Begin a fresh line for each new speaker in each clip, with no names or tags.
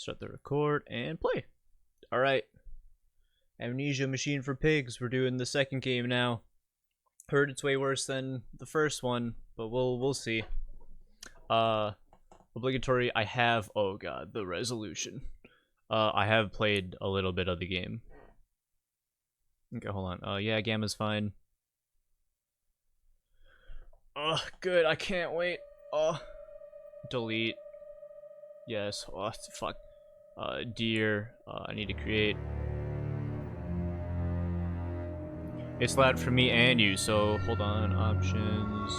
Start the record and play. Alright. Amnesia Machine for Pigs. We're doing the second game now. Heard it's way worse than the first one, but we'll see. Obligatory, I have, oh god, the resolution. I have played a little bit of the game. Okay, hold on. Yeah, Gamma's fine. Oh, good, I can't wait. Oh, delete. Yes, oh, fuck. Deer, I need to create. It's loud for me and you, so hold on, options.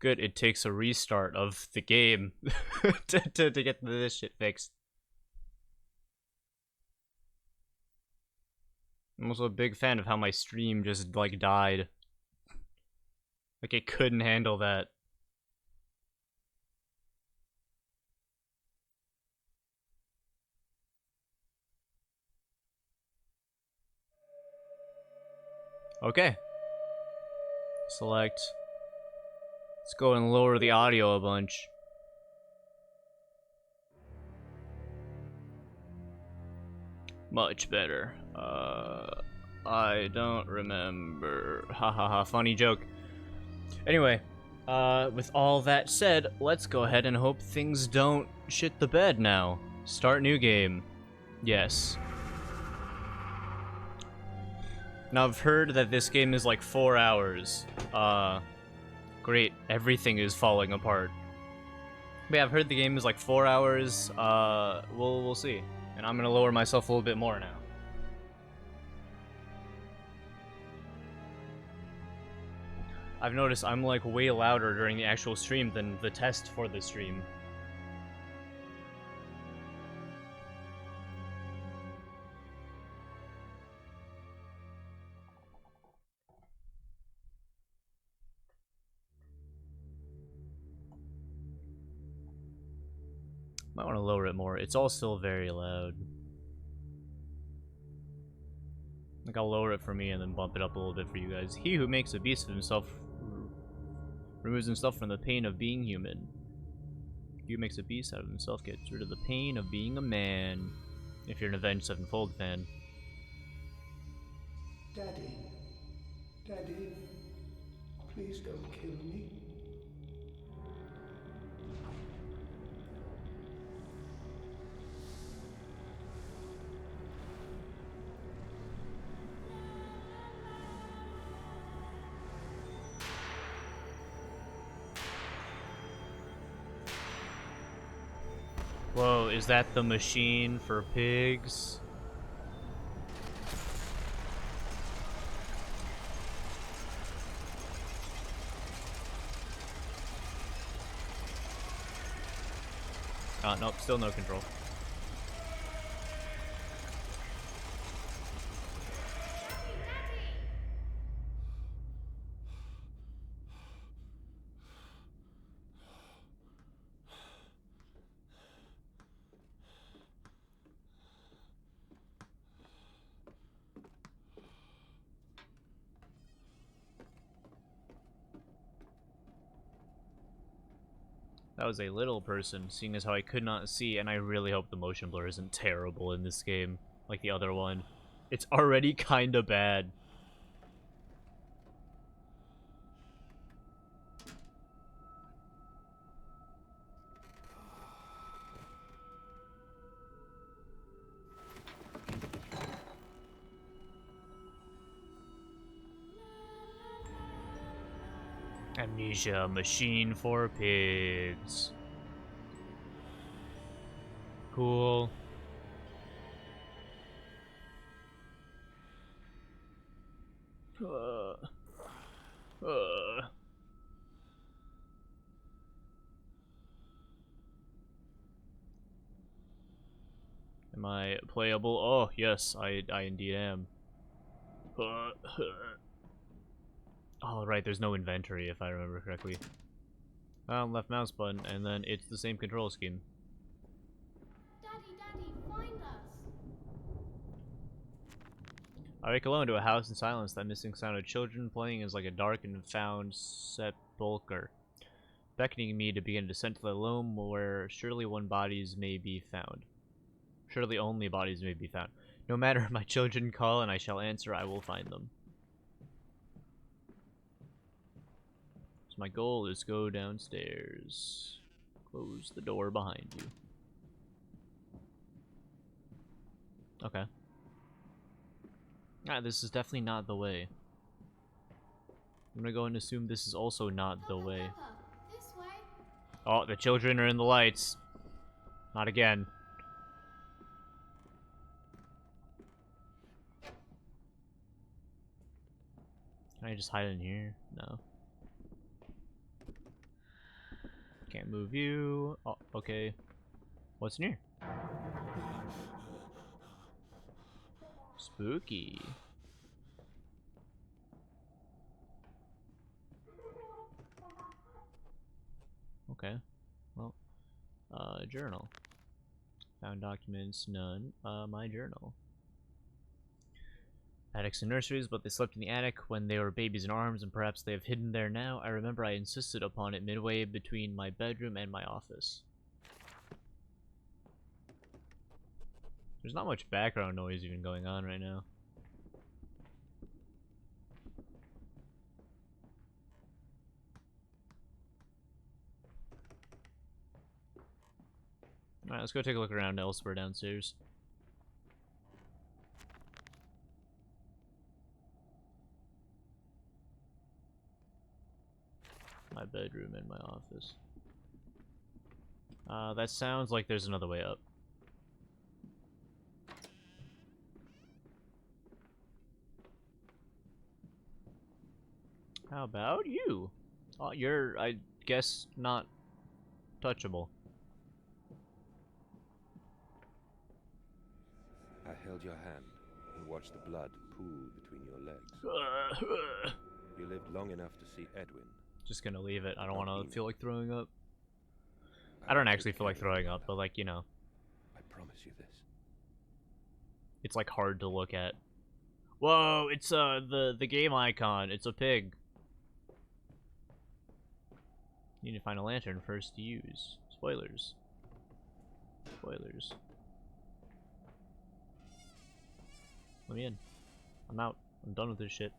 Good, it takes a restart of the game to get this shit fixed. I'm also a big fan of how my stream just, like, died. Like, it couldn't handle that. Okay. Select. Let's go and lower the audio a bunch. Much better. I don't remember. Ha ha ha, funny joke. Anyway, with all that said, let's go ahead and hope things don't shit the bed now. Start new game. Yes. Now I've heard that this game is like 4 hours. Great, everything is falling apart. But yeah, I've heard the game is like 4 hours. We'll see. And I'm gonna lower myself a little bit more now. I've noticed I'm like way louder during the actual stream than the test for the stream. Might want to lower it more. It's all still very loud. I think I'll lower it for me and then bump it up a little bit for you guys. He who makes a beast of himself removes himself from the pain of being human. He who makes a beast out of himself gets rid of the pain of being a man. If you're an Avenged Sevenfold fan.
Daddy, Daddy, please don't kill me.
Whoa, is that the machine for pigs? Nope, still no control. That was a little person, seeing as how I could not see, and I really hope the motion blur isn't terrible in this game, like the other one. It's already kinda bad. Amnesia Machine for Pigs. Cool. Am I playable? Oh, yes, I indeed am. Oh, right, there's no inventory, if I remember correctly. Left mouse button, and then it's the same control scheme.
Daddy, Daddy, find us!
I wake alone to a house in silence. That missing sound of children playing is like a dark and found sepulcher, beckoning me to begin a descent to the loam where surely one bodies may be found. Surely only bodies may be found. No matter my children call and I shall answer, I will find them. So my goal is go downstairs. Close the door behind you. Okay. Ah, this is definitely not the way. I'm gonna go and assume this is also not the way.
This way.
Oh, the children are in the lights. Not again. Can I just hide in here? No. Can't move you. Oh, okay. What's in here? Spooky. Okay. Well, journal. Found documents, none. My journal. Attics and nurseries, but they slept in the attic when they were babies in arms, and perhaps they have hidden there now. I remember I insisted upon it midway between my bedroom and my office. There's not much background noise even going on right now. Alright, let's go take a look around elsewhere downstairs. My bedroom and my office. That sounds like there's another way up. How about you? Oh, you're, I guess, not touchable.
I held your hand and watched the blood pool between your legs. You lived long enough to see Edwin.
Just gonna leave it. I don't want to feel like throwing up. I don't actually feel like throwing up, but like, you know.
I promise you this.
It's like hard to look at. Whoa, it's the game icon. It's a pig. You need to find a lantern first to use. Spoilers. Spoilers. Let me in. I'm out. I'm done with this shit.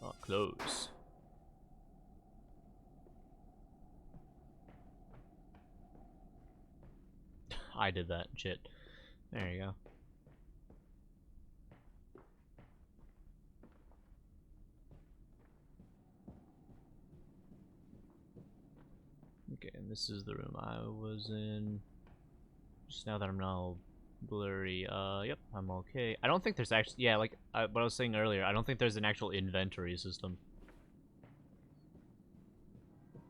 Oh, close. I did that shit. There you go. Okay, and this is the room I was in. Just now that I'm now blurry. Yep, I'm okay. I don't think there's actually, yeah, like what I was saying earlier, I don't think there's an actual inventory system.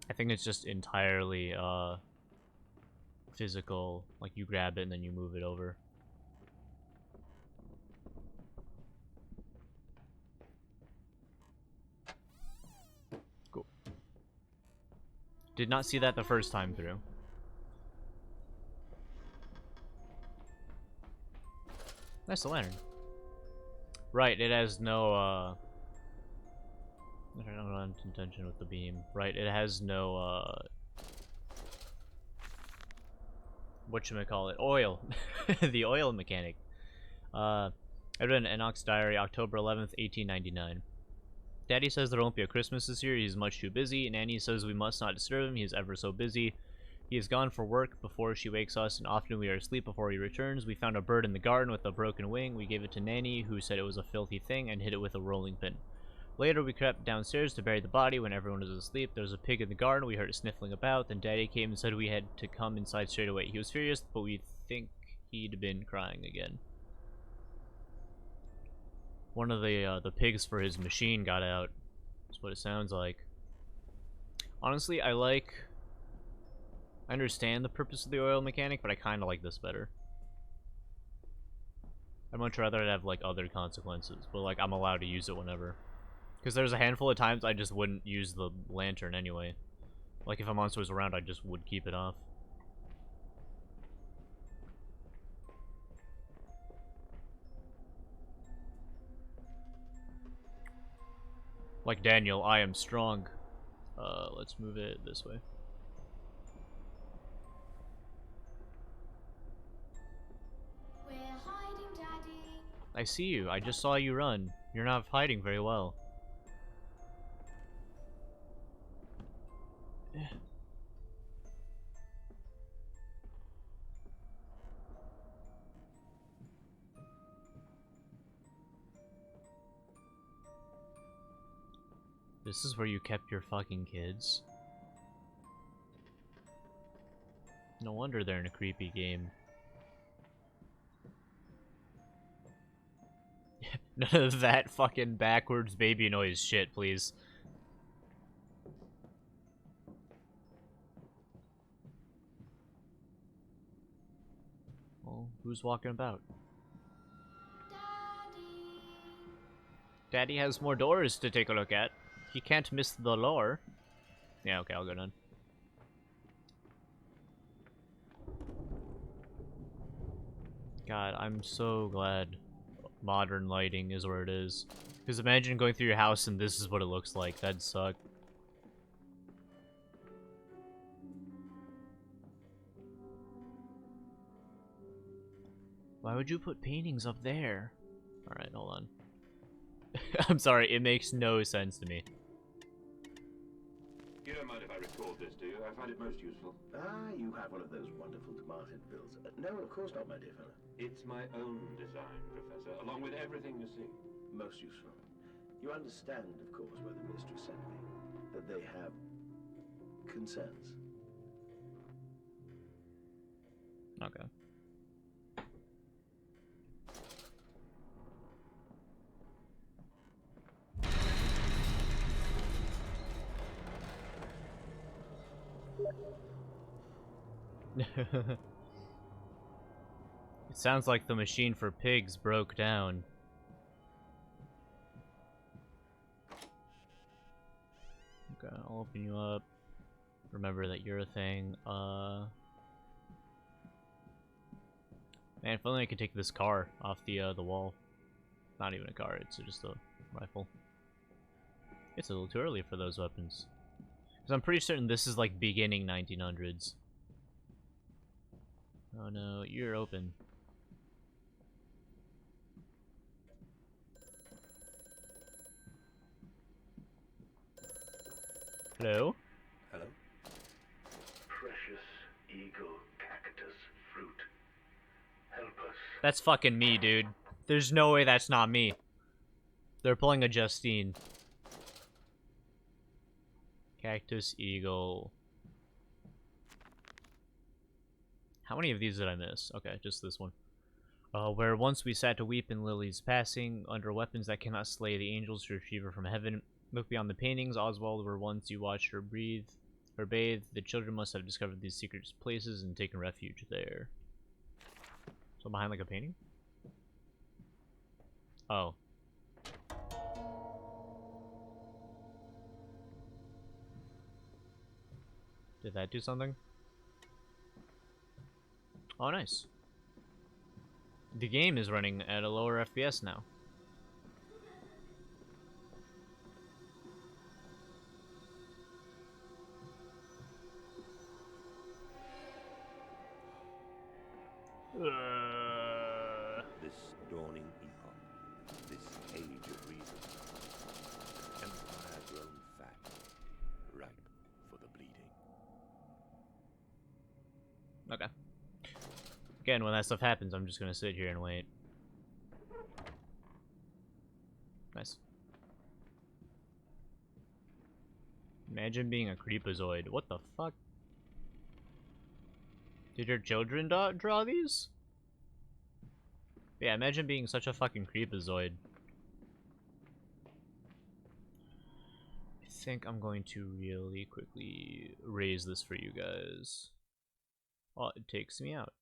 I think it's just entirely, physical. Like, you grab it and then you move it over. Cool. Did not see that the first time through. That's the lantern. Right, it has no, I don't know intention with the beam. Right, it has no, whatchamacallit, oil. The oil mechanic. Edwin Enoch's diary, October 11th, 1899. Daddy says there won't be a Christmas this year. He's much too busy. Nanny says we must not disturb him. He is ever so busy. He is gone for work before she wakes us, and often we are asleep before he returns. We found a bird in the garden with a broken wing. We gave it to Nanny, who said it was a filthy thing, and hit it with a rolling pin. Later, we crept downstairs to bury the body when everyone was asleep. There was a pig in the garden. We heard it sniffling about. Then Daddy came and said we had to come inside straight away. He was furious, but we think he'd been crying again. One of the pigs for his machine got out. That's what it sounds like. Honestly, I understand the purpose of the oil mechanic, but I kind of like this better. I'd much rather it have, like, other consequences, but, like, I'm allowed to use it whenever. Because there's a handful of times I just wouldn't use the lantern anyway. Like, if a monster was around, I just would keep it off. Like Daniel, I am strong. Let's move it this way.
We're hiding, Daddy.
I see you. I just saw you run. You're not hiding very well. This is where you kept your fucking kids? No wonder they're in a creepy game. None of that fucking backwards baby noise shit, please. Well, who's walking about?
Daddy.
Daddy has more doors to take a look at. He can't miss the lore. Yeah, okay, I'll go down. God, I'm so glad modern lighting is where it is. Because imagine going through your house and this is what it looks like. That'd suck. Why would you put paintings up there? Alright, hold on. I'm sorry, it makes no sense to me.
You don't mind if I record this, do you? I find it most useful.
Ah, you have one of those wonderful Martin fills. No, of course not, my dear fellow.
It's my own design, Professor, along with everything you see.
Most useful. You understand, of course, why the mistress sent me. That they have concerns.
Okay. It sounds like the machine for pigs broke down. Okay, I'll open you up. Remember that you're a thing. Man, if only I could take this car off the wall. Not even a car, it's just a rifle. It's a little too early for those weapons. Because I'm pretty certain this is like beginning 1900s. Oh no, you're open. Hello?
Hello?
Precious eagle cactus fruit. Help us.
That's fucking me, dude. There's no way that's not me. They're pulling a Justine. Cactus Eagle. How many of these did I miss? Okay, just this one. Where once we sat to weep in Lily's passing, under weapons that cannot slay the angels to retrieve her from heaven. Look beyond the paintings, Oswald, where once you watched her breathe, or bathe, the children must have discovered these secret places and taken refuge there. So behind like a painting? Oh. Did that do something? Oh, nice. The game is running at a lower FPS now.
This dawning epoch, this age of reason, empire grown fat, ripe for the bleeding.
Okay. Again, when that stuff happens, I'm just gonna sit here and wait. Nice. Imagine being a creepazoid. What the fuck? Did your children draw these? Yeah, imagine being such a fucking creepazoid. I think I'm going to really quickly raise this for you guys. Oh, it takes me out.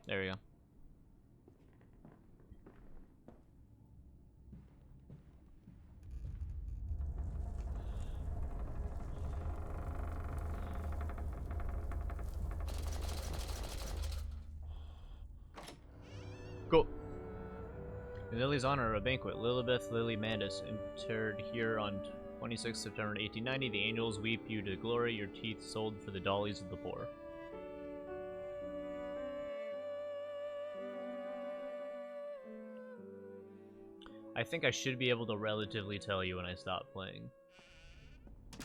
There we go. Cool. In Lily's honor, a banquet. Lilibeth Lily Mandus, interred here on 26 September 1890. The angels weep you to glory, your teeth sold for the dollies of the poor. I think I should be able to relatively tell you when I stop playing.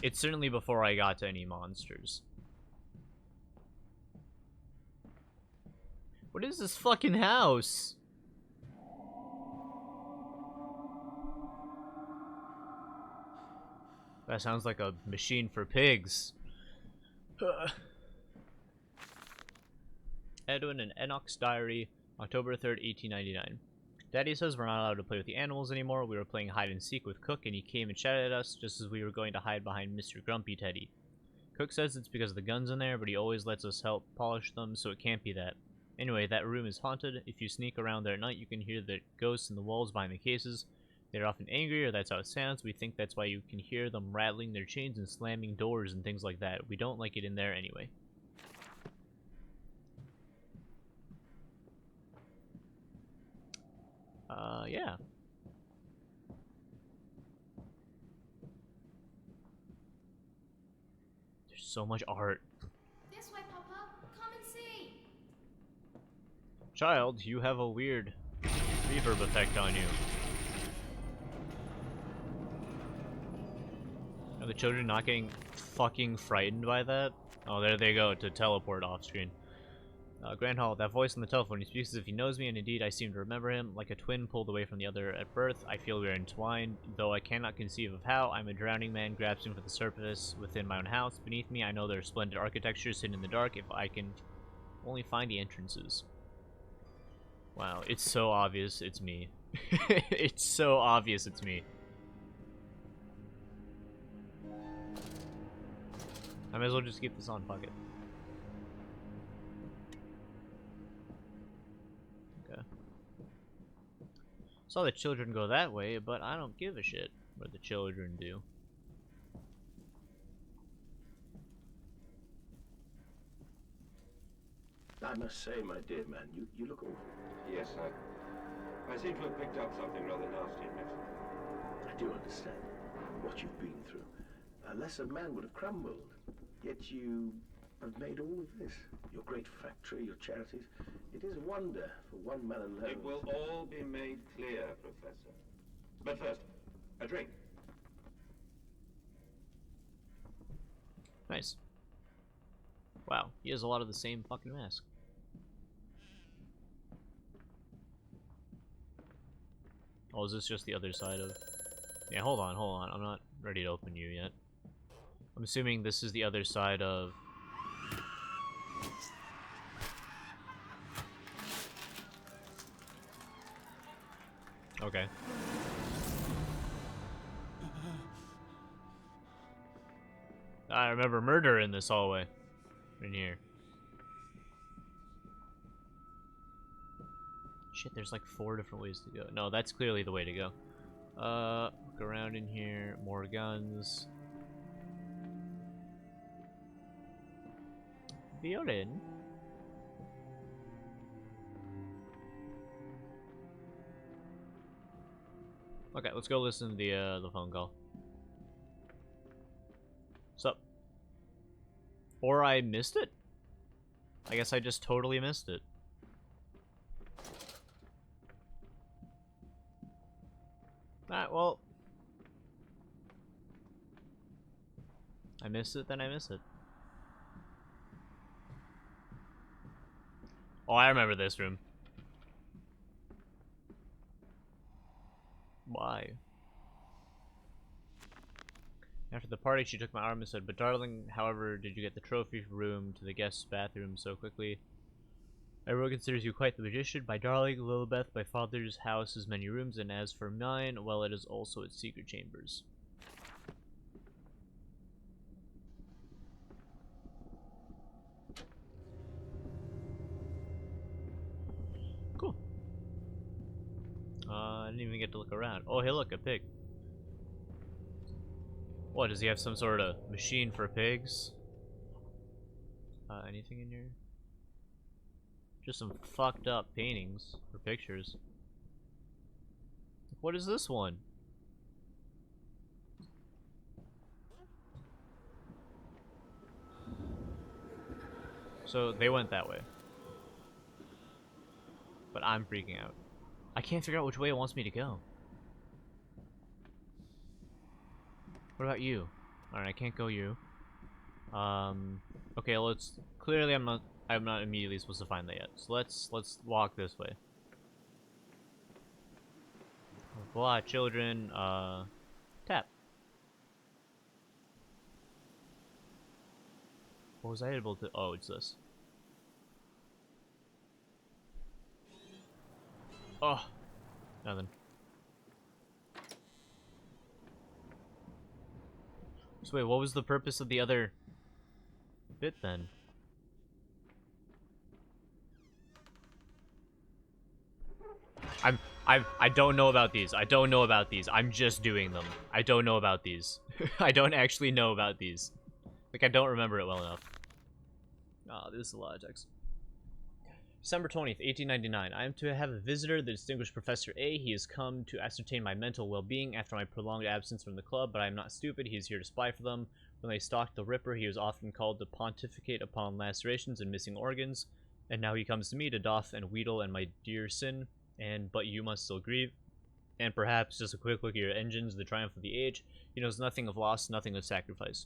It's certainly before I got to any monsters. What is this fucking house? That sounds like a machine for pigs. Edwin and Enoch's Diary, October 3rd, 1899. Daddy says we're not allowed to play with the animals anymore. We were playing hide and seek with Cook and he came and shouted at us just as we were going to hide behind Mr. Grumpy Teddy. Cook says it's because of the guns in there, but he always lets us help polish them, so it can't be that. Anyway, that room is haunted. If you sneak around there at night, you can hear the ghosts in the walls behind the cases. They're often angry, or that's how it sounds. We think that's why you can hear them rattling their chains and slamming doors and things like that. We don't like it in there anyway. Yeah. There's so much art.
This way, Papa. Come and see.
Child, you have a weird reverb effect on you. Are the children not getting fucking frightened by that? Oh, there they go, to teleport off screen. Grand Hall, that voice on the telephone, he speaks as if he knows me, and indeed I seem to remember him. Like a twin pulled away from the other at birth, I feel we are entwined, though I cannot conceive of how. I'm a drowning man grasping for the surface within my own house. Beneath me, I know there are splendid architectures hidden in the dark if I can only find the entrances. Wow, it's so obvious it's me. It's so obvious it's me. I might as well just keep this on, fuck it. Okay. Saw the children go that way, but I don't give a shit what the children do.
I must say, my dear man, you look awful.
Yes, I seem to have picked up something rather nasty in Mexico.
I do understand what you've been through. A lesser man would have crumbled. Yet you have made all of this. Your great factory, your charities. It is a wonder for one man alone.
It will all be made clear, Professor. But first, a drink.
Nice. Wow, he has a lot of the same fucking mask. Oh, is this just the other side of... Yeah, hold on. I'm not ready to open you yet. I'm assuming this is the other side of... Okay. I remember murder in this hallway. In here. Shit, there's like 4 different ways to go. No, that's clearly the way to go. Look around in here. More guns. Violin. Okay, let's go listen to the phone call. What's up? Or I missed it? I guess I just totally missed it. Alright, well. I missed it, then I missed it. Oh, I remember this room. Why? After the party, she took my arm and said, "But darling, however did you get the trophy room to the guest's bathroom so quickly? Everyone considers you quite the magician. My darling, Lilibeth, my father's house has many rooms, and as for mine, well, it is also its secret chambers." Cool. I didn't even get to look around. Oh, hey, look, a pig. What, does he have some sort of machine for pigs? Anything in here? Just some fucked up paintings or pictures. What is this one? So they went that way. But I'm freaking out. I can't figure out which way it wants me to go. What about you? Alright, I can't go you. Okay, let's clearly I'm not immediately supposed to find that yet. So let's walk this way. Blah, children, tap. What was I able to? Oh, it's this. Oh, nothing. So wait, what was the purpose of the other bit then? I don't know about these. I don't know about these. I'm just doing them. I don't know about these. I don't actually know about these. Like, I don't remember it well enough. Oh, this is a lot of text. December 20th, 1899. I am to have a visitor, the distinguished Professor A. He has come to ascertain my mental well-being after my prolonged absence from the club, but I am not stupid. He is here to spy for them. When they stalked the Ripper, he was often called to pontificate upon lacerations and missing organs, and now he comes to me to doff and wheedle and my dear sin, but you must still grieve. And perhaps just a quick look at your engines, the triumph of the age. He knows nothing of loss, nothing of sacrifice.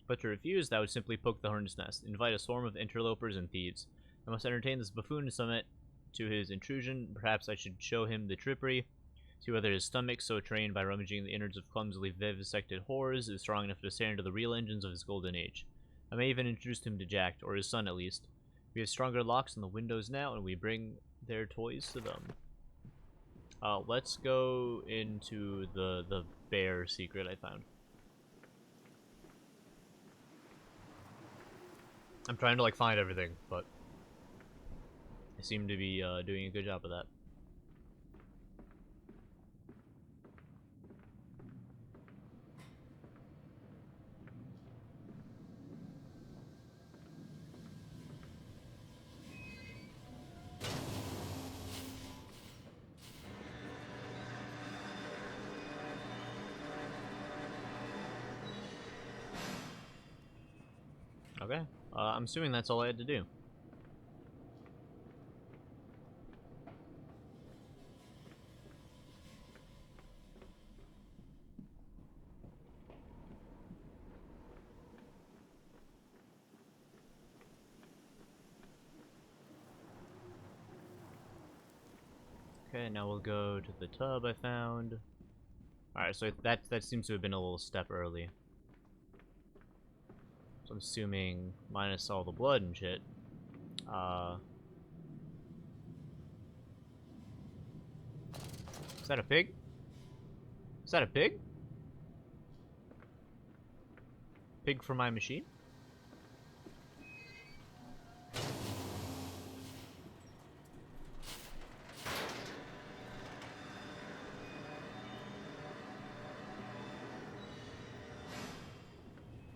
But to refuse, that would simply poke the hornet's nest, invite a swarm of interlopers and thieves. I must entertain this buffoon to submit to his intrusion. Perhaps I should show him the trippery, see whether his stomach, so trained by rummaging the innards of clumsily vivisected horrors, is strong enough to stand to the real engines of his golden age. I may even introduce him to Jack, or his son at least. We have stronger locks on the windows now, and we bring their toys to them. Let's go into the bear secret I found. I'm trying to like find everything, but I seem to be doing a good job of that. Okay, I'm assuming that's all I had to do. Okay, now we'll go to the tub I found. Alright, so that seems to have been a little step early. So I'm assuming, minus all the blood and shit, is that a pig? Is that a pig? Pig for my machine?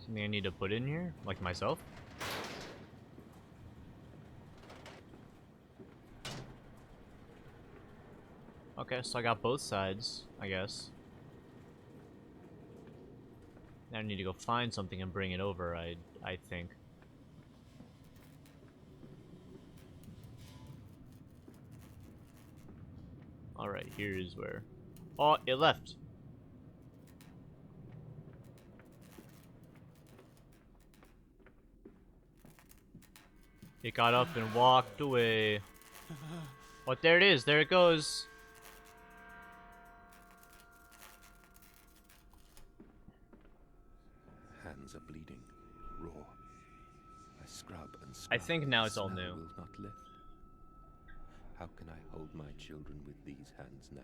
Something I need to put in here? Like myself? Okay, so I got both sides, I guess. Now I need to go find something and bring it over, I think. Alright, here is where... Oh, it left! It got up and walked away. Oh, there it is. There it goes.
Hands are bleeding, raw. I scrub and
I
scrub.
think now it's all
Smell
new.
will not lift. How can I hold my children with these hands now?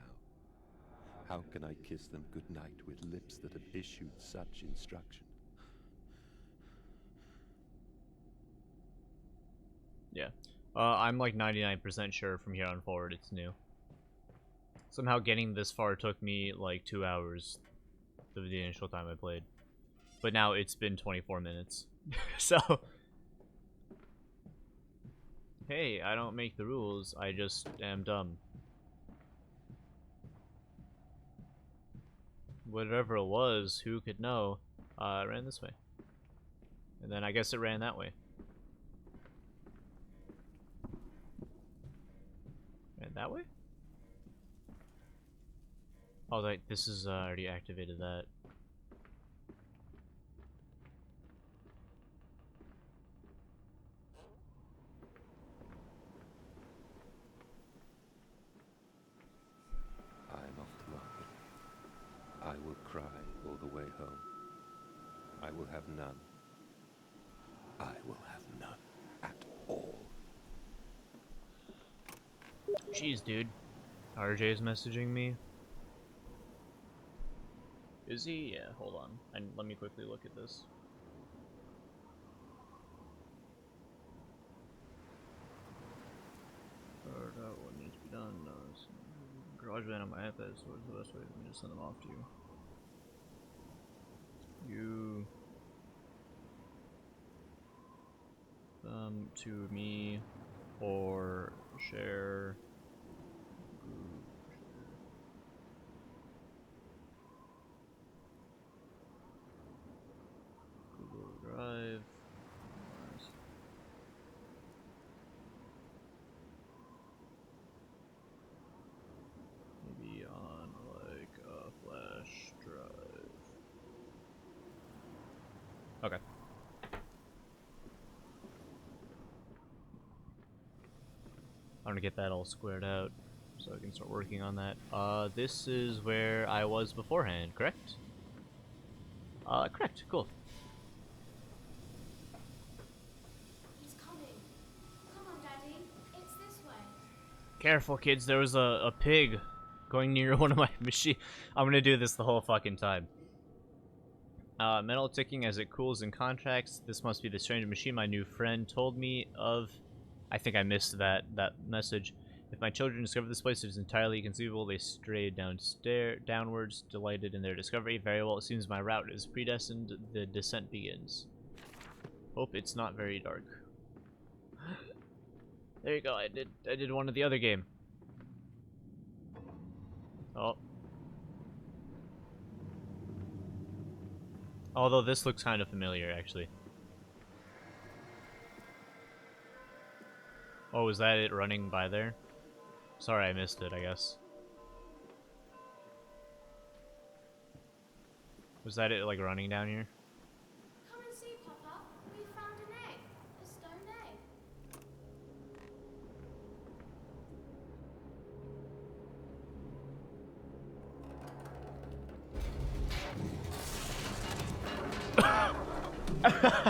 How can I kiss them goodnight with lips that have issued such instruction?
Yeah. I'm like 99% sure from here on forward it's new. Somehow getting this far took me like 2 hours of the initial time I played. But now it's been 24 minutes. So... Hey, I don't make the rules, I just am dumb. whatever it was, who could know, it ran this way. And then I guess it ran that way. Ran that way? Oh, like, this is already activated that.
I'm off to market. I will cry all the way home. I will have none. I will have none at all.
Jeez, dude. RJ's messaging me. Is he? Yeah, hold on. And let me quickly look at this. What needs to be done? GarageBand on my iPad, so what's the best way for me to send them off to you? You them to me or share group Google Drive. Maybe on like a flash drive. Okay. I'm gonna get that all squared out so I can start working on that. This is where I was beforehand, correct? Correct, cool.
He's coming. Come on, Daddy. It's this way.
Careful, kids, there was a pig going near one of my machines. I'm gonna do this the whole fucking time. Metal ticking as it cools and contracts. This must be the strange machine my new friend told me of. I think I missed that message. If my children discover this place, it is entirely conceivable they strayed downwards, delighted in their discovery. Very well, it seems my route is predestined. The descent begins. Hope it's not very dark. There you go. I did one of the other game. Oh. Although this looks kind of familiar, actually. Oh, is that it running by there? Sorry, I missed it, I guess. Was that it, like, running down here?
Come and see, Papa. We found an egg. A stone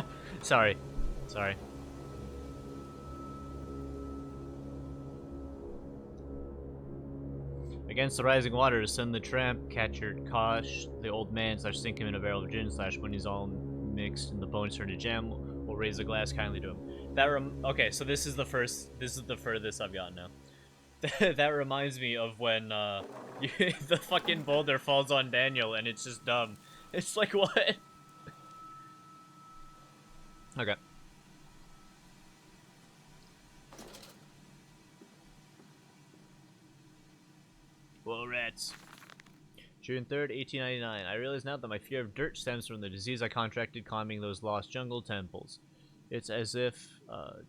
egg.
Sorry. Sorry. Against the rising water, send the tramp catcher Kosh, the old man, / sink him in a barrel of gin, / when he's all mixed and the bones turn to jam, we'll raise a glass kindly to him. Okay, so this is the furthest I've gotten now. That reminds me of when the fucking boulder falls on Daniel and it's just dumb. It's like, what? Okay. Well, rats. June 3rd, 1899. I realize now that my fear of dirt stems from the disease I contracted climbing those lost jungle temples. It's as if,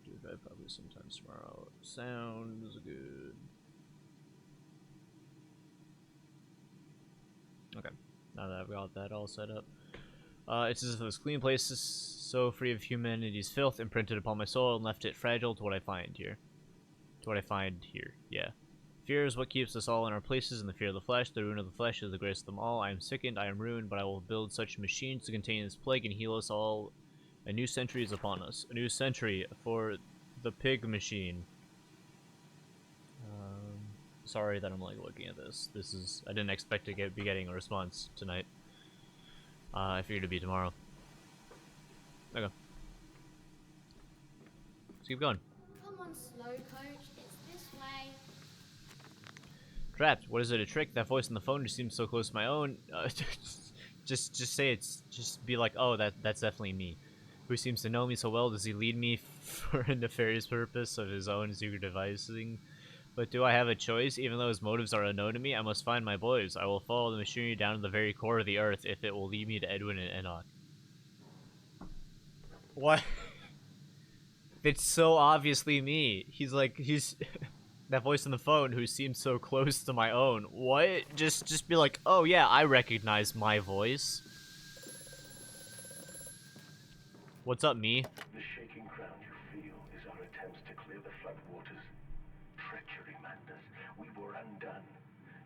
dude, I probably sometimes tomorrow. Sounds good. Okay, now that I've got that all set up. It's as if this clean place is so free of humanity's filth imprinted upon my soul and left it fragile to what I find here. Yeah. Fear is what keeps us all in our places, and the fear of the flesh, the ruin of the flesh, is the greatest of them all. I am sickened, I am ruined, but I will build such machines to contain this plague and heal us all. A new century is upon us. A new century for the pig machine. Sorry that I'm like looking at this. I didn't expect to be getting a response tonight. I figured it'd be tomorrow. Okay. Let's keep going.
Come on, slow coach. It's this way.
Trapped. What is it? A trick? That voice on the phone just seems so close to my own. Just say it's. Just be like, oh, that's definitely me. Who seems to know me so well? Does he lead me for a nefarious purpose of his own secret devising? But do I have a choice? Even though his motives are unknown to me, I must find my boys. I will follow the machinery down to the very core of the earth if it will lead me to Edwin and Enoch. What? It's so obviously me. He's that voice on the phone who seems so close to my own. What? Just be like, oh yeah, I recognize my voice. What's up, me?
The shaking ground you feel is our attempts to clear the flood waters. Treachery, Mandus. We were undone.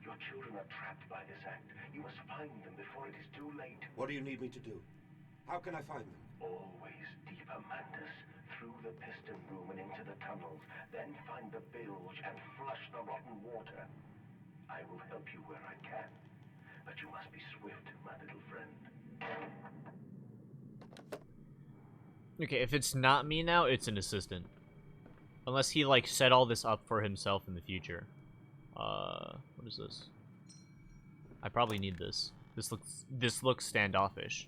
Your children are trapped by this act. You must find them before it is too late.
What do you need me to do? How can I find them?
Always deeper, Mandus. Through the piston room and into the tunnels. Then find the bilge and flush the rotten water. I will help you where I can. But you must be swift, my little friend.
Okay, if it's not me now, it's an assistant. Unless he, like, set all this up for himself in the future. What is this? I probably need this. This looks standoffish.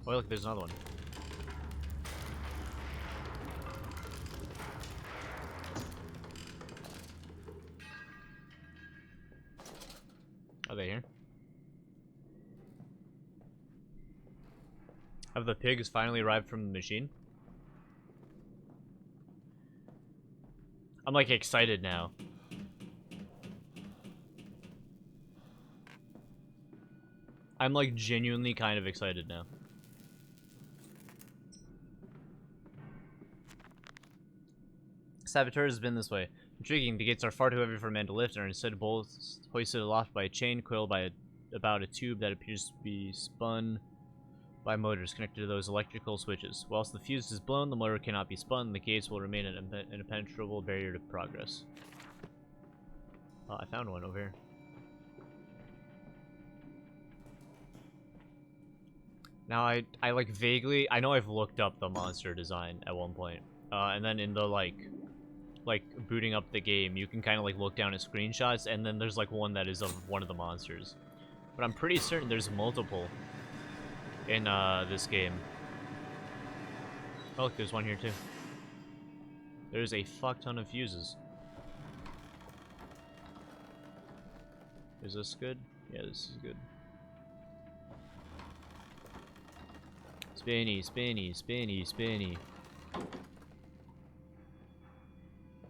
Oh, look, there's another one. Are they here? Have the pigs finally arrived from the machine? I'm like excited now. I'm like genuinely kind of excited now. Saboteur has been this way. Intriguing, the gates are far too heavy for a man to lift and are instead both hoisted aloft by a chain coiled by about a tube that appears to be spun by motors connected to those electrical switches. Whilst the fuse is blown, the motor cannot be spun. The gates will remain an impenetrable barrier to progress. Oh, I found one over here. Now I like vaguely, I know I've looked up the monster design at one point. And then in the like booting up the game, you can kind of like look down at screenshots, and then there's like one that is of one of the monsters. But I'm pretty certain there's multiple in this game. Oh look, there's one here too. There's a fuck ton of fuses. Is this good? Yeah, this is good. Spinny, spinny, spinny, spinny.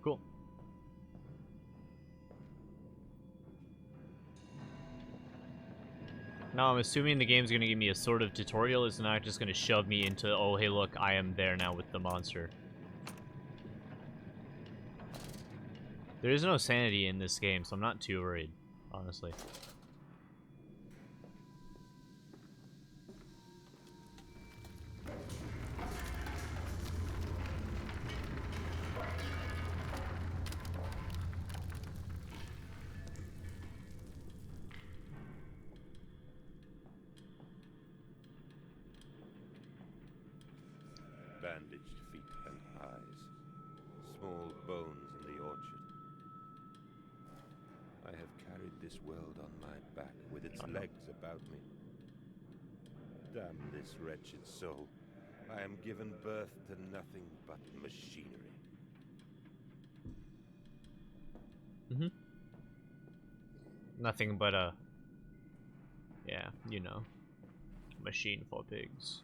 Cool. Now I'm assuming the game's gonna give me a sort of tutorial. It's not just gonna shove me into, oh hey look, I am there now with the monster. There is no sanity in this game, so I'm not too worried, honestly.
Bandaged feet and eyes, small bones in the orchard. I have carried this world on my back with its legs about me. Damn this wretched soul. I am given birth to nothing but machinery.
Mm-hmm. Nothing but a... yeah, you know. Machine for pigs.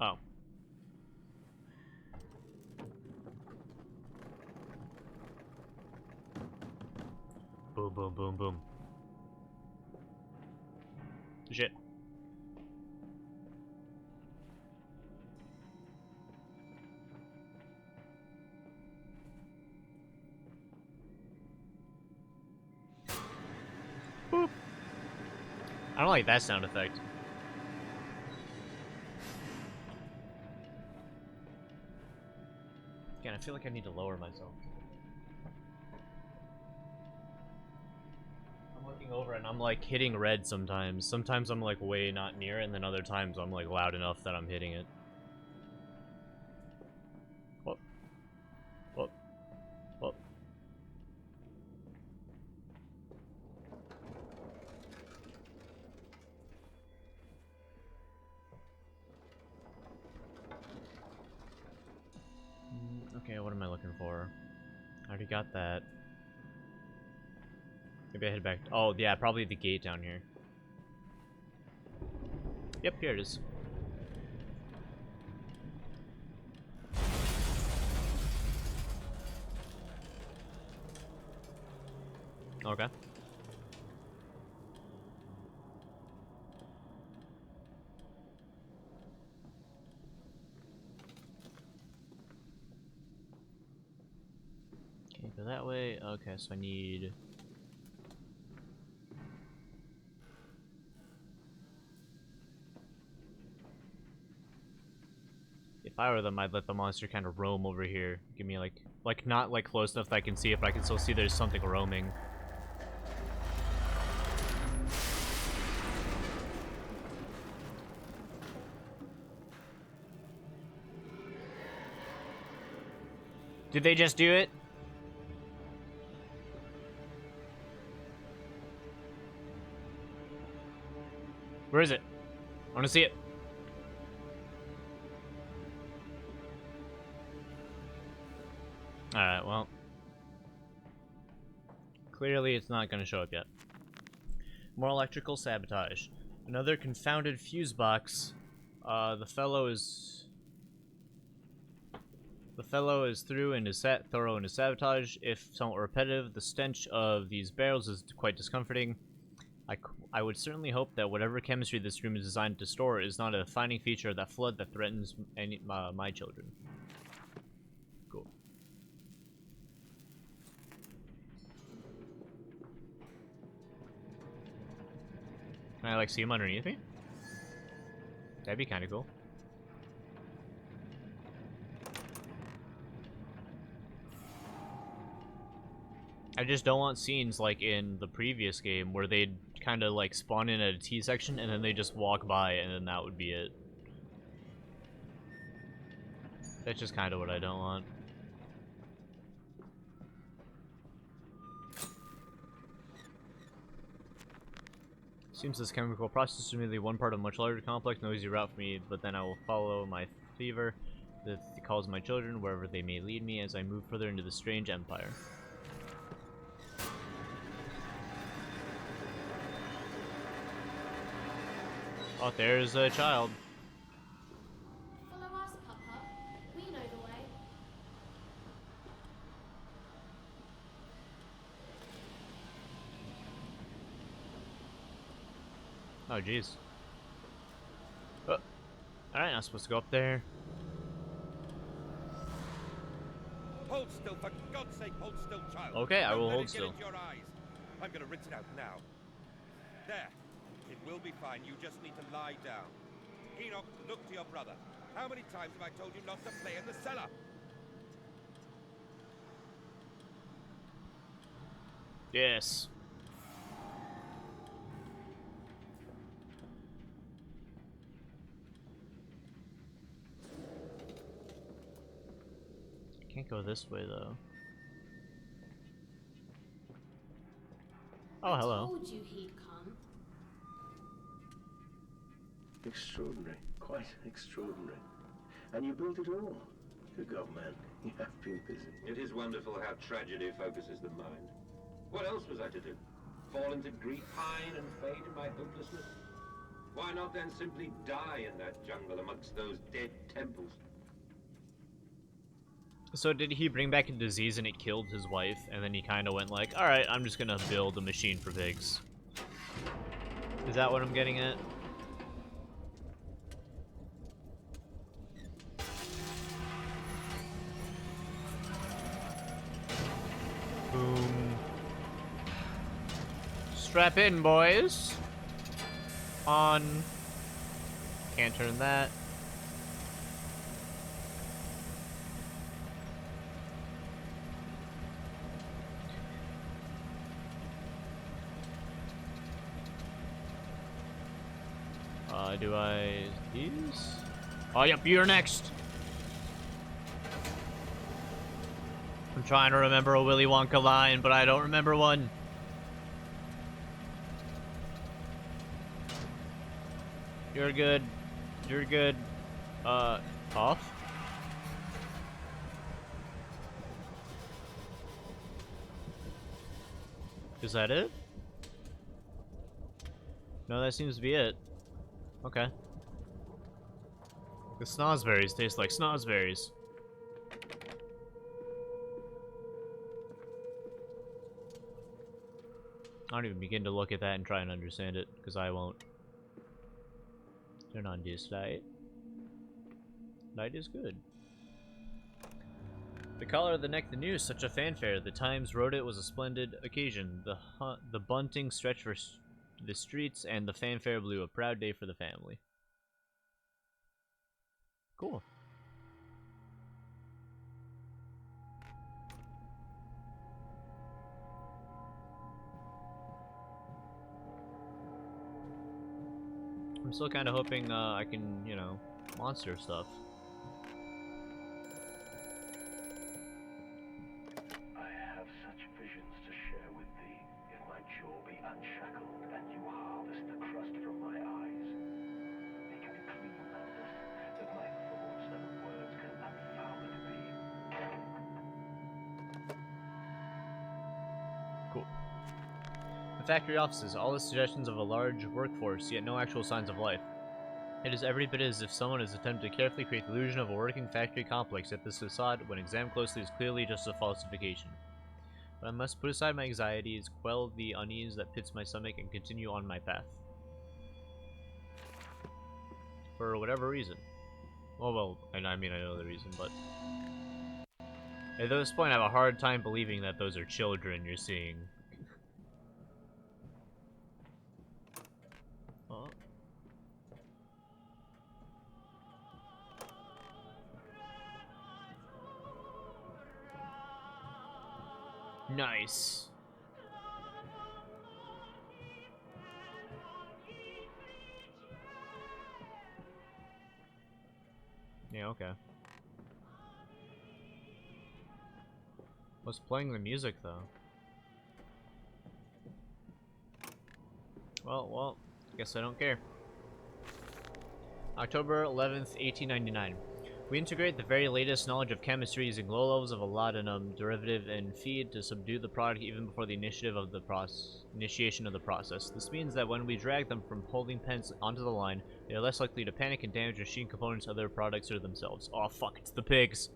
Oh. Boom, boom, boom, boom. Shit. Boop. I don't like that sound effect. Again, I feel like I need to lower myself. I'm looking over and I'm like hitting red sometimes. Sometimes I'm like way not near it, and then other times I'm like loud enough that I'm hitting it. Whoop. Whoop. Whoop. Okay, what am I looking for? I already got that. Maybe I head back. Oh, yeah, probably the gate down here. Yep, here it is. Okay. Can't go that way. Okay, so I need... If I were them, I'd let the monster kind of roam over here. Give me like not like close enough that I can see it, but I can still see there's something roaming. Did they just do it? Where is it? I want to see it. Alright, well. Clearly it's not going to show up yet. More electrical sabotage. Another confounded fuse box. The fellow is thorough in his sabotage. If somewhat repetitive, the stench of these barrels is quite discomforting. I would certainly hope that whatever chemistry this room is designed to store is not a defining feature of that flood that threatens my children. Cool. Can I like see him underneath me? That'd be kind of cool. I just don't want scenes like in the previous game where they'd kind of like spawn in at a T section and then they just walk by and then that would be it. That's just kind of what I don't want. Seems this chemical process is merely one part of a much larger complex, noisy route for me, but then I will follow my fever that calls my children wherever they may lead me as I move further into the strange empire. Oh, there's a child.
Follow us, Papa. We know the way.
Oh, jeez. Oh. Alright, not supposed to go up there.
Hold still, for God's sake, hold still, child.
Okay, I will
Don't let
hold
it
still.
Get into your eyes. I'm gonna rinse it out now. There. It will be fine. You just need to lie down. Enoch, look to your brother. How many times have I told you not to play in the cellar?
Yes. Can't go this way though. Oh, hello.
I told you he'd come.
Extraordinary. Quite extraordinary. And you built it all. Good God, man. You have been busy.
It is wonderful how tragedy focuses the mind. What else was I to do? Fall into grief, pine, and fade in my hopelessness? Why not then simply die in that jungle amongst those dead temples?
So did he bring back a disease and it killed his wife, and then he kind of went like, alright, I'm just gonna build a machine for pigs. Is that what I'm getting at? Boom. Strap in, boys. On. Can't turn that. Do I... these? Oh, yep, you're next! I'm trying to remember a Willy Wonka line, but I don't remember one. You're good. You're good. Off? Is that it? No, that seems to be it. Okay. The snozberries taste like snozberries. I don't even begin to look at that and try and understand it, because I won't. Turn on this light. Light is good. The collar of the neck, the news, such a fanfare. The Times wrote it was a splendid occasion. The bunting stretched for the streets, and the fanfare blew. A proud day for the family. Cool. I'm still kind of hoping I can, you know, monster stuff.
I have such visions to share with thee. If my jaw be unshackled and you harvest the crust from my eyes, make me clean, madness, that my thoughts and words can unfouled be.
Cool. The factory offices, all the suggestions of a large workforce, yet no actual signs of life. It is every bit as if someone has attempted to carefully create the illusion of a working factory complex, yet this facade, when examined closely, is clearly just a falsification. But I must put aside my anxieties, quell the unease that pits my stomach, and continue on my path. For whatever reason. Well, and I mean, I know the reason, but... At this point, I have a hard time believing that those are children you're seeing. Oh. Nice. Yeah, okay. What's playing the music, though? Well, guess I don't care. October 11th, 1899. We integrate the very latest knowledge of chemistry using low levels of a laudanum derivative and feed to subdue the product even before the initiation of the process. This means that when we drag them from holding pens onto the line, they are less likely to panic and damage machine components, other products, or themselves. Oh fuck, it's the pigs!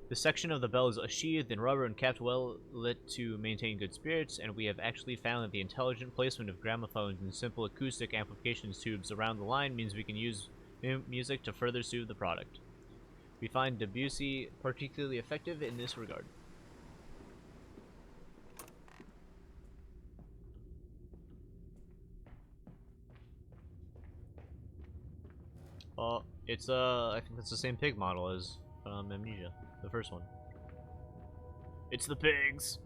The section of the bell is sheathed in rubber and kept well lit to maintain good spirits, and we have actually found that the intelligent placement of gramophones and simple acoustic amplification tubes around the line means we can use music to further soothe the product. We find Debussy particularly effective in this regard. It's I think that's the same pig model as Amnesia, the first one. It's the pigs!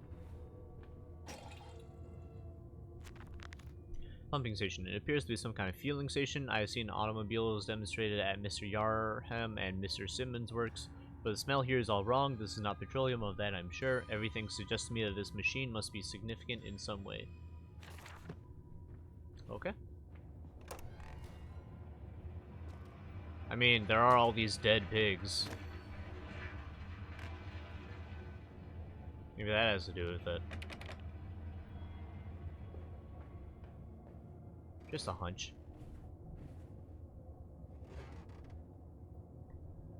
Pumping station. It appears to be some kind of fueling station. I have seen automobiles demonstrated at Mr. Yarham and Mr. Simmons' works, but the smell here is all wrong. This is not petroleum, of that I'm sure. Everything suggests to me that this machine must be significant in some way. Okay. I mean, there are all these dead pigs. Maybe that has to do with it. Just a hunch.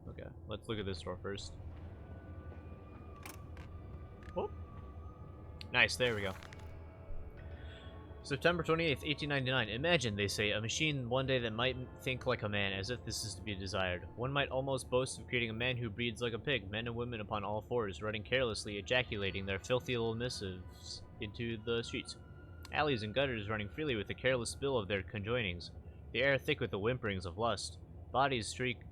Okay, let's look at this door first. Whoop. Nice, there we go. September 28th, 1899. Imagine, they say, a machine one day that might think like a man, as if this is to be desired. One might almost boast of creating a man who breeds like a pig, men and women upon all fours, running carelessly, ejaculating their filthy little missives into the streets. Alleys and gutters running freely with the careless spill of their conjoinings. The air thick with the whimperings of lust. Bodies streaked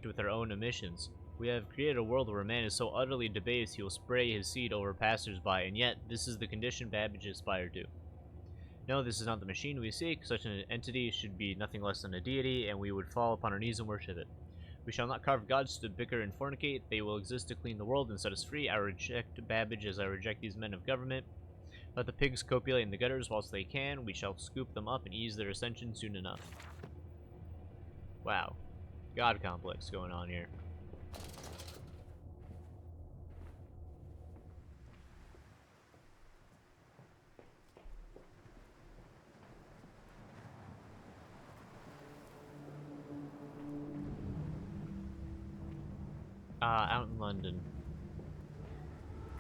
with their own emissions. We have created a world where man is so utterly debased he will spray his seed over passers-by, and yet this is the condition Babbage aspired to. No, this is not the machine we seek. Such an entity should be nothing less than a deity, and we would fall upon our knees and worship it. We shall not carve gods to bicker and fornicate. They will exist to clean the world and set us free. I reject Babbage as I reject these men of government. Let the pigs copulate in the gutters whilst they can. We shall scoop them up and ease their ascension soon enough. Wow. God complex going on here. Out in London.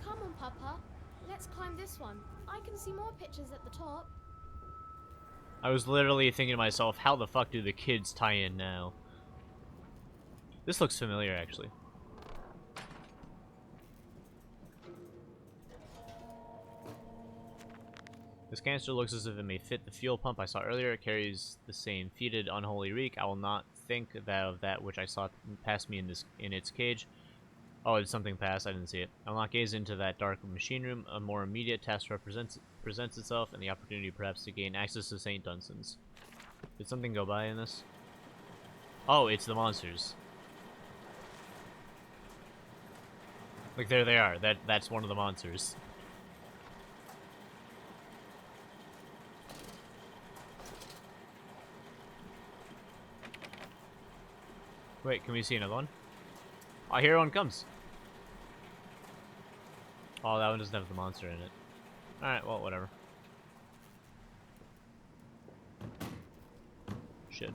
Come on, Papa. Let's climb this one. I can see more pictures at the top.
I was literally thinking to myself, how the fuck do the kids tie in now? This looks familiar, actually. This canister looks as if it may fit the fuel pump I saw earlier. It carries the same fetid, unholy reek. I will not think of that which I saw pass me in its cage. Oh, did something pass? I didn't see it. I will not gaze into that dark machine room. A more immediate task presents itself, and the opportunity perhaps to gain access to St. Dunstan's. Did something go by in this? Oh, it's the monsters. Like, there they are. That's one of the monsters. Wait, can we see another one? Oh, here one comes. Oh, that one doesn't have the monster in it. Alright, well, whatever. Shit.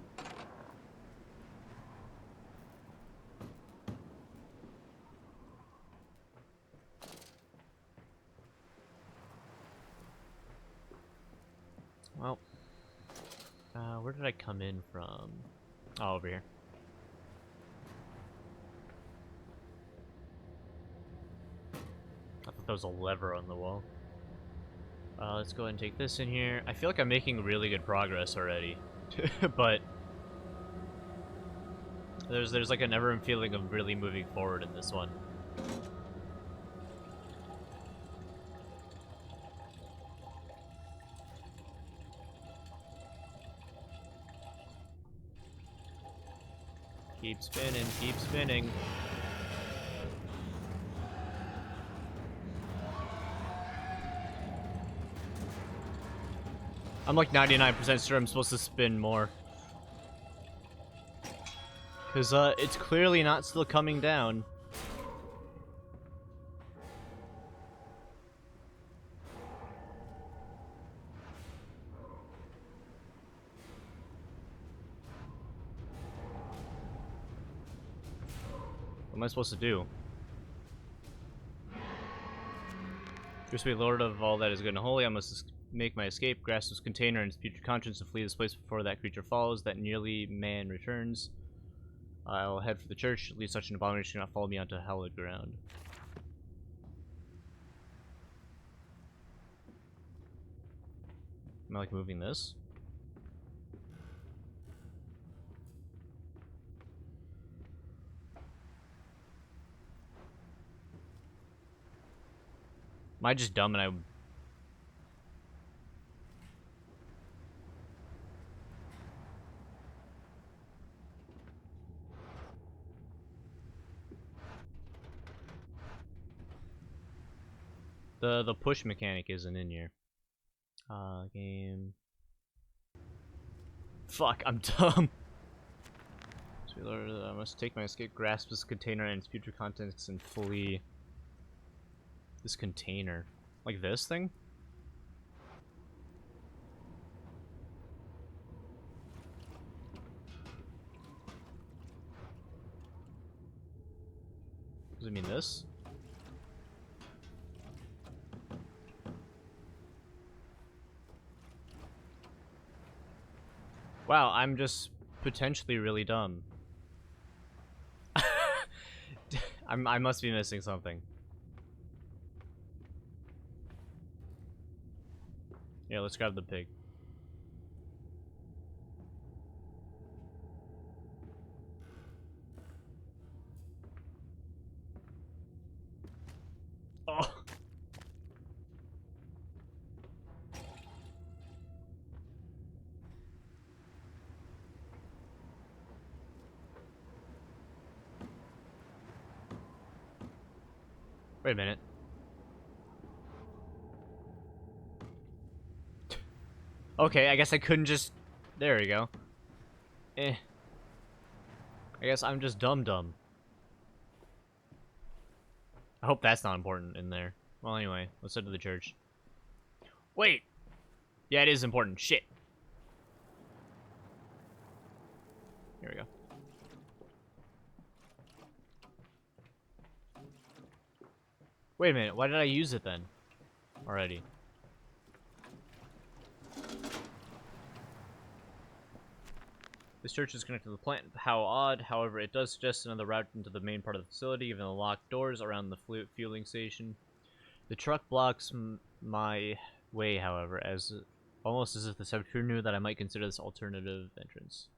Well, where did I come in from? Oh, over here. I thought there was a lever on the wall. Let's go ahead and take this in here. I feel like I'm making really good progress already, but there's like a never-ending feeling of really moving forward in this one. Keep spinning, keep spinning. I'm like 99% sure I'm supposed to spin more. Because, it's clearly not still coming down. What am I supposed to do? Just be Lord of all that is good and holy, I must make my escape, grasp this container and its future contents, and flee this place before that creature follows, that nearly man returns. I'll head for the church, at least such an abomination cannot follow me onto hallowed ground. Am I like moving this? Am I just dumb and I... The push mechanic isn't in here. Game. Fuck, I'm dumb. Sweet Lord, I must take my escape, grasp this container and its future contents, and fully... This container. Like this thing? Does it mean this? Wow, I'm just potentially really dumb. I must be missing something. Yeah, let's grab the pig. Oh. Wait a minute. Okay, I guess I couldn't just... There we go. I guess I'm just dumb. I hope that's not important in there. Well, anyway, let's head to the church. Wait! Yeah, it is important. Shit. Here we go. Wait a minute, why did I use it then? Already. This church is connected to the plant. How odd. However, it does suggest another route into the main part of the facility, given the locked doors around the fueling station. The truck blocks my way, however, almost as if the saboteur knew that I might consider this alternative entrance.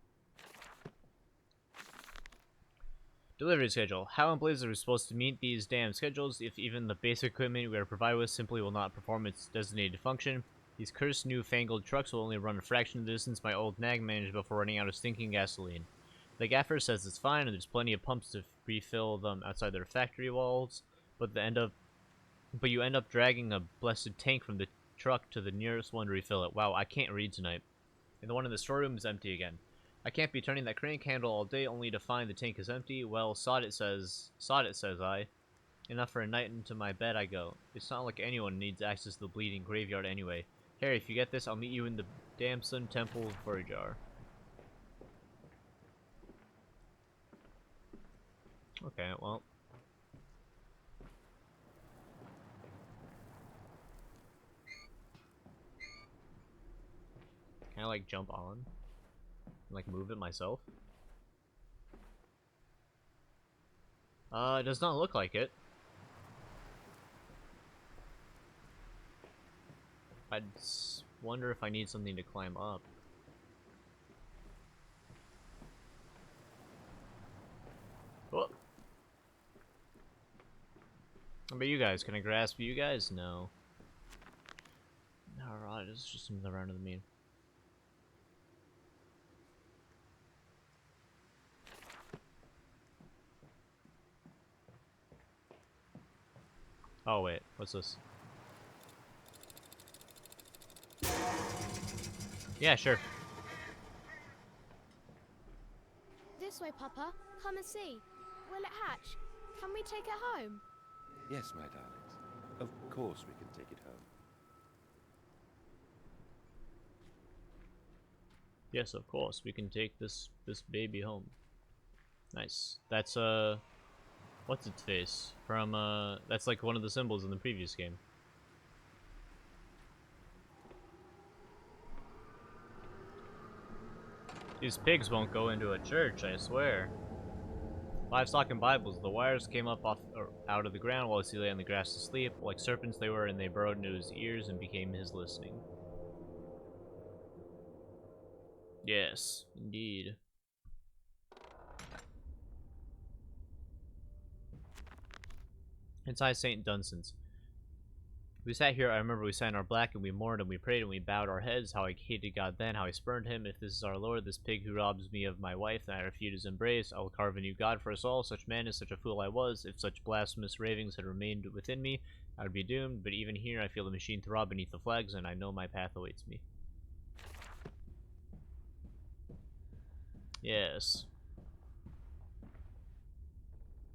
Delivery schedule. How in blazes are we supposed to meet these damn schedules if even the basic equipment we are provided with simply will not perform its designated function? These cursed newfangled trucks will only run a fraction of the distance my old nag managed before running out of stinking gasoline. The gaffer says it's fine and there's plenty of pumps to refill them outside their factory walls, but you end up dragging a blessed tank from the truck to the nearest one to refill it. Wow, I can't read tonight. And the one in the storeroom is empty again. I can't be turning that crank handle all day only to find the tank is empty. Well, sod it, says I. Enough for a night, into my bed I go. It's not like anyone needs access to the bleeding graveyard anyway. Harry, if you get this, I'll meet you in the damn Sun Temple for a jar. Okay, well. Can I, like, jump on? Like, move it myself? It does not look like it. I'd wonder if I need something to climb up. Oh. How about you guys? Can I grasp you guys? No. Alright, it's just another round of the mean. Oh wait, what's this? Yeah, sure.
This way, Papa. Come and see. Will it hatch? Can we take it home?
Yes, my darlings. Of course we can take it home.
Yes, of course. We can take this baby home. Nice. That's what's its face? From that's like one of the symbols in the previous game. These pigs won't go into a church, I swear. Livestock and Bibles. The wires came up out of the ground while he lay on the grass to sleep. Like serpents they were, and they burrowed into his ears and became his listening. Yes, indeed. Inside St. Dunstan's. We sat here, I remember we sat in our black, and we mourned, and we prayed, and we bowed our heads. How I hated God then, how I spurned him. If this is our Lord, this pig who robs me of my wife, then I refuse his embrace. I will carve a new God for us all. Such madness, such a fool I was. If such blasphemous ravings had remained within me, I would be doomed. But even here, I feel the machine throb beneath the flags, and I know my path awaits me. Yes.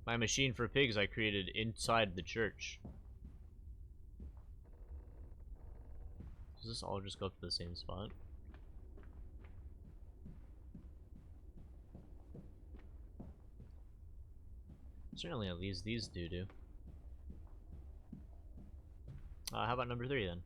My machine for pigs I created inside the church. Does this all just go up to the same spot? Certainly at least these do. How about number 3 then?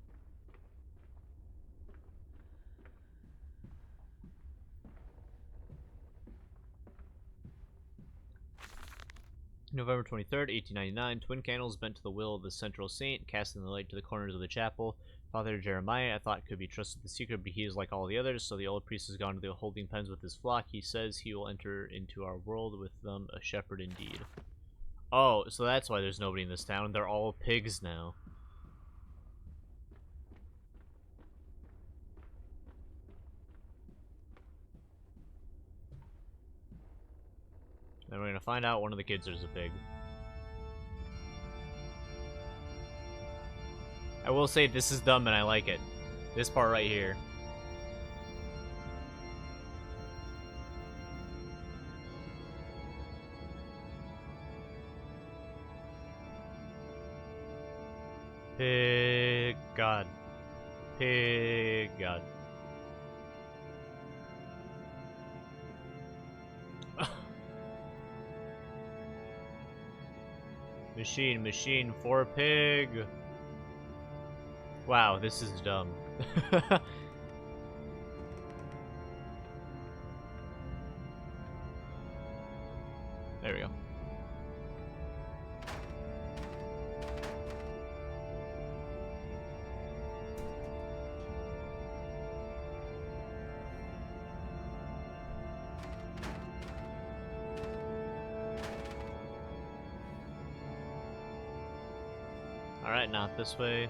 November 23rd, 1899, twin candles bent to the will of the central saint, casting the light to the corners of the chapel. Father Jeremiah, I thought, could be trusted with the secret, but he is like all the others, so the old priest has gone to the holding pens with his flock. He says he will enter into our world with them, a shepherd indeed. Oh, so that's why there's nobody in this town. They're all pigs now. Then we're gonna find out one of the kids is a pig. I will say this is dumb and I like it. This part right here. Pig God. Pig God. Machine for pig. Wow, this is dumb. There we go. Alright, not this way.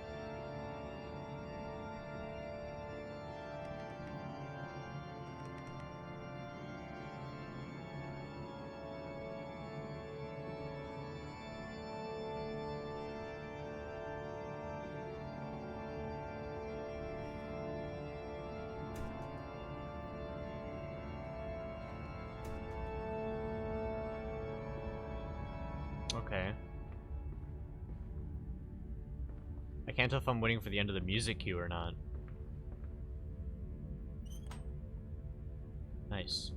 Okay. I can't tell if I'm waiting for the end of the music cue or not. Nice.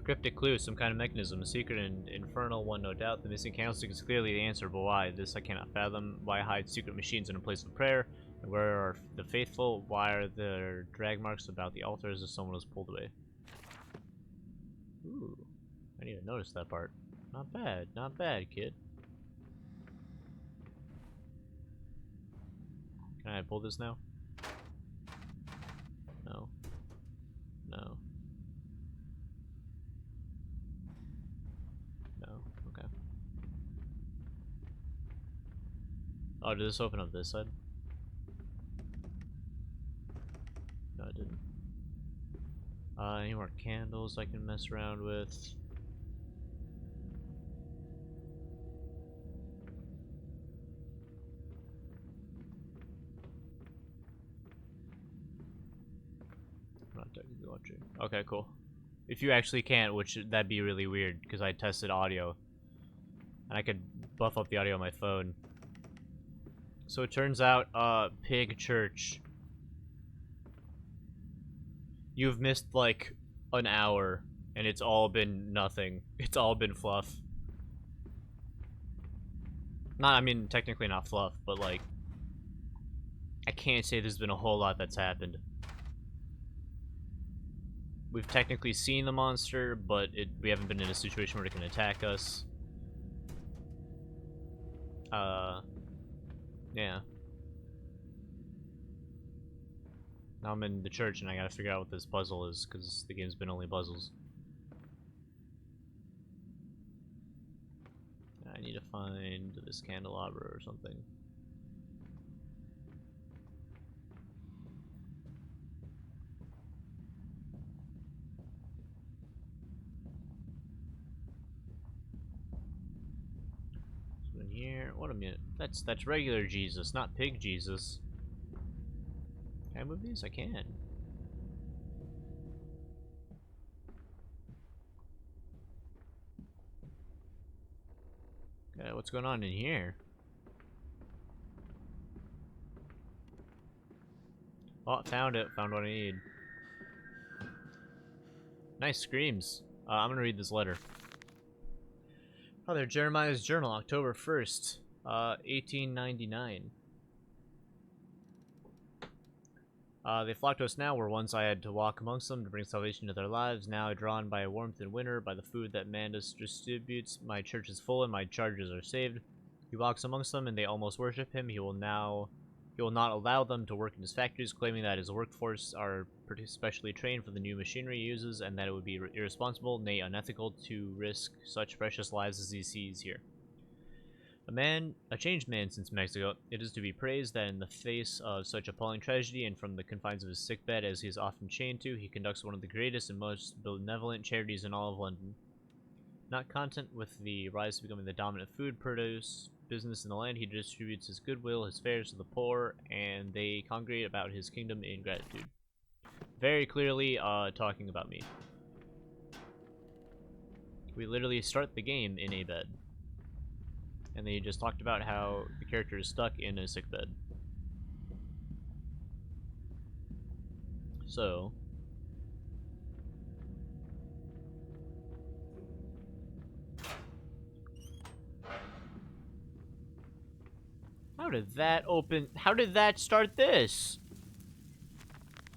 Cryptic clue, some kind of mechanism, a secret and infernal one, no doubt. The missing candlestick is clearly the answer, but why? This I cannot fathom. Why hide secret machines in a place of prayer? And where are the faithful? Why are there drag marks about the altar as if someone was pulled away? Ooh, I didn't even notice that part. Not bad, kid. Can I pull this now? No. No. No. Okay. Oh, did this open up this side? No, it didn't. Any more candles I can mess around with? Not technically watching. Okay, cool. If you actually can't, which that'd be really weird, because I tested audio. And I could buff up the audio on my phone. So it turns out, Pig Church. You've missed, like, an hour, and it's all been nothing. It's all been fluff. Not, I mean, technically not fluff, but, like, I can't say there's been a whole lot that's happened. We've technically seen the monster, but we haven't been in a situation where it can attack us. Yeah. Now I'm in the church and I gotta figure out what this puzzle is, because the game's been only puzzles. I need to find this candelabra or something. So in here, what a minute. That's regular Jesus, not pig Jesus. Can I move these? I can. Okay, what's going on in here? Oh, found it. Found what I need. Nice screams. I'm gonna read this letter. Father Jeremiah's Journal, October 1st, 1899. They flock to us now, where once I had to walk amongst them to bring salvation to their lives. Now, drawn by warmth in winter, by the food that Mandus distributes, my church is full and my charges are saved. He walks amongst them and they almost worship him. He will not allow them to work in his factories, claiming that his workforce are specially trained for the new machinery he uses, and that it would be irresponsible, nay unethical, to risk such precious lives as he sees here. A changed man since Mexico. It is to be praised that in the face of such appalling tragedy and from the confines of his sickbed as he is often chained to, he conducts one of the greatest and most benevolent charities in all of London. Not content with the rise to becoming the dominant food produce business in the land, he distributes his goodwill, his fares to the poor, and they congregate about his kingdom in gratitude. Very clearly talking about me. We literally start the game in a bed. And they just talked about how the character is stuck in a sick bed. So How did that open? How did that start this?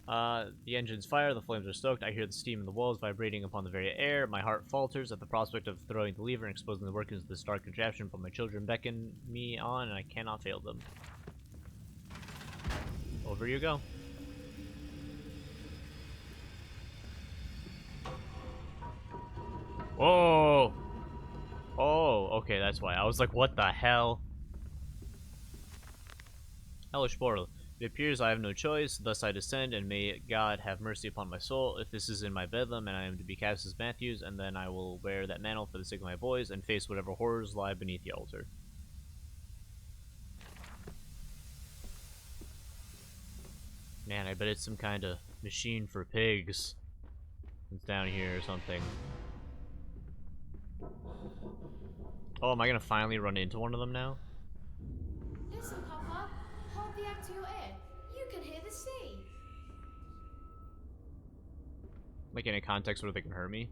The engines fire, the flames are stoked, I hear the steam in the walls vibrating upon the very air, my heart falters at the prospect of throwing the lever and exposing the workings of this dark contraption, but my children beckon me on and I cannot fail them. Over you go. Whoa! Oh, okay, that's why. I was like, what the hell? Hellish portal. It appears I have no choice, thus I descend, and may God have mercy upon my soul. If this is in my bedlam, and I am to be cast as Matthews, and then I will wear that mantle for the sake of my boys, and face whatever horrors lie beneath the altar. Man, I bet it's some kind of machine for pigs. It's down here or something. Oh, am I gonna finally run into one of them now?
Listen, Papa. Hold the egg to your ear. You can hear the sea.
Like in a context where they can hurt me?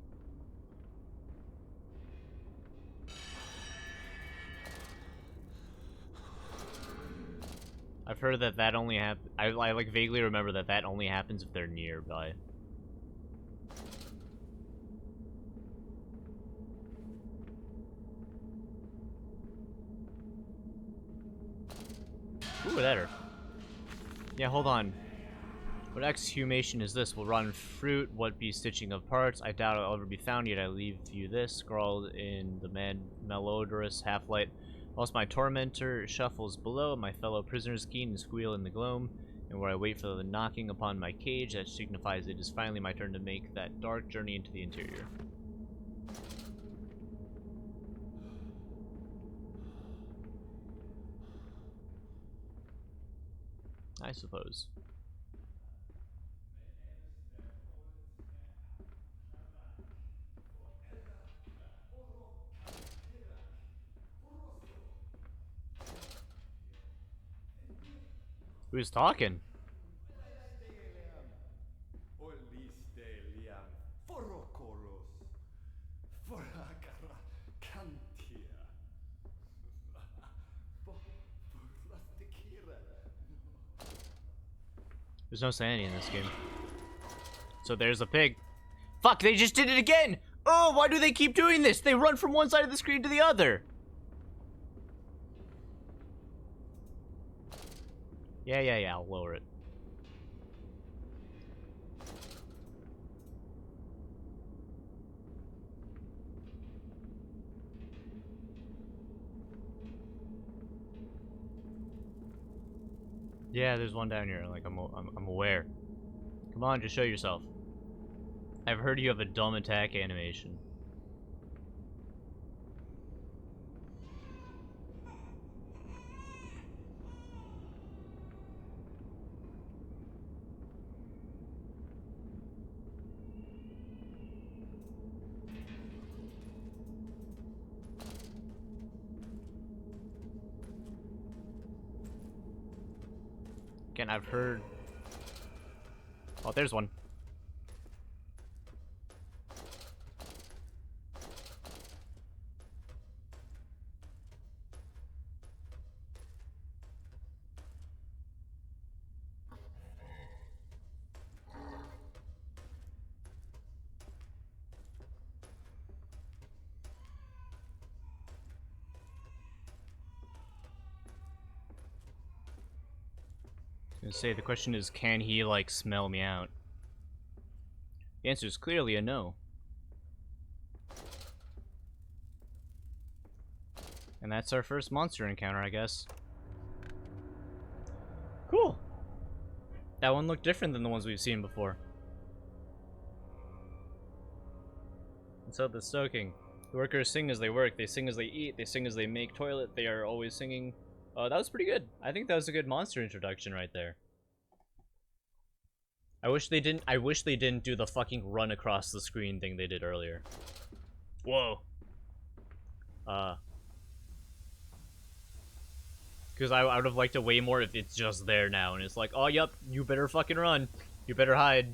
I've heard that that only I like vaguely remember that that only happens if they're nearby. Ooh, that hurt. Yeah, hold on. What exhumation is this? Will rot in fruit, what be stitching of parts? I doubt it'll ever be found, yet I leave you this, scrawled in the malodorous half-light. Whilst my tormentor shuffles below, my fellow prisoners keen and squeal in the gloam, and where I wait for the knocking upon my cage, that signifies it is finally my turn to make that dark journey into the interior. I suppose. Who's talking? There's no sanity in this game. So there's a pig. Fuck, they just did it again! Oh, why do they keep doing this? They run from one side of the screen to the other. Yeah, I'll lower it. Yeah, there's one down here. Like, I'm aware. Come on, just show yourself. I've heard you have a dumb attack animation. Again, I've heard... Oh, there's one. I was gonna say, the question is, can he, like, smell me out? The answer is clearly a no. And that's our first monster encounter, I guess. Cool. That one looked different than the ones we've seen before. And so the stoking. The workers sing as they work, they sing as they eat, they sing as they make toilet, they are always singing. That was pretty good. I think that was a good monster introduction right there. I wish they didn't do the fucking run across the screen thing they did earlier. Whoa. Because I would have liked it way more if it's just there now and it's like, oh, yep, you better fucking run. You better hide.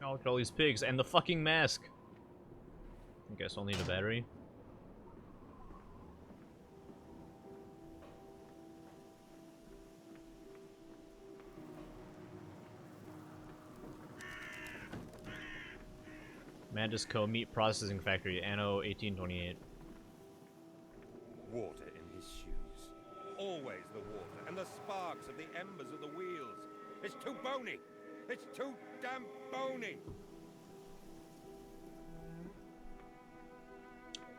Oh, look at all these pigs and the fucking mask. I guess I'll need a battery. Mantis Co. Meat Processing Factory, Anno 1828.
Water in his shoes. Always the water, and the sparks of the embers of the wheels. It's too bony! It's too damn bony!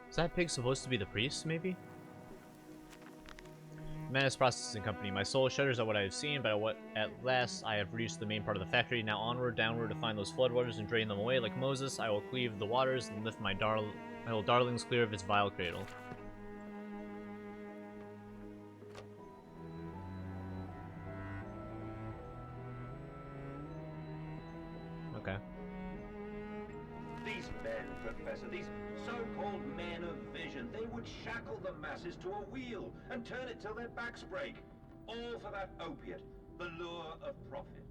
Is that pig supposed to be the priest, maybe? Mantis Processing Company. My soul shudders at what I have seen, but at last I have reached the main part of the factory. Now onward, downward to find those floodwaters and drain them away. Like Moses, I will cleave the waters and lift my little darlings clear of its vile cradle. Okay.
These men, Professor, these so-called men of vision, they would shackle the masses to a wheel and turn it till their backs break. All for that opiate, the lure of profit.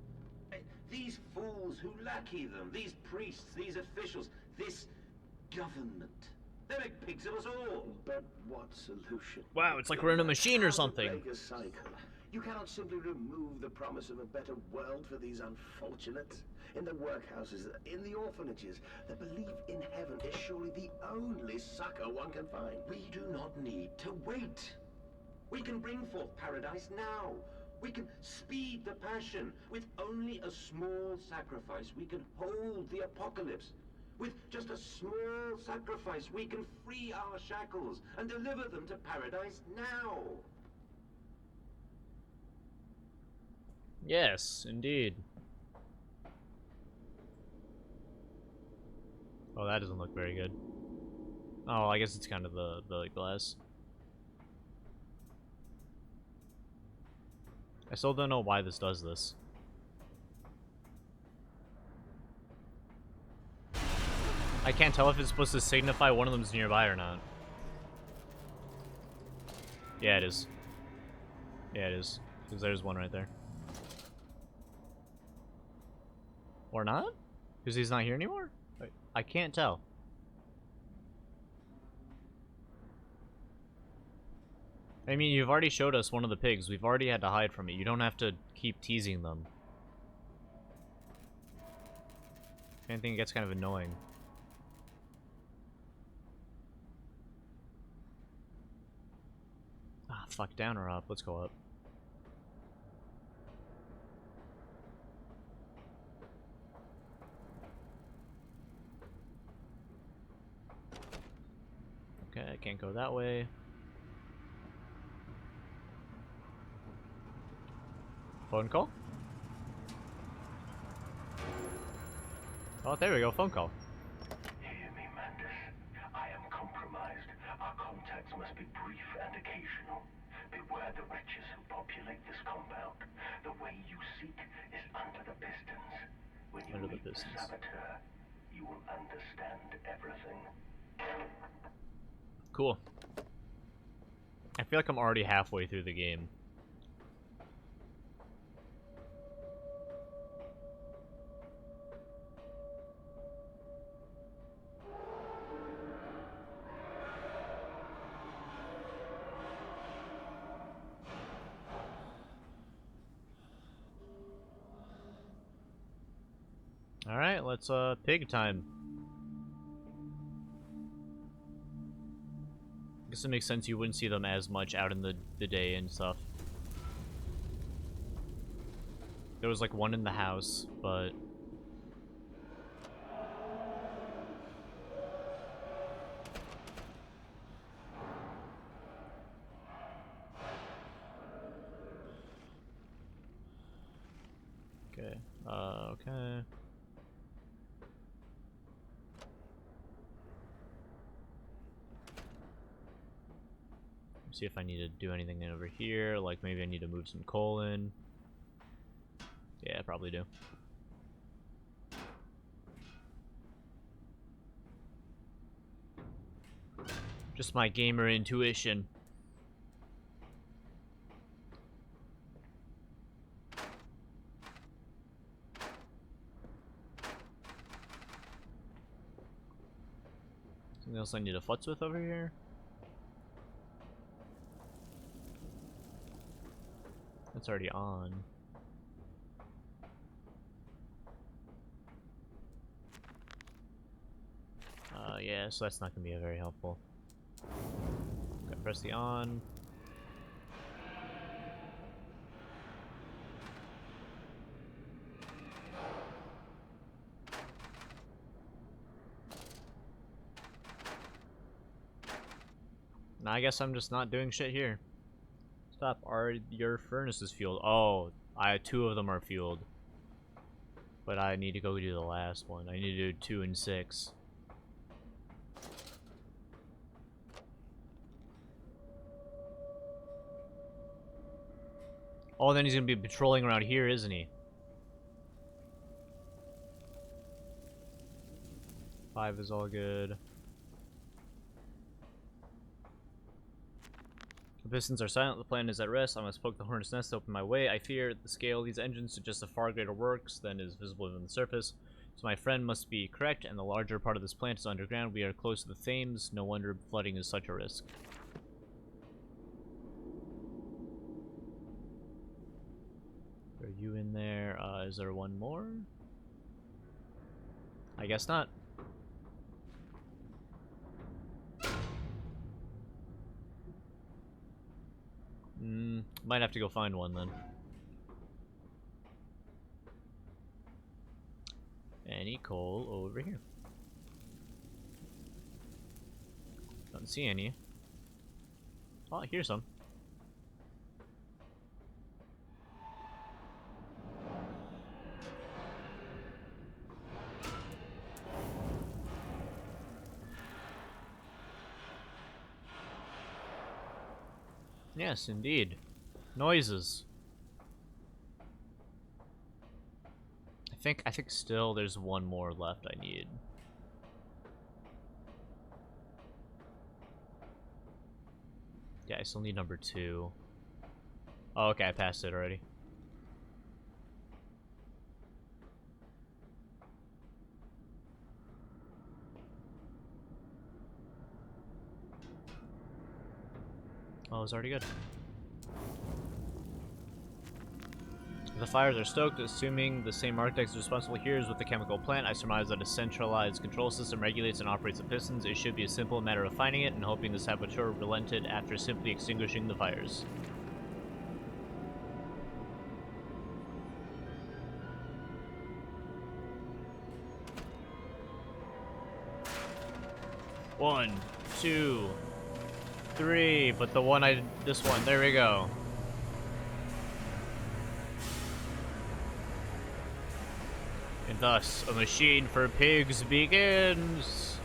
These fools who lackey them, these priests, these officials, this government, they make pigs of us all.
But what solution?
Wow, it's like we're in a machine or something.
Break a cycle. You cannot simply remove the promise of a better world for these unfortunates. In the workhouses, in the orphanages, the belief in heaven is surely the only succor one can find.
We do not need to wait. We can bring forth paradise now. We can speed the passion. With only a small sacrifice, we can hold the apocalypse. With just a small sacrifice, we can free our shackles and deliver them to paradise now.
Yes, indeed. Oh, that doesn't look very good. Oh, I guess it's kind of the glass. I still don't know why this does this. I can't tell if it's supposed to signify one of them's nearby or not. Yeah, it is. Yeah, it is. Because there's one right there. Or not? Because he's not here anymore? I can't tell. I mean, you've already showed us one of the pigs. We've already had to hide from it. You don't have to keep teasing them. If anything, it gets kind of annoying. Ah, fuck. Down or up? Let's go up. Okay, I can't go that way. Phone call? Oh, there we go, phone call.
Hear me, Mantis. I am compromised. Our contacts must be brief and occasional. Beware the wretches who populate this compound. The way you seek is under the pistons. When you meet the saboteur, you will understand everything.
Cool. I feel like I'm already halfway through the game. Alright, let's pig time. I guess it makes sense you wouldn't see them as much out in the day and stuff. There was like one in the house, but... Okay, okay. See if I need to do anything over here, like maybe I need to move some coal in. Yeah, I probably do. Just my gamer intuition. Something else I need to futz with over here? That's already on. Yeah, so that's not gonna be very helpful. Gotta press the on. Now I guess I'm just not doing shit here. Stop. Are your furnaces fueled? Oh, two of them are fueled. But I need to go do the last one. I need to do 2 and 6. Oh, then he's gonna be patrolling around here, isn't he? 5 is all good. The pistons are silent, the plan is at rest. I must poke the hornet's nest to open my way. I fear the scale of these engines suggests a far greater works than is visible from the surface. So my friend must be correct, and the larger part of this plant is underground. We are close to the Thames. No wonder flooding is such a risk. Are you in there? Is there one more? I guess not. Might have to go find one then. Any coal over here? Don't see any. Oh, here's some. Yes, indeed. Noises. I think still there's one more left I need. Yeah, I still need number 2. Oh, okay, I passed it already. Oh, it's already good. The fires are stoked, assuming the same architect is responsible here as with the chemical plant. I surmise that a centralized control system regulates and operates the pistons. It should be a simple matter of finding it and hoping the saboteur relented after simply extinguishing the fires. One, 2, 3, but the one this one, there we go. And thus, a machine for pigs begins.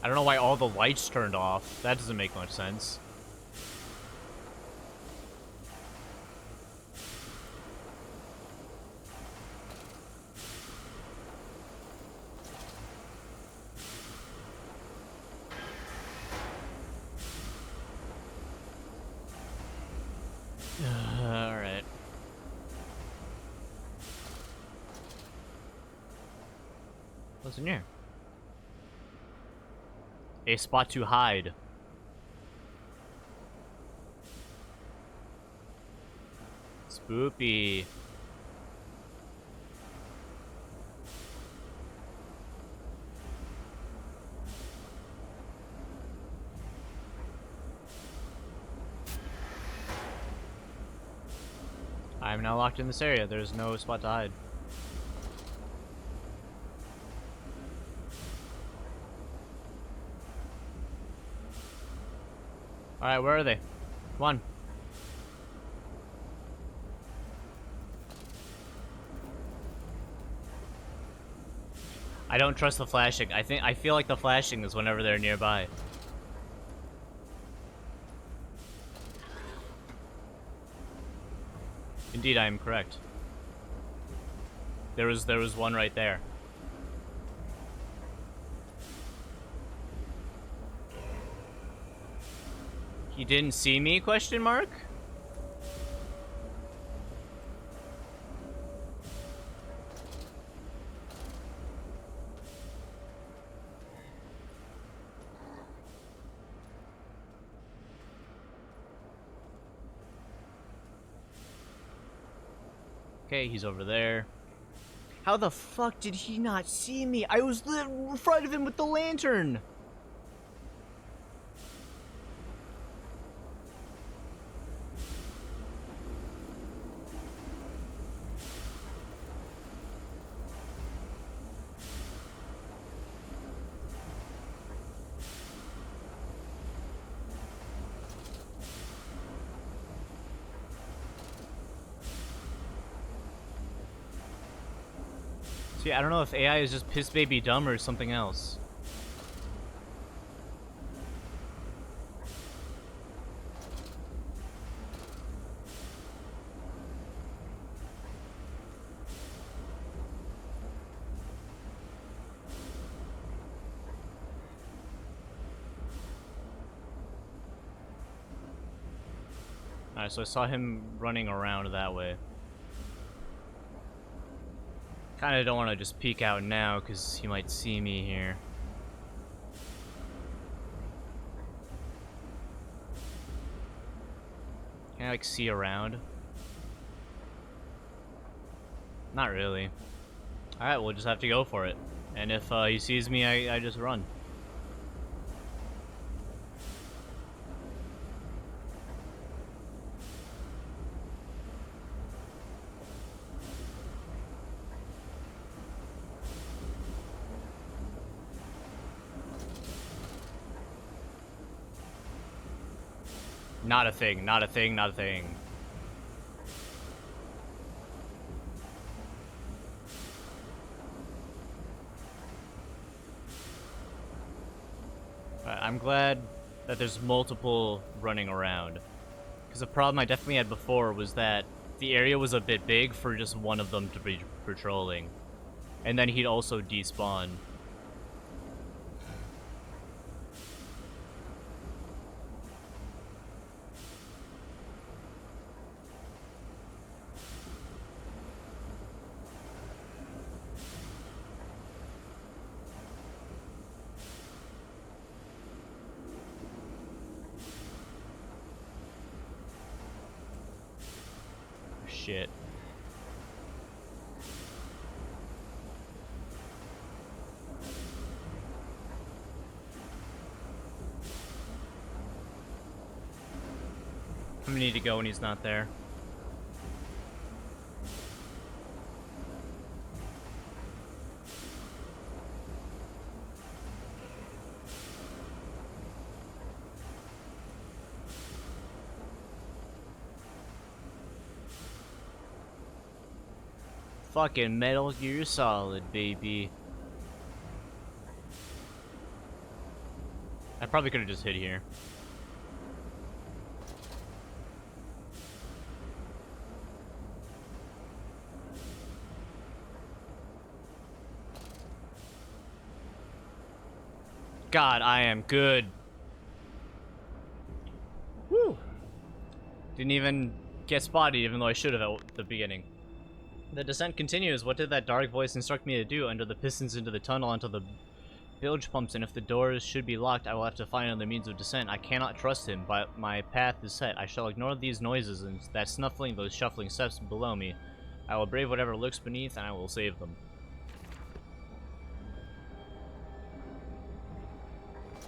I don't know why all the lights turned off. That doesn't make much sense. Alright. What's in here? A spot to hide. Spoopy. I'm now locked in this area. There's no spot to hide. Alright, where are they? Come on. I don't trust the flashing. I feel like the flashing is whenever they're nearby. Indeed, I am correct. There was one right there. You didn't see me? Question mark? Okay, he's over there. How the fuck did he not see me? I was in front of him with the lantern! See, I don't know if AI is just piss baby dumb or something else. Alright, so I saw him running around that way. Kinda don't want to just peek out now, because he might see me here. Can I, like, see around? Not really. Alright, we'll just have to go for it. And if he sees me, I just run. Not a thing, not a thing, not a thing. I'm glad that there's multiple running around. Because the problem I definitely had before was that the area was a bit big for just one of them to be patrolling. And then he'd also despawn. Shit. I'm gonna need to go when he's not there. Fucking Metal Gear Solid, baby. I probably could have just hid here. God, I am good. Woo! Didn't even get spotted, even though I should have at the beginning. The descent continues. What did that dark voice instruct me to do? Enter the pistons into the tunnel until the bilge pumps, and if the doors should be locked, I will have to find another means of descent. I cannot trust him, but my path is set. I shall ignore these noises and that snuffling, those shuffling steps below me. I will brave whatever lurks beneath, and I will save them.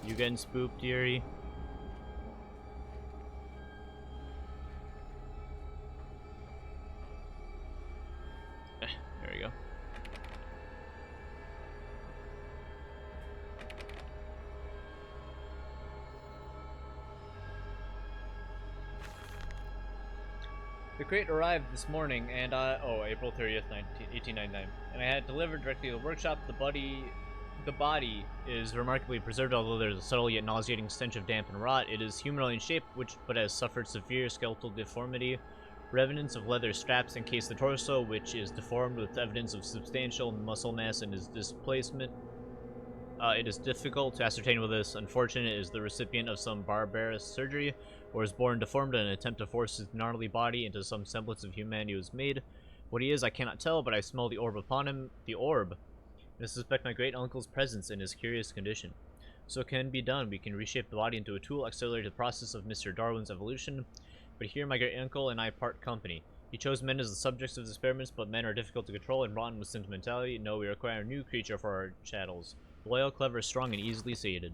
You getting spooked, Yuri? There we go. The crate arrived this morning, and April 30th, 1899, and I had it delivered directly to the workshop. The body is remarkably preserved, although there's a subtle yet nauseating stench of damp and rot. It is humanoid in shape, but has suffered severe skeletal deformity. Remnants of leather straps encase the torso, which is deformed with evidence of substantial muscle mass and its displacement. It is difficult to ascertain whether this unfortunate is the recipient of some barbarous surgery or was born deformed in an attempt to force his gnarly body into some semblance of humanity was made. What he is, I cannot tell, but I smell the orb upon him. The orb. And I suspect my great uncle's presence in his curious condition. So it can be done. We can reshape the body into a tool, accelerate the process of Mr. Darwin's evolution. But here my great uncle and I part company. He chose men as the subjects of his experiments, but men are difficult to control and rotten with sentimentality. No, we require a new creature for our chattels. Loyal, clever, strong, and easily sated.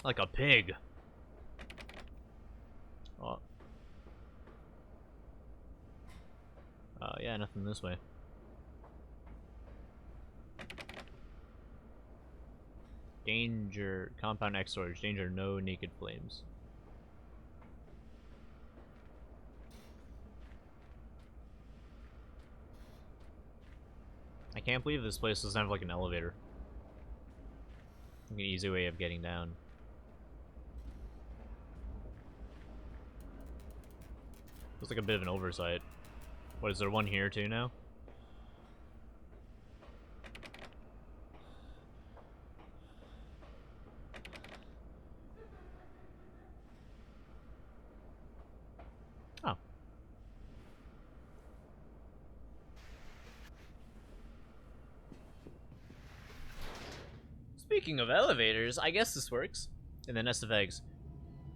Like a pig. Oh. Yeah, nothing this way. Danger. Compound X storage. Danger. No naked flames. I can't believe this place doesn't have like an elevator. Like an easy way of getting down. Looks like a bit of an oversight. What, is there one here too now? Oh. Speaking of elevators, I guess this works. In the nest of eggs.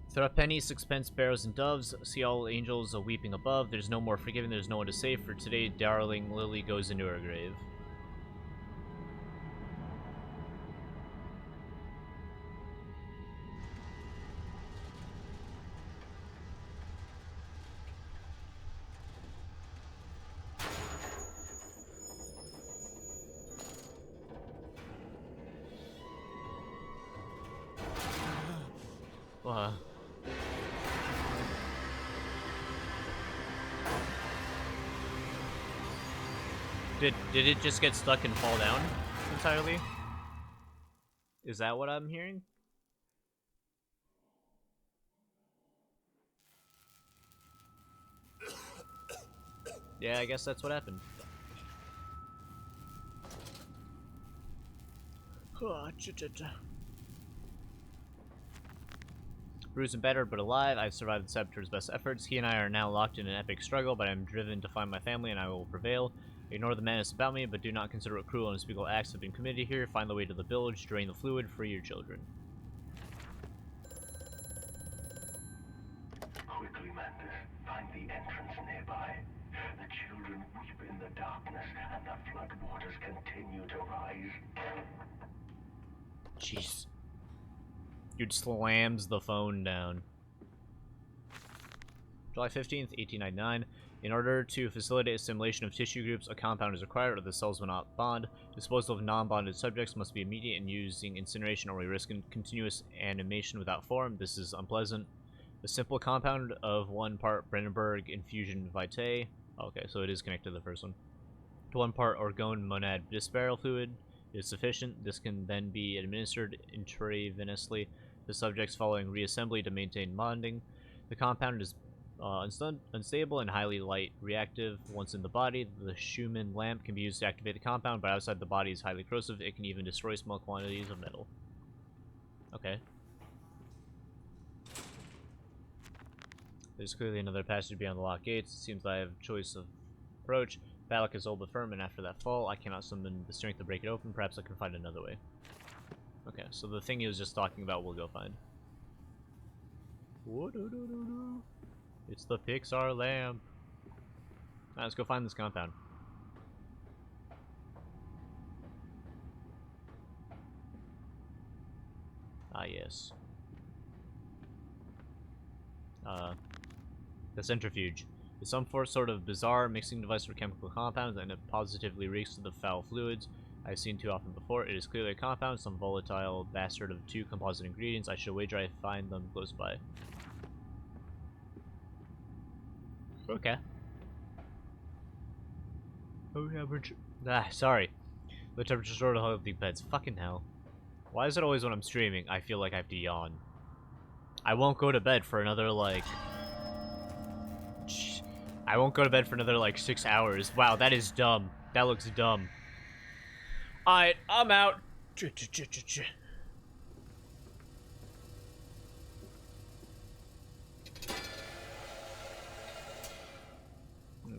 Threepenny, sixpence, sparrows, and doves. See all angels weeping above. There's no more forgiving, there's no one to save. For today, darling Lily goes into her grave. Wow. Did it just get stuck and fall down entirely? Is that what I'm hearing? Yeah, I guess that's what happened. Bruised and battered, but alive. I've survived the saboteur's best efforts. He and I are now locked in an epic struggle, but I'm driven to find my family and I will prevail. Ignore the madness about me, but do not consider what cruel and unspeakable acts have been committed here. Find the way to the village, drain the fluid, free your children.
Quickly, Mantis. Find the entrance nearby. The children weep in the darkness, and the flood waters continue to rise.
Jeez. Dude slams the phone down. July 15th, 1899. In order to facilitate assimilation of tissue groups, a compound is required or the cells will not bond. Disposal of non-bonded subjects must be immediate, and using incineration or we risk continuous animation without form. This is unpleasant. A simple compound of 1 part Brandenburg infusion vitae. Okay, so it is connected to the first one. To 1 part orgone monad bispirale fluid is sufficient. This can then be administered intravenously to subjects following reassembly to maintain bonding. The compound is unstable and highly light reactive. Once in the body, the Schumann lamp can be used to activate the compound, but outside the body is highly corrosive. It can even destroy small quantities of metal. Okay. There's clearly another passage beyond the locked gates. It seems I have choice of approach. Balak is old but firm, and after that fall, I cannot summon the strength to break it open. Perhaps I can find another way. Okay, so the thing he was just talking about, we'll go find. It's the Pixar lamp. Now let's go find this compound. Ah, yes. The centrifuge. It's some sort of bizarre mixing device for chemical compounds, and it positively reeks to the foul fluids I've seen too often before. It is clearly a compound, some volatile bastard of 2 composite ingredients. I should wager I find them close by. Okay. Oh, yeah, sorry. The temperature sort of healthy beds. Fucking hell. Why is it always when I'm streaming, I feel like I have to yawn? I won't go to bed for another, like... I won't go to bed for another, like, 6 hours. Wow, that is dumb. That looks dumb. Alright, I'm out.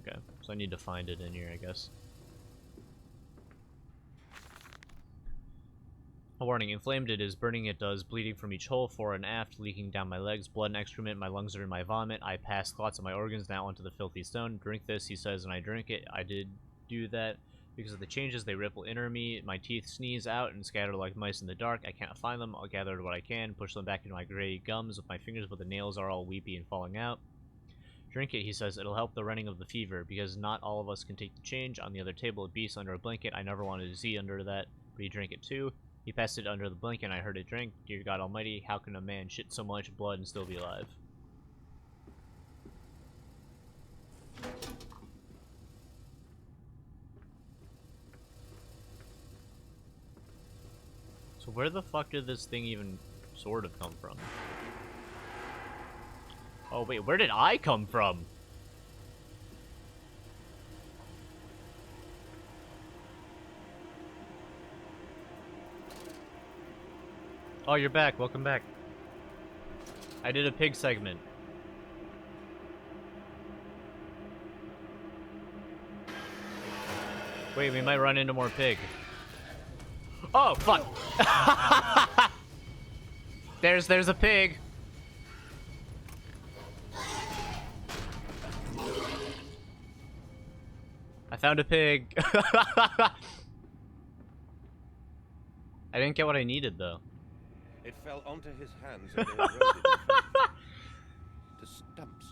Okay, so I need to find it in here, I guess. A warning, inflamed it is, burning it does, bleeding from each hole, fore and aft, leaking down my legs, blood and excrement, my lungs are in my vomit, I pass clots of my organs now onto the filthy stone. Drink this, he says, and I drink it. I did do that because of the changes, they ripple inner me, my teeth sneeze out and scatter like mice in the dark. I can't find them, I'll gather what I can, push them back into my gray gums with my fingers, but the nails are all weepy and falling out. Drink it, he says, it'll help the running of the fever, because not all of us can take the change. On the other table, a beast under a blanket, I never wanted to see under that, but he drank it too. He passed it under the blanket and I heard it drink. Dear God Almighty, how can a man shit so much blood and still be alive? So where the fuck did this thing even sort of come from? Oh wait, where did I come from? Oh, you're back. Welcome back. I did a pig segment. Wait, we might run into more pig. Oh, fuck! There's a pig. I found a pig. I didn't get what I needed, though.
It fell onto his hands and they eroded in front of him. To stumps.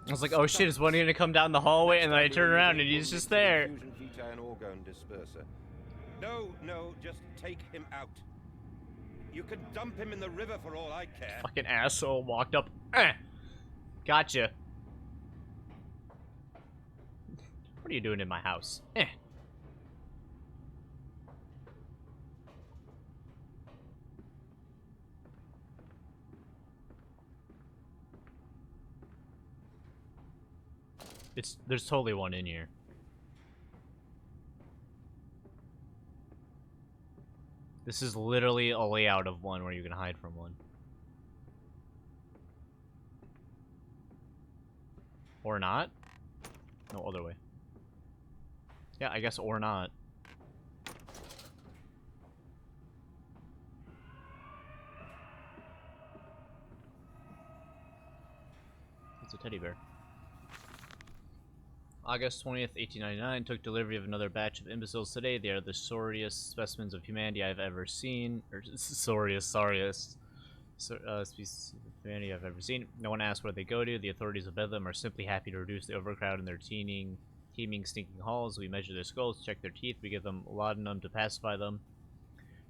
I was like, oh shit, is one gonna come down the hallway? And then I turn around and he's just there.
Fusion vitae and orgone disperser. No, no, just take him out. You can dump him in the river for all I care.
Fucking asshole walked up. Gotcha. What are you doing in my house? There's totally one in here. This is literally a layout of one where you can hide from one. Or not? No, other way. Yeah, I guess or not. It's a teddy bear. August 20th, 1899, took delivery of another batch of imbeciles today. They are the sorriest specimens of humanity I've ever seen. Or, sorriest species of humanity I've ever seen. No one asks where they go to. The authorities of Bedlam are simply happy to reduce the overcrowd in their teeming, stinking halls. We measure their skulls, check their teeth. We give them laudanum to pacify them.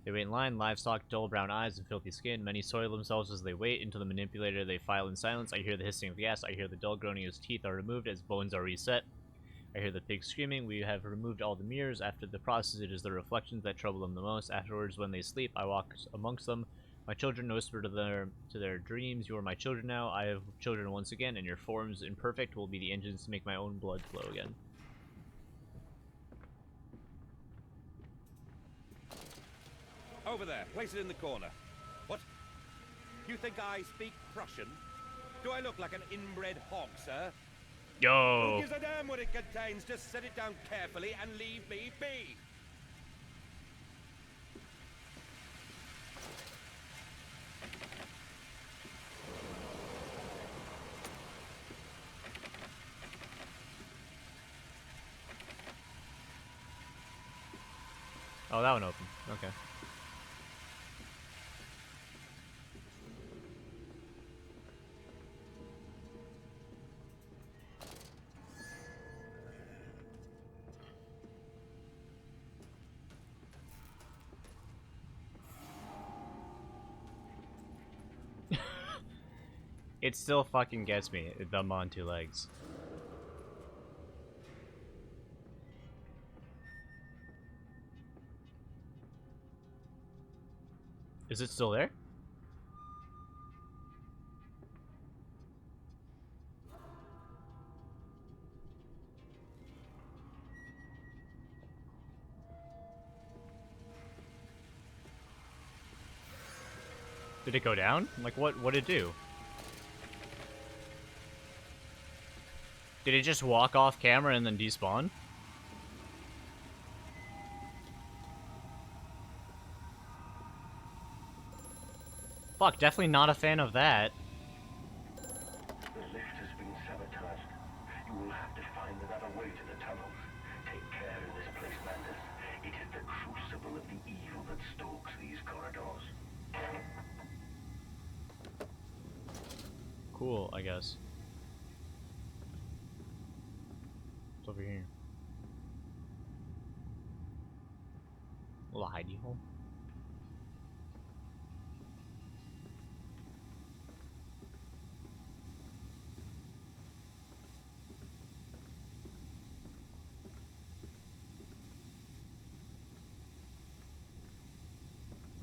They wait in line, livestock, dull brown eyes, and filthy skin. Many soil themselves as they wait. Into the manipulator, they file in silence. I hear the hissing of gas. I hear the dull groaning as teeth are removed, as bones are reset. I hear the pigs screaming. We have removed all the mirrors. After the process, it is the reflections that trouble them the most. Afterwards, when they sleep, I walk amongst them. My children whisper to their dreams. You are my children now. I have children once again, and your forms imperfect will be the engines to make my own blood flow again.
Over there, place it in the corner. What? You think I speak Prussian? Do I look like an inbred hog, sir?
Yo!
Who gives a damn what it contains? Just set it down carefully and leave me be.
Oh, that one opened. Okay. It still fucking gets me, them on two legs. Is it still there? Did it go down? Like, what did it do? Did it just walk off camera and then despawn? Fuck, definitely not a fan of that.
The lift has been sabotaged. You will have to find another way to the tunnels. Take care in this place, Mandus. It is the crucible of the evil that stalks these corridors.
Cool, I guess. What's over here? A little hidey hole.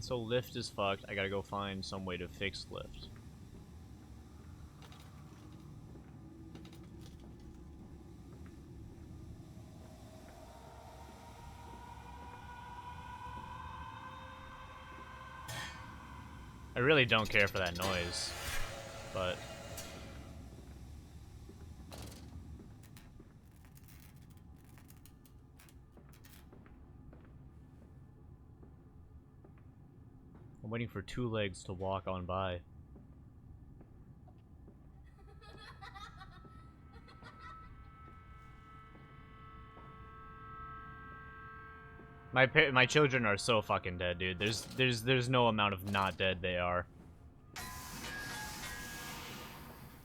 So lift is fucked. I gotta go find some way to fix lift. I really don't care for that noise, but I'm waiting for two legs to walk on by. My children are so fucking dead, dude. There's no amount of not dead they are.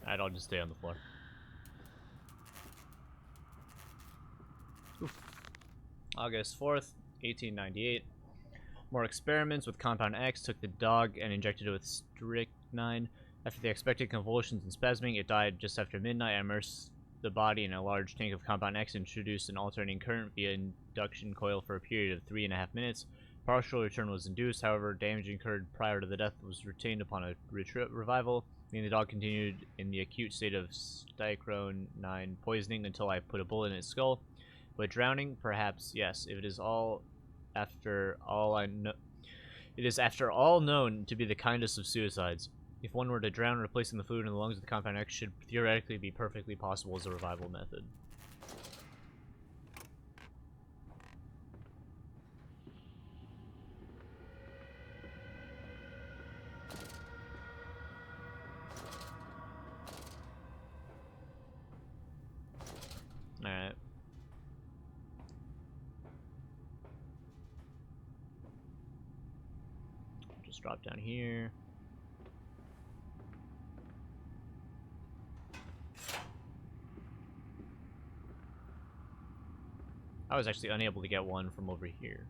I'll just stay on the floor. Oof. August 4th, 1898. More experiments with Compound X. Took the dog and injected it with strychnine. After the expected convulsions and spasming, it died just after midnight. I immersed the body in a large tank of Compound X, introduced an alternating current via induction coil for a period of 3.5 minutes. Partial return was induced, however, damage incurred prior to the death was retained upon a revival, meaning the dog continued in the acute state of strychnine poisoning until I put a bullet in its skull. But drowning, perhaps, yes. If it is after all known to be the kindest of suicides. If one were to drown, replacing the fluid in the lungs with the Compound X should theoretically be perfectly possible as a revival method. Alright. Just drop down here. I was actually unable to get one from over here.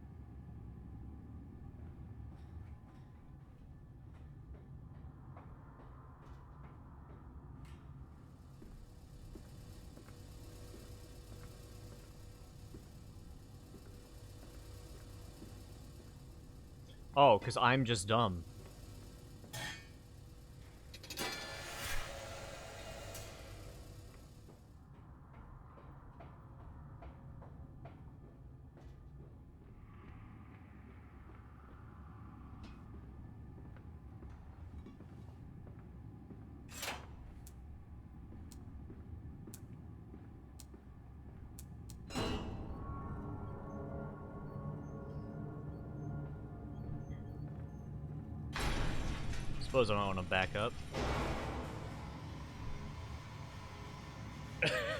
Oh, because I'm just dumb. Suppose I don't want to back up.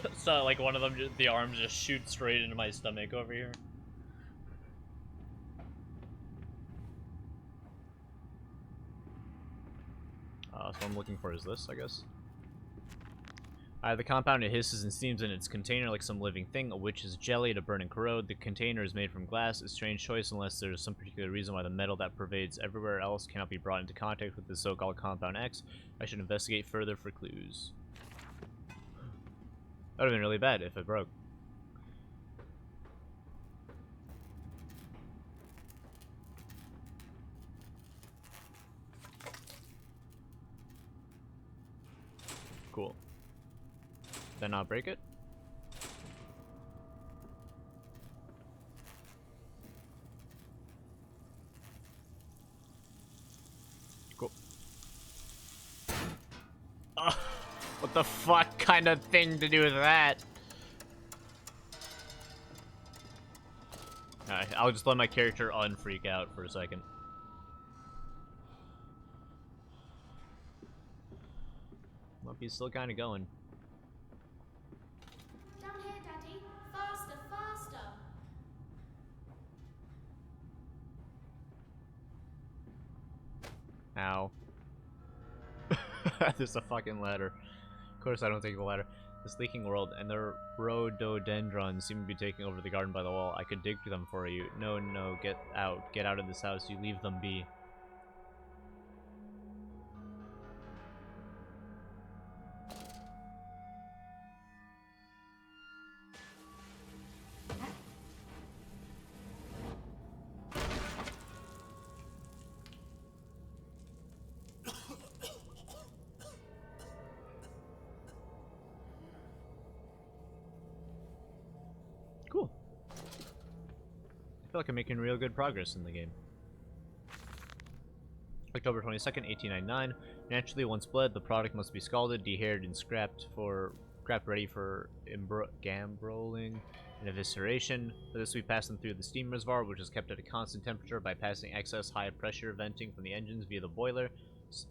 It's not like one of them, the arms just shoot straight into my stomach over here. So what I'm looking for is this, I guess. The compound, it hisses and steams in its container like some living thing, a witch's jelly to burn and corrode. The container is made from glass, a strange choice unless there is some particular reason why the metal that pervades everywhere else cannot be brought into contact with the so-called Compound X. I should investigate further for clues. That would have been really bad if it broke. Cool. Then I'll break it. Cool. What the the fuck kind of thing to do with that? Alright, I'll just let my character unfreak out for a second. Well, he's still kind of going.
Down here, Daddy. Faster, faster.
Ow. There's a fucking ladder. Of course I don't take the ladder. This leaking world and the rhododendrons seem to be taking over the garden by the wall. I could dig through them for you. No, no, get out. Get out of this house. You leave them be. Cool. I feel like I'm making real good progress in the game. October 22nd, 1899. Naturally, once bled, the product must be scalded, dehaired, and scrapped ready for gambroling and evisceration. For this, we pass them through the steam reservoir, which is kept at a constant temperature by passing excess high pressure venting from the engines via the boiler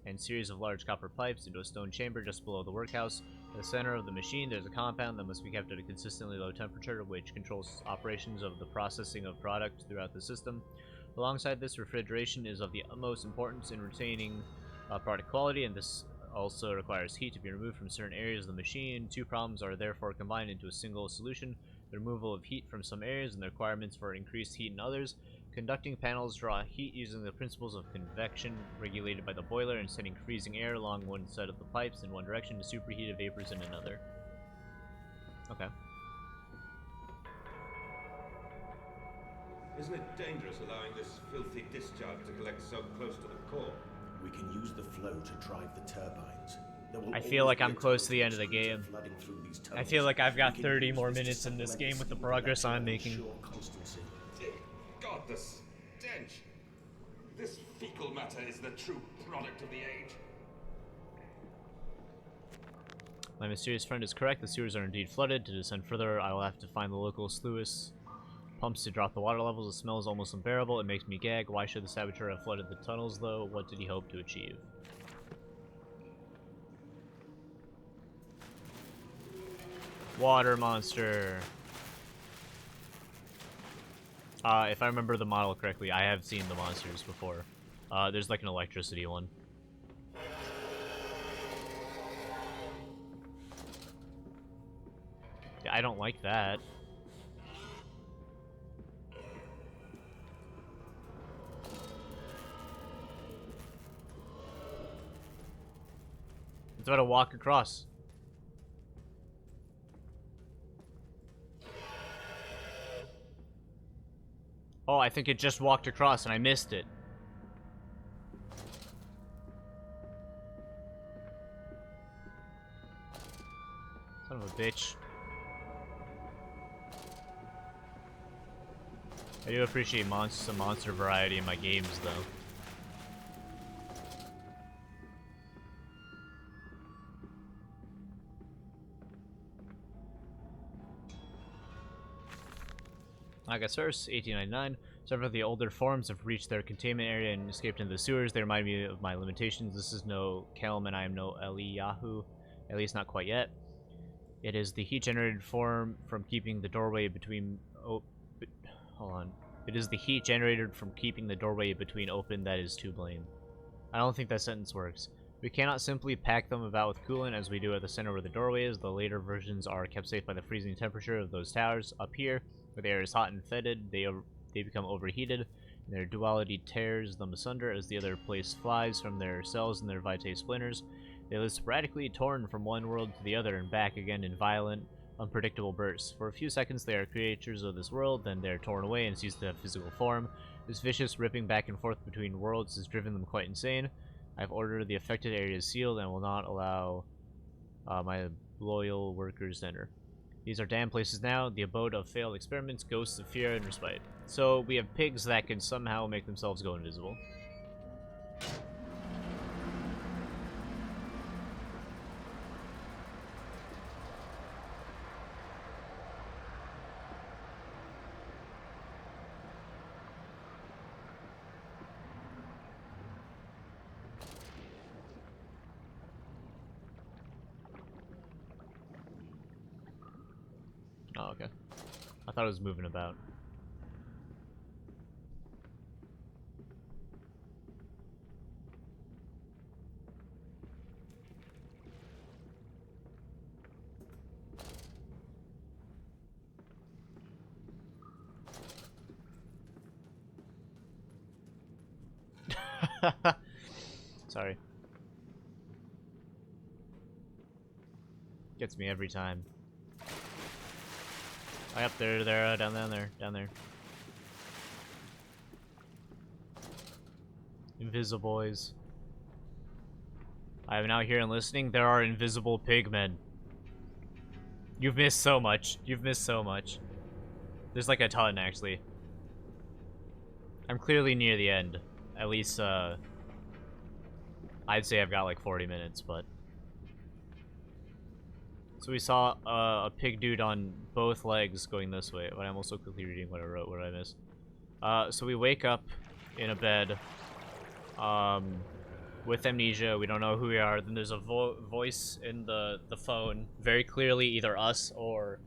and series of large copper pipes into a stone chamber just below the workhouse. In the center of the machine, there's a compound that must be kept at a consistently low temperature, which controls operations of the processing of product throughout the system. Alongside this, refrigeration is of the utmost importance in retaining product quality, and this also requires heat to be removed from certain areas of the machine. Two problems are therefore combined into a single solution: the removal of heat from some areas and the requirements for increased heat in others. Conducting panels draw heat using the principles of convection regulated by the boiler and sending freezing air along one side of the pipes in one direction to superheated vapors in another. Okay.
Isn't it dangerous allowing this filthy discharge to collect so close to the core?
We can use the flow to drive the turbines.
I feel like I'm close to the end of the game. I feel like I've got 30 more minutes in this game with the progress I'm making.
Dear God, the stench! This fecal matter is the true product of the age.
My mysterious friend is correct. The sewers are indeed flooded. To descend further, I will have to find the local sluice pumps to drop the water levels. The smell is almost unbearable. It makes me gag. Why should the saboteur have flooded the tunnels, though? What did he hope to achieve? Water monster. If I remember the model correctly, I have seen the monsters before. There's like an electricity one. Yeah, I don't like that. It's about to walk across. Oh, I think it just walked across and I missed it. Son of a bitch. I do appreciate some monster variety in my games, though. August 1st, 1899. Several of the older forms have reached their containment area and escaped into the sewers. They remind me of my limitations. This is no Kelm and I am no Eliyahu. At least not quite yet. It is the heat-generated form from keeping the doorway between... hold on. It is the heat generated from keeping the doorway between open that is to blame. I don't think that sentence works. We cannot simply pack them about with coolant as we do at the center where the doorway is. The later versions are kept safe by the freezing temperature of those towers. Up here, where the air is hot and fetid, they become overheated, and their duality tears them asunder as the other place flies from their cells and their vitae splinters. They live sporadically, torn from one world to the other and back again in violent, unpredictable bursts. For a few seconds they are creatures of this world, then they are torn away and cease to have physical form. This vicious ripping back and forth between worlds has driven them quite insane. I've ordered the affected areas sealed and will not allow my loyal workers to enter. These are damned places now, the abode of failed experiments, ghosts of fear and respite. So we have pigs that can somehow make themselves go invisible. Oh, okay. I thought it was moving about. Sorry. Gets me every time. Up there, down there, down there. Invisiboys. I am now here and listening. There are invisible pigmen. You've missed so much. You've missed so much. There's like a ton, actually. I'm clearly near the end. At least, I'd say I've got like 40 minutes, but... So we saw a pig dude on both legs going this way, but I'm also quickly reading what I wrote, what I missed. So we wake up in a bed, with amnesia. We don't know who we are. Then there's a voice in the phone, very clearly either us or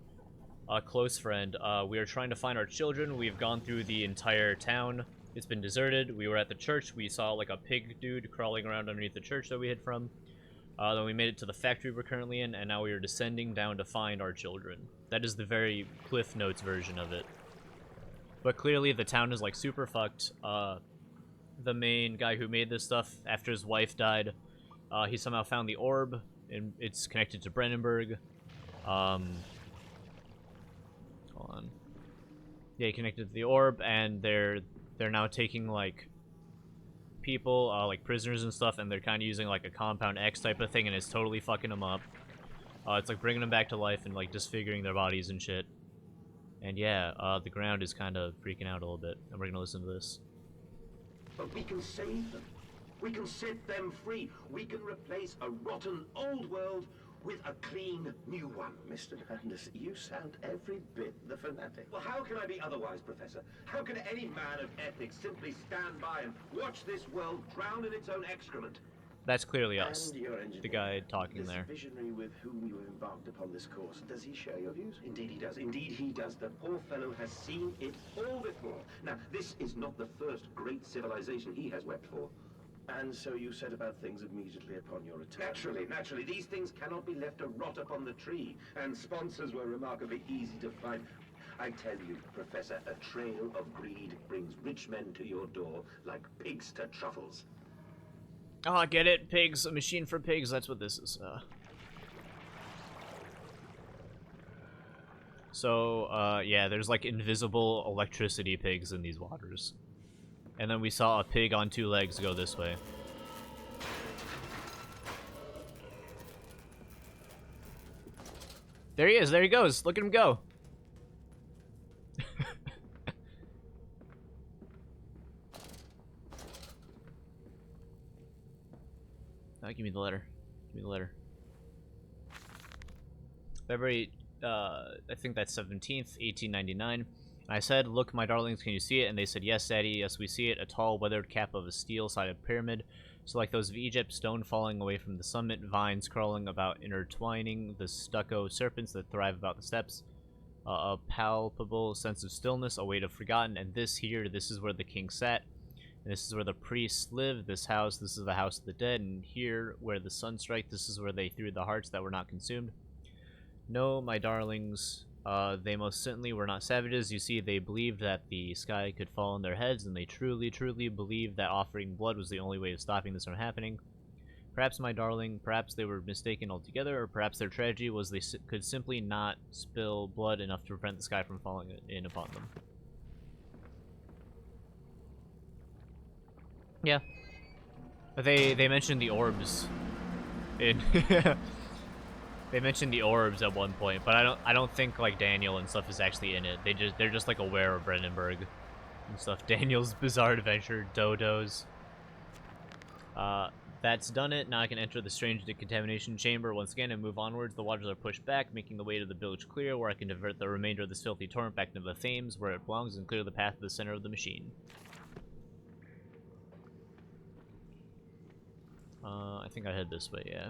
a close friend. We are trying to find our children. We've gone through the entire town. It's been deserted. We were at the church. We saw like a pig dude crawling around underneath the church that we hid from. Then we made it to the factory we're currently in, and now we are descending down to find our children. That is the very Cliff Notes version of it. But clearly the town is like super fucked. The main guy who made this stuff, after his wife died, he somehow found the orb, and it's connected to Brennenburg. Hold on. Yeah, he connected to the orb, and they're now taking like people, like prisoners and stuff, and they're kind of using like a Compound X type of thing, and it's totally fucking them up. It's like bringing them back to life and like disfiguring their bodies and shit. And yeah, the ground is kind of freaking out a little bit, and we're gonna listen to this.
But we can save them. We can set them free. We can replace a rotten old world with a clean new one. Mr. Landis, you sound every bit the fanatic.
Well, how can I be otherwise, Professor? How can any man of ethics simply stand by and watch this world drown in its own excrement?
That's clearly us,
And your engineer,
the guy talking
this
there.
visionary with whom you have embarked upon this course, does he share your views?
Indeed he does. Indeed he does. The poor fellow has seen it all before. Now, this is not the first great civilization he has wept for.
And so you set about things immediately upon your return.
Naturally. These things cannot be left to rot upon the tree. And sponsors were remarkably easy to find. I tell you, Professor, a trail of greed brings rich men to your door like pigs to truffles.
Oh, I get it. Pigs. A machine for pigs. That's what this is. So, yeah, there's like invisible electricity pigs in these waters. And then we saw a pig on 2 legs go this way. There he is. There he goes. Look at him go. Oh, give me the letter. Give me the letter. February, I think that's 17th, 1899. I said, "Look, my darlings, can you see it?" And they said, "Yes, Daddy, yes, we see it. A tall, weathered cap of a steel-sided pyramid. So like those of Egypt, stone falling away from the summit, vines crawling about, intertwining, the stucco serpents that thrive about the steps. A palpable sense of stillness, a weight of forgotten. And this here, this is where the king sat. And this is where the priests lived. This is the house of the dead. And here, where the sun strikes, this is where they threw the hearts that were not consumed. No, my darlings, they most certainly were not savages. You see, they believed that the sky could fall on their heads, and they truly, truly believed that offering blood was the only way of stopping this from happening. Perhaps, my darling, perhaps they were mistaken altogether, or perhaps their tragedy was they could simply not spill blood enough to prevent the sky from falling in upon them." Yeah. But they mentioned the orbs in they mentioned the orbs at one point, but I don't think like Daniel and stuff is actually in it. They're just like aware of Brandenburg and stuff. Daniel's Bizarre Adventure, Dodos. That's done it. Now I can enter the strange decontamination chamber once again and move onwards. The waters are pushed back, making the way to the village clear, where I can divert the remainder of this filthy torrent back into the Thames, where it belongs, and clear the path to the center of the machine. I think I head this way, yeah.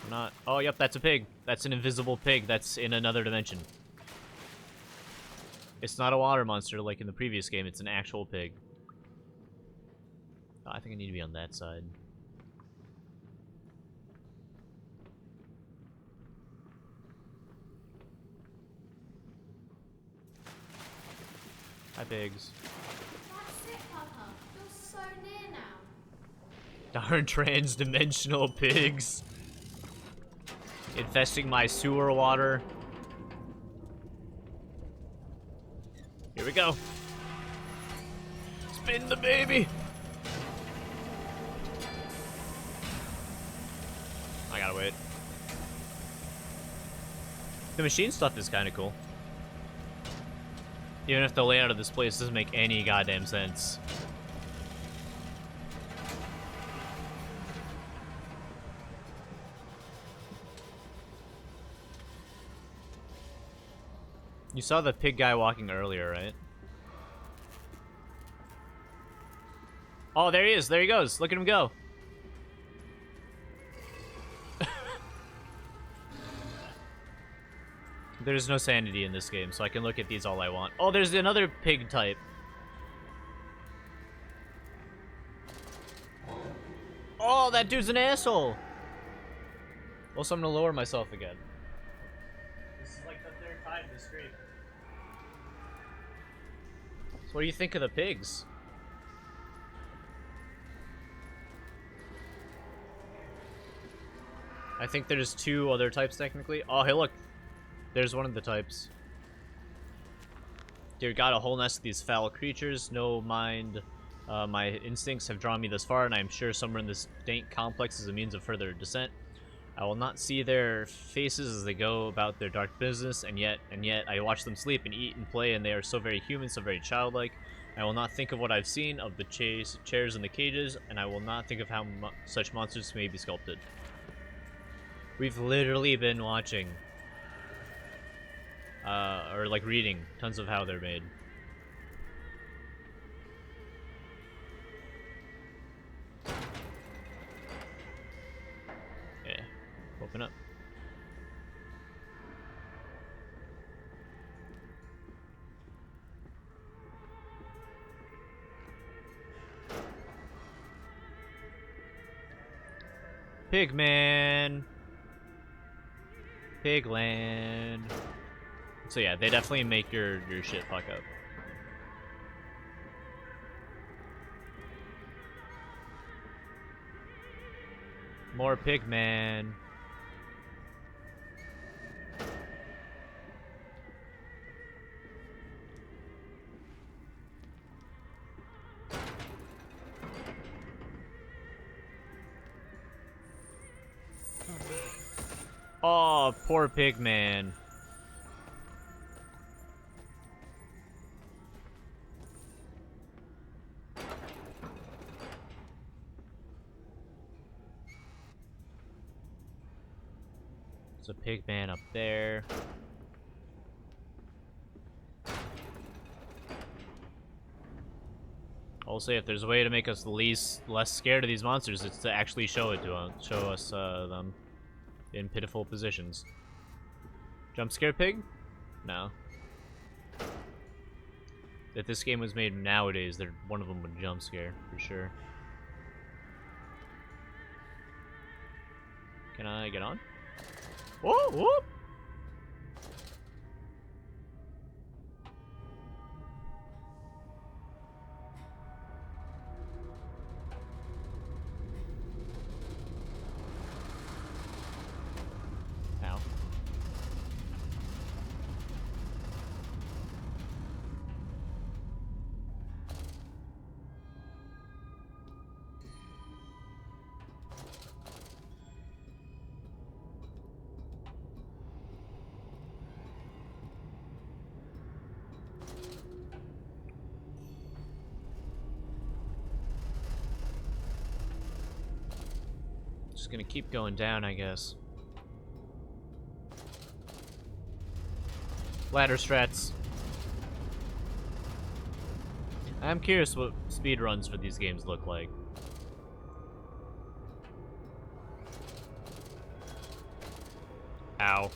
Not. Oh, yep, that's a pig. That's an invisible pig that's in another dimension. It's not a water monster like in the previous game, it's an actual pig. Oh, I think I need to be on that side. Hi, pigs.
That's it, Papa. You're so near now.
Darn trans-dimensional pigs. Infesting my sewer water. Here we go. Spin the baby. I gotta wait. The machine stuff is kind of cool. Even if the layout of this place doesn't make any goddamn sense. You saw the pig guy walking earlier, right? Oh, there he is. There he goes. Look at him go. There's no sanity in this game, so I can look at these all I want. Oh, there's another pig type. Oh, that dude's an asshole. Also, I'm gonna lower myself again. This is like the third time this stream. So what do you think of the pigs? I think there's two other types technically. Oh, hey, look. There's one of the types. Dear God, a whole nest of these foul creatures. No mind. My instincts have drawn me this far, and I am sure somewhere in this dank complex is a means of further descent. I will not see their faces as they go about their dark business, and yet I watch them sleep and eat and play, and they are so very human, so very childlike. I will not think of what I've seen of the chairs and the cages, and I will not think of how such monsters may be sculpted. We've literally been watching, or like reading, tons of how they're made. Yeah, open up. Pigman. Pigland. So yeah, they definitely make your shit fuck up. More Pigman. Oh, poor Pigman. There's a Pigman up there. I'll say if there's a way to make us less scared of these monsters, it's to actually show us them in pitiful positions. Jump scare pig? No. If this game was made nowadays, one of them would jump scare for sure. Can I get on? Whoa, whoop! Ow. Just gonna keep going down, I guess. Ladder strats. I'm curious what speedruns for these games look like. Ow.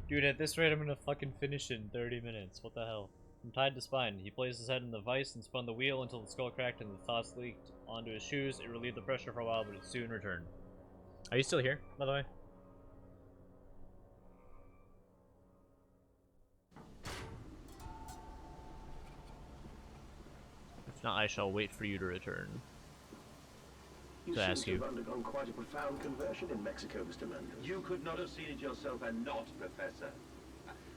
Dude, at this rate, I'm gonna fucking finish in 30 minutes. What the hell? I'm tied to spine. He placed his head in the vise and spun the wheel until the skull cracked and the thoughts leaked onto his shoes. It relieved the pressure for a while, but it soon returned. Are you still here, by the way? If not, I shall wait for you to return.
You
To
seem
ask
to
you.
have undergone quite a profound conversion in Mexico, Mr. Mendes.
You could not have seen it yourself and not, Professor.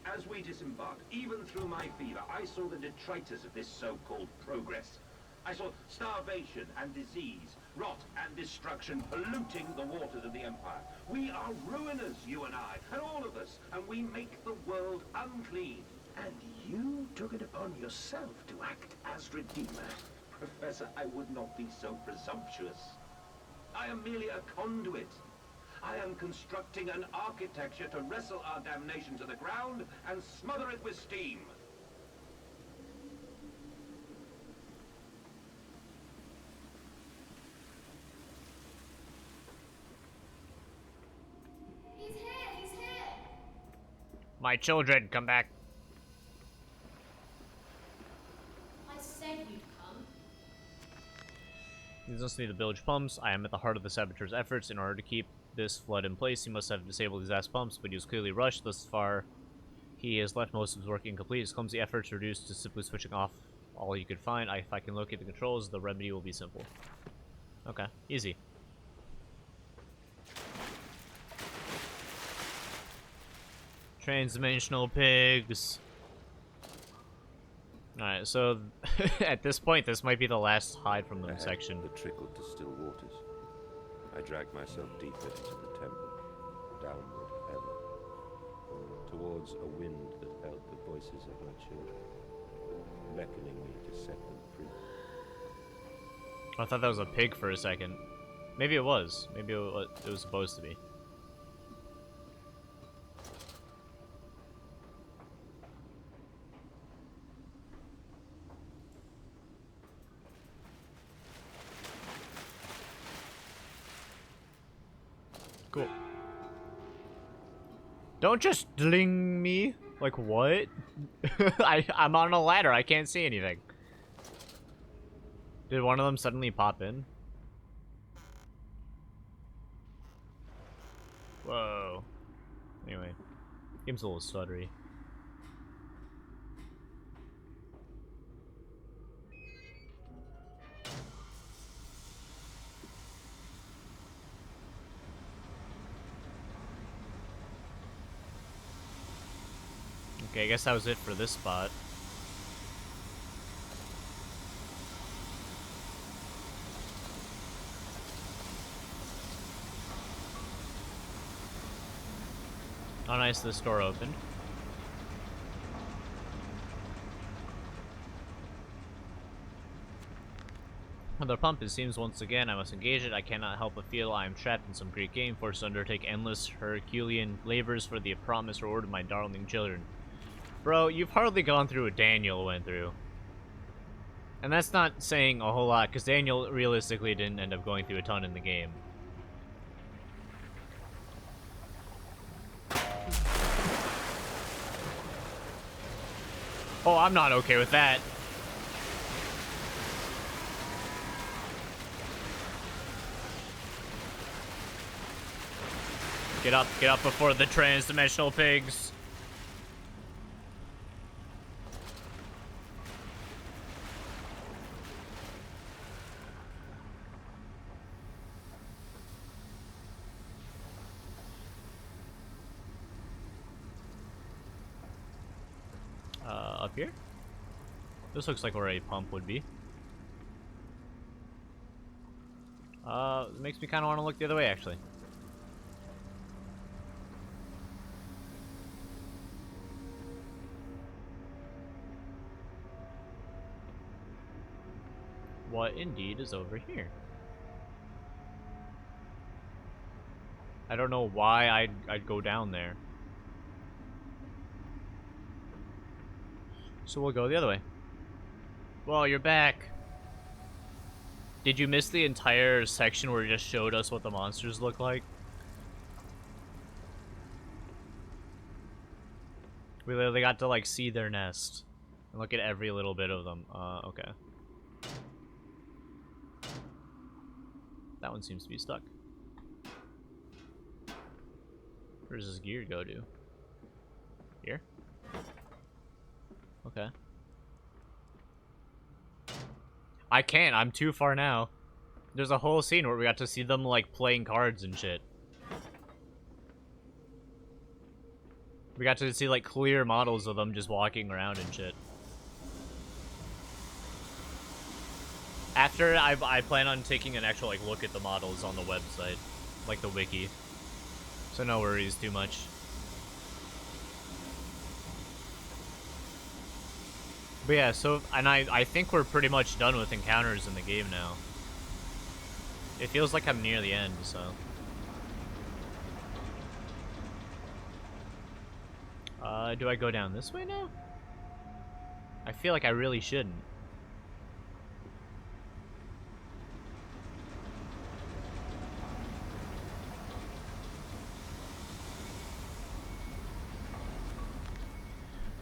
As we disembarked, even through my fever, I saw the detritus of this so-called progress. I saw starvation and disease, rot and destruction polluting the waters of the Empire. We are ruiners, you and I, and all of us, and we make the world unclean.
And you took it upon yourself to act as Redeemer.
Professor, I would not be so presumptuous. I am merely a conduit. I am constructing an architecture to wrestle our damnation to the ground and smother it with steam.
He's here! He's here!
My children, come back.
I said you'd come.
He's listening to the village pumps. I am at the heart of the saboteur's efforts. In order to keep this flood in place, he must have disabled his ass pumps, but he was clearly rushed. Thus far, he has left most of his work incomplete. His clumsy efforts reduced to simply switching off all he could find. If I can locate the controls, the remedy will be simple. Okay, easy. Transdimensional pigs. Alright, so at this point, this might be the last hide from them section.
The trickle to still waters. I dragged myself deeper into the temple, downward ever, towards a wind that held the voices of my children, beckoning me to set them free.
I thought that was a pig for a second. Maybe it was. Maybe it was supposed to be. Cool. Don't just dling me. Like, what? I'm on a ladder. I can't see anything. Did one of them suddenly pop in? Whoa. Anyway. Game's a little stuttery. Okay, I guess that was it for this spot. Oh, nice, this door opened. Another pump, it seems once again I must engage it. I cannot help but feel I am trapped in some Greek game, forced to undertake endless Herculean labors for the promised reward of my darling children. Bro, you've hardly gone through what Daniel went through. And that's not saying a whole lot, because Daniel realistically didn't end up going through a ton in the game. Oh, I'm not okay with that. Get up before the transdimensional pigs. Up here? This looks like where a pump would be. It makes me kind of want to look the other way, actually. What indeed is over here? I don't know why I'd go down there. So we'll go the other way. Well, you're back. Did you miss the entire section where it just showed us what the monsters look like? We literally got to, like, see their nest. And look at every little bit of them. Okay. That one seems to be stuck. Where does this gear go to? Here? Okay. I can't. I'm too far now. There's a whole scene where we got to see them, like, playing cards and shit. We got to see, like, clear models of them just walking around and shit. After, I plan on taking an actual, like, look at the models on the website. Like, the wiki. So no worries too much. But yeah, so, and I think we're pretty much done with encounters in the game now. It feels like I'm near the end, so. Do I go down this way now? I feel like I really shouldn't.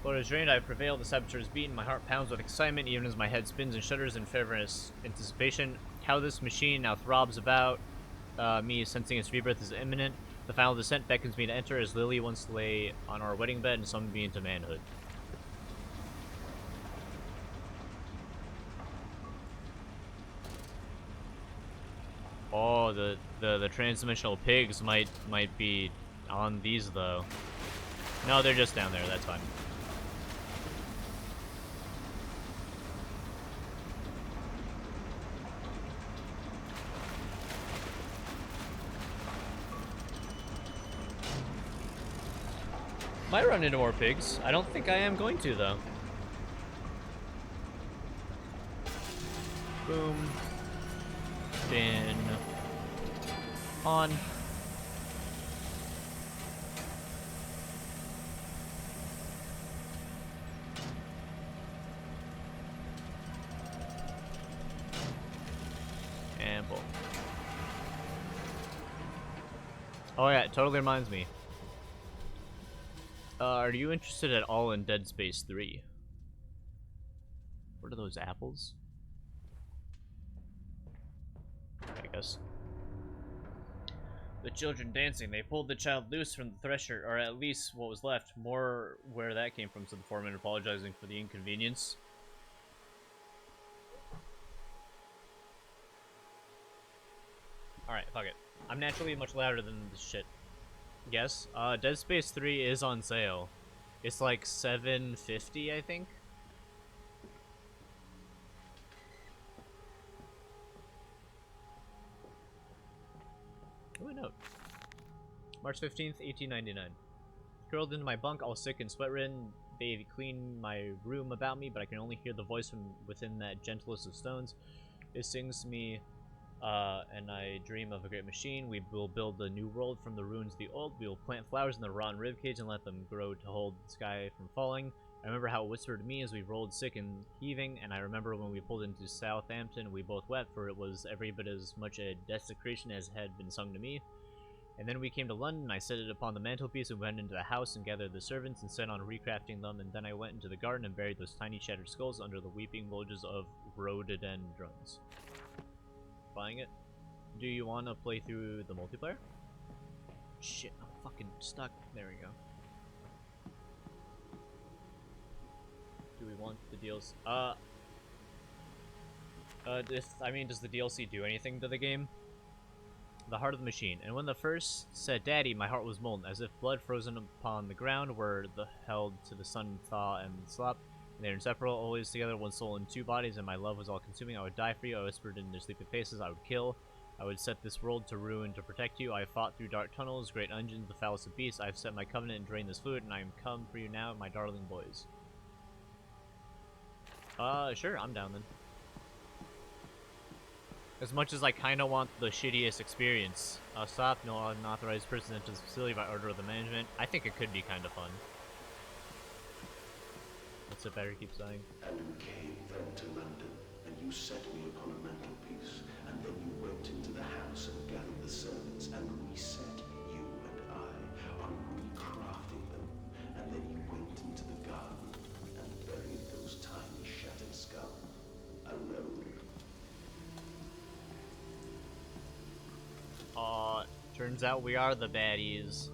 Blood is drained, I have prevailed, the saboteur is beaten, my heart pounds with excitement, even as my head spins and shudders in fervent anticipation. How this machine now throbs about me, sensing its rebirth is imminent. The final descent beckons me to enter as Lily once lay on our wedding bed and summoned me into manhood. Oh, the transdimensional pigs might be on these though. No, they're just down there, that's fine. Might run into more pigs. I don't think I am going to, though. Boom. Spin. On. And boom. Oh yeah, it totally reminds me. Are you interested at all in Dead Space 3? What are those apples? I guess. The children dancing. They pulled the child loose from the thresher, or at least what was left. More where that came from, said the foreman, apologizing for the inconvenience. Alright, fuck it. I'm naturally much louder than this shit. Yes, Dead Space 3 is on sale. It's like $7.50, I think. Ooh, a note. March 15th, 1899. Curled into my bunk, all sick and sweat-ridden. They clean my room about me, but I can only hear the voice from within that gentlest of stones. It sings to me, and I dream of a great machine. We will build a new world from the ruins of the old. We will plant flowers in the rotten ribcage and let them grow to hold the sky from falling. I remember how it whispered to me as we rolled sick and heaving, and I remember when we pulled into Southampton, we both wept, for it was every bit as much a desecration as had been sung to me. And then we came to London, I set it upon the mantelpiece and went into the house and gathered the servants and set on recrafting them, and then I went into the garden and buried those tiny shattered skulls under the weeping bulges of rhododendrons. Buying it? Do you want to play through the multiplayer? Shit, I'm fucking stuck. There we go. Do we want the DLC? Does the DLC do anything to the game? The heart of the machine. And when the first said Daddy, my heart was molten, as if blood frozen upon the ground were held to the sun thaw and slop. And they're inseparable, always together, one soul in two bodies, and my love was all consuming. I would die for you, I whispered in their sleeping faces, I would kill. I would set this world to ruin to protect you. I fought through dark tunnels, great dungeons, the foulest of beasts. I have set my covenant and drained this fluid, and I am come for you now, my darling boys. Sure, I'm down then. As much as I kinda want the shittiest experience. Stop, no unauthorized person enters the facility by order of the management. I think it could be kinda fun. What's it better keep saying?
And we came then to London, and you set me upon a mantelpiece,
Turns out we are the baddies.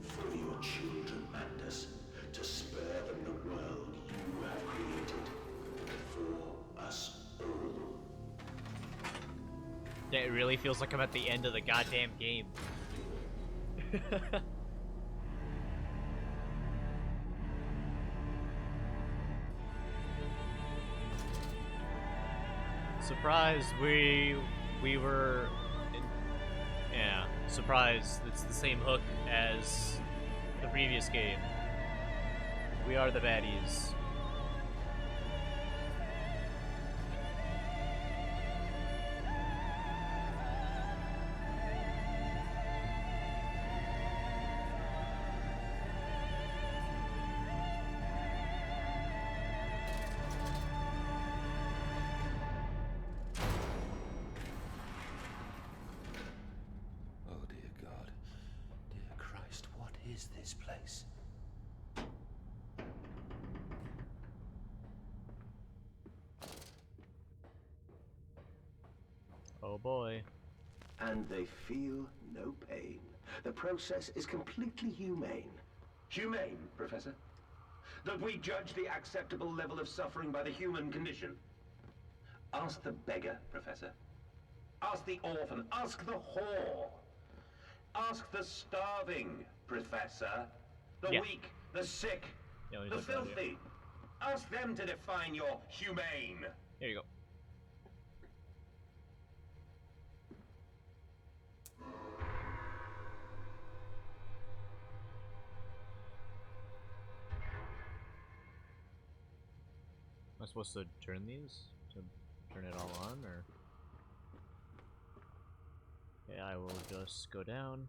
For your children, Mandus, to spare them the world you have created. For us all.
Yeah, it really feels like I'm at the end of the goddamn game. Surprise, we were yeah, surprise, it's the same hook as the previous game. We are the baddies.
Oh, dear God. Dear Christ, what is this place?
Oh boy.
And they feel no pain. The process is completely humane.
Humane, Professor? That we judge the acceptable level of suffering by the human condition? Ask the beggar, Professor. Ask the orphan. Ask the whore. Ask the starving, Professor. The
Yeah.
weak, the sick,
Yeah, let me
the
look around here.
filthy. Ask them to define your humane.
Here you go. Am I supposed to turn these? To turn it all on, or? Okay, I will just go down.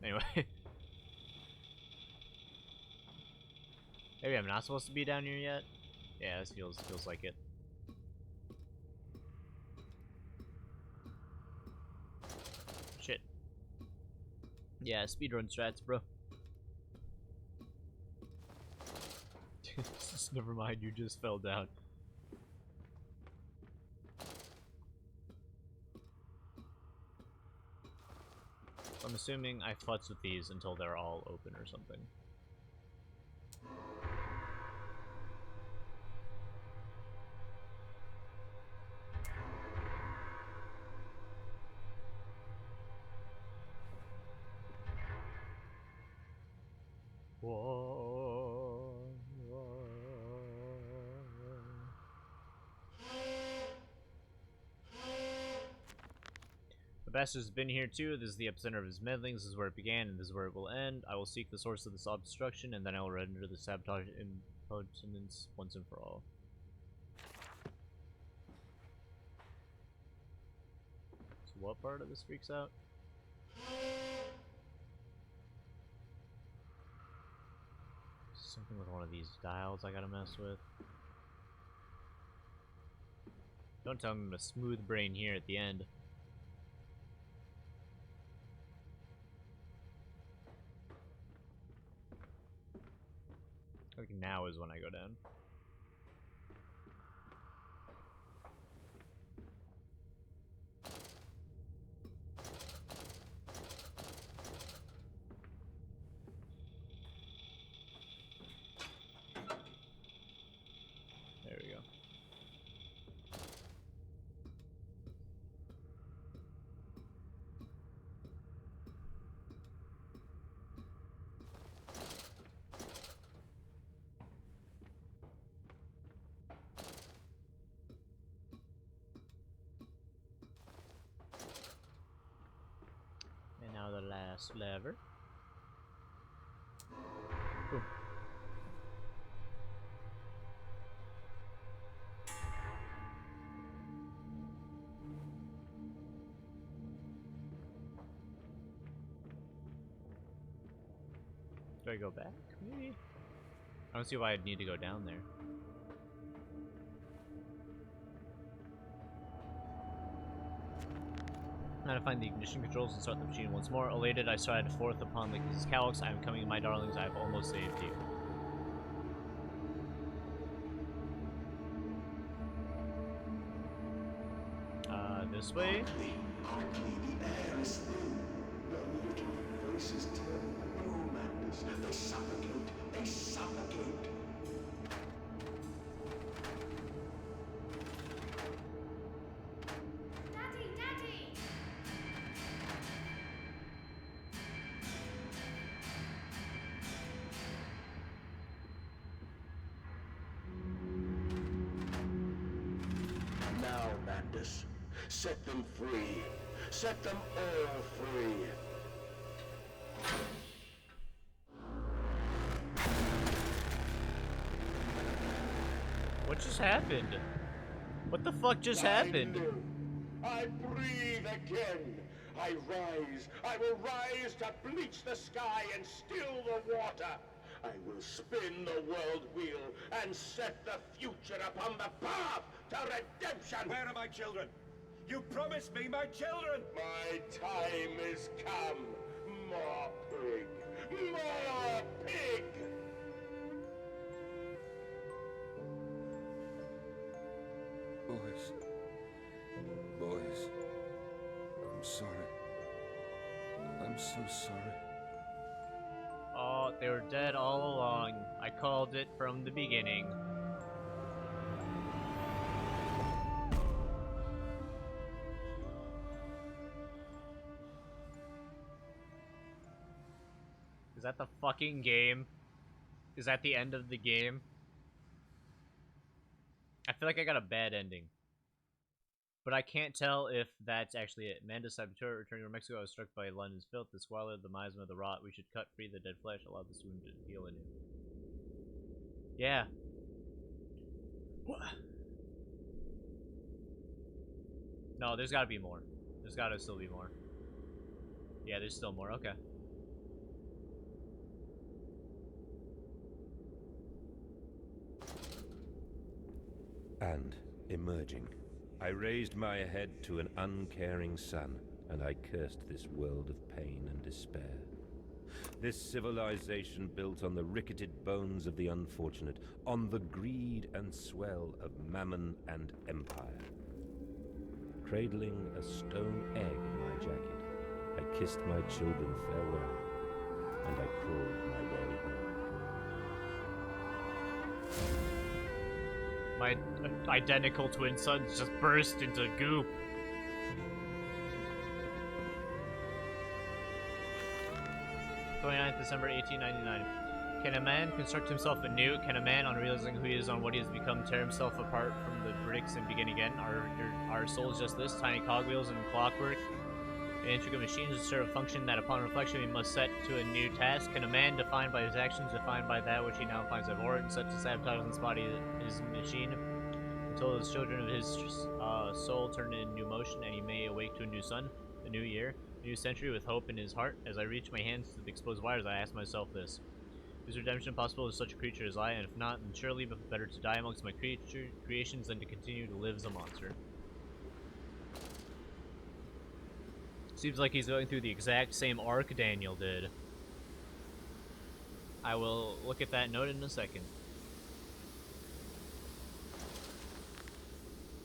Anyway. Maybe I'm not supposed to be down here yet? Yeah, this feels like it. Shit. Yeah, speedrun strats, bro. Never mind, you just fell down. I'm assuming I futz with these until they're all open or something. Whoa. The bastard has been here too. This is the epicenter of his meddling. This is where it began, and this is where it will end. I will seek the source of this obstruction, and then I will render the sabotage impotence once and for all. So what part of this freaks out? Something with one of these dials I gotta mess with. Don't tell me I'm a smooth brain here at the end. I think now is when I go down. There we go. And now the last lever. Boom. Do I go back? Maybe? I don't see why I'd need to go down there. Now to find the ignition controls and start the machine once more. Elated, I stride forth upon the calyx. I am coming, my darlings. I have almost saved you. This way?
Hardly, the air is thin. No little voices tell. No, madness. They suffocate. They suffocate.
Daddy, Daddy!
Now, madness. Set them free. Set them all free.
What just happened? What the fuck just happened?
I breathe again. I rise. I will rise to bleach the sky and still the water. I will spin the world wheel and set the future upon the path to redemption.
Where are my children? You promised me my children!
My time is come. More pig. More pig.
Boys. Boys. I'm sorry. I'm so sorry.
Oh, they were dead all along. I called it from the beginning. Is that the fucking game? Is that the end of the game? I feel like I got a bad ending. But I can't tell if that's actually it. Amanda Saboteur returning from Mexico. I was struck by London's filth, the squalor, the miasma, the rot. We should cut free the dead flesh, allow this wound to heal anew. Yeah. No, there's gotta be more. There's gotta still be more. Yeah, there's still more. Okay.
And, emerging, I raised my head to an uncaring sun, and I cursed this world of pain and despair. This civilization built on the ricketed bones of the unfortunate, on the greed and swell of mammon and empire. Cradling a stone egg in my jacket, I kissed my children farewell, and I crawled my way home.
My identical twin sons just burst into goop. December 1899. Can a man construct himself anew? Can a man, on realizing who he is, on what he has become, tear himself apart from the bricks and begin again? Are our souls just this, tiny cogwheels and clockwork, and intricate machines that serve a function that, upon reflection, we must set to a new task? Can a man, defined by his actions, defined by that which he now finds abhorrent, such as sabotage his body, his machine, until his children of his soul turn in new motion, and he may awake to a new sun, a new year, a new century with hope in his heart? As I reach my hands to the exposed wires, I ask myself this: is redemption possible to such a creature as I? And if not, then surely better to die amongst my creations than to continue to live as a monster. Seems like he's going through the exact same arc Daniel did. I will look at that note in a second.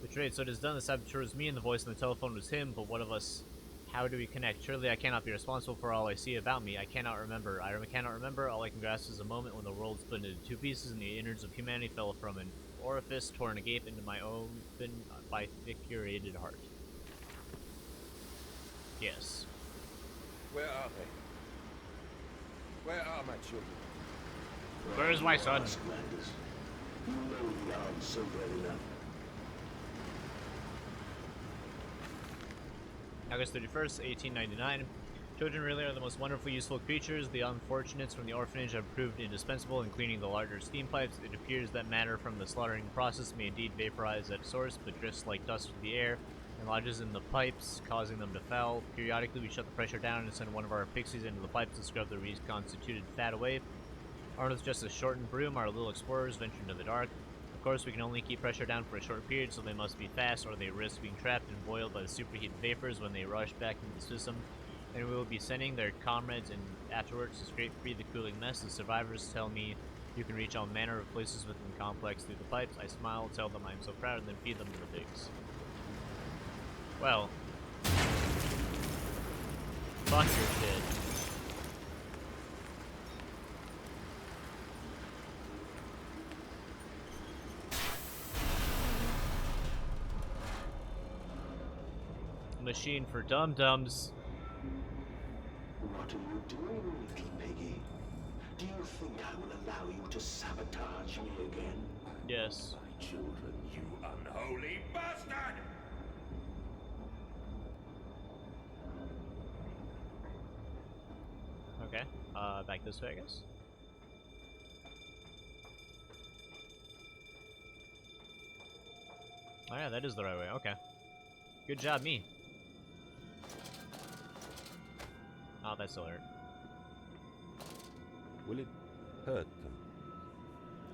Betrayed, so it is done. The saboteur was me and the voice on the telephone was him, but what of us? How do we connect? Surely I cannot be responsible for all I see about me. I cannot remember. I cannot remember. All I can grasp is a moment when the world split into two pieces and the innards of humanity fell from an orifice torn agape into my open, bifurcated heart. Yes.
Where are they? Where are my children?
Where is my son?
Ask Landis. You know the answer well enough.
August 31st, 1899. Children really are the most wonderfully useful creatures. The unfortunates from the orphanage have proved indispensable in cleaning the larger steam pipes. It appears that matter from the slaughtering process may indeed vaporize at source, but drifts like dust through the air and lodges in the pipes, causing them to foul. Periodically, we shut the pressure down and send one of our pixies into the pipes to scrub the reconstituted fat away. Armed with just a shortened broom, our little explorers venture into the dark. Of course, we can only keep pressure down for a short period, so they must be fast, or they risk being trapped and boiled by the superheated vapors when they rush back into the system. And we will be sending their comrades in afterwards to scrape free the cooling mess. The survivors tell me you can reach all manner of places within the complex through the pipes. I smile, tell them I'm so proud, and then feed them to the pigs. Well. Fuck your shit. Machine for dum-dums.
What are you doing, little piggy? Do you think I will allow you to sabotage me again?
Yes.
My children, you
Unholy bastard!
Okay. Back this way, I guess. Oh yeah, that is the right way. Okay. Good job, me. Oh, that still hurt.
Will it hurt them?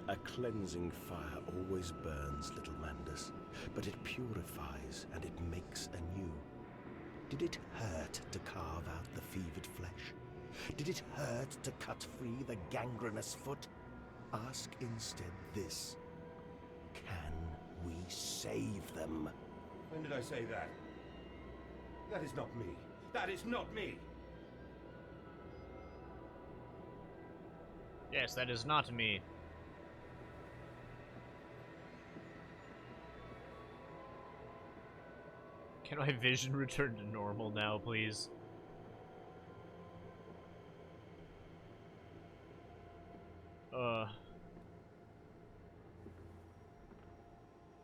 A cleansing fire always burns, little Mandus, but it purifies and it makes anew. Did it hurt to carve out the fevered flesh? Did it hurt to cut free the gangrenous foot? Ask instead this. Can we save them?
When did I say that? That is not me. That is not me.
Yes, that is not me. Can my vision return to normal now, please?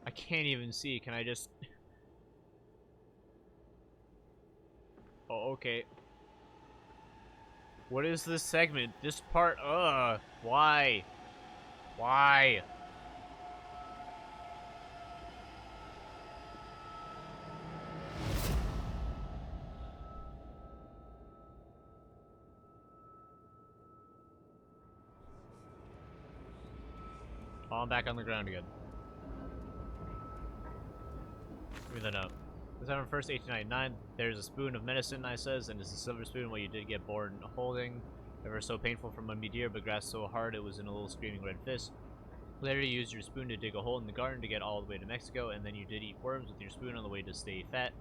I can't even see. Can I just... Oh, okay. What is this segment? This part, why? Why? Oh, I'm back on the ground again. Give me that note. December 1st, 1899, there's a spoon of medicine, I says, and it's a silver spoon what you did get born holding. Ever so painful from one dear, but grasped so hard it was in a little screaming red fist. Later you used your spoon to dig a hole in the garden to get all the way to Mexico, and then you did eat worms with your spoon on the way to stay fat.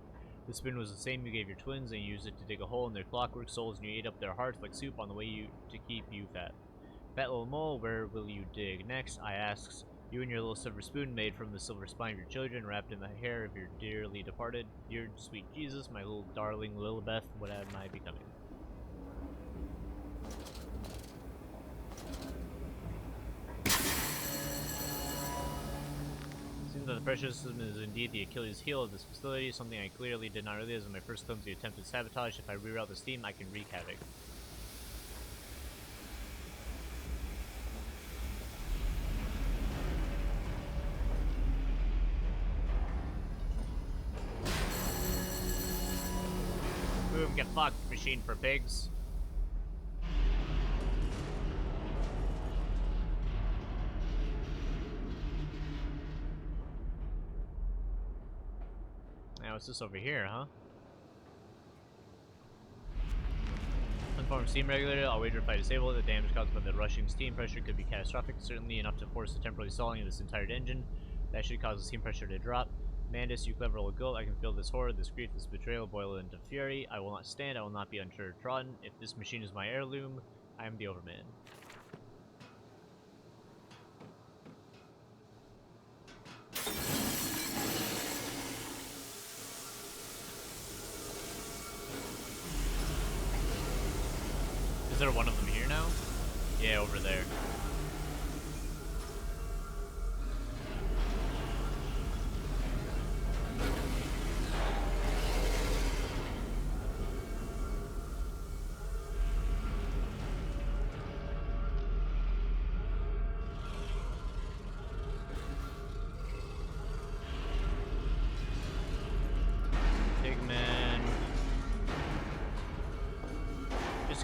The spoon was the same you gave your twins, and you used it to dig a hole in their clockwork souls, and you ate up their hearts like soup on the way to keep you fat. Fat little mole, where will you dig next? I asks. You and your little silver spoon made from the silver spine of your children, wrapped in the hair of your dearly departed. Dear sweet Jesus, my little darling Lilibeth, what am I becoming? Seems that the precious system is indeed the Achilles heel of this facility, something I clearly did not realize in my first clumsy attempt at sabotage. If I reroute the steam, I can wreak havoc. Boom, get fucked, machine for pigs. Now it's this over here, huh? Unformed steam regulator, I'll wager if I disable it, the damage caused by the rushing steam pressure could be catastrophic, certainly enough to force the temporary stalling of this entire engine. That should cause the steam pressure to drop. Mandus, you clever old goat, I can feel this horror, this grief, this betrayal boil into fury. I will not stand, I will not be untrodden. If this machine is my heirloom, I am the overman. Is there one of them here now? Yeah, over there.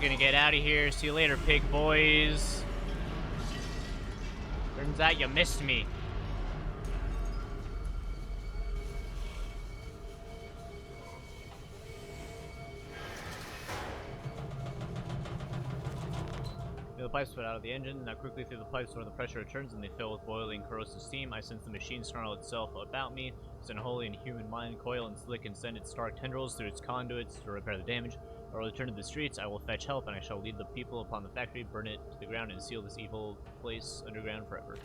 Gonna get out of here. See you later, pig boys. Turns out you missed me. The pipes put out of the engine. Now quickly through the pipes where the pressure returns and they fill with boiling corrosive steam. I sense the machine snarl itself about me. It's an unholy and human mind coil and slick and send its stark tendrils through its conduits to repair the damage. I will return to the streets. I will fetch help and I shall lead the people upon the factory, burn it to the ground, and seal this evil place underground forever.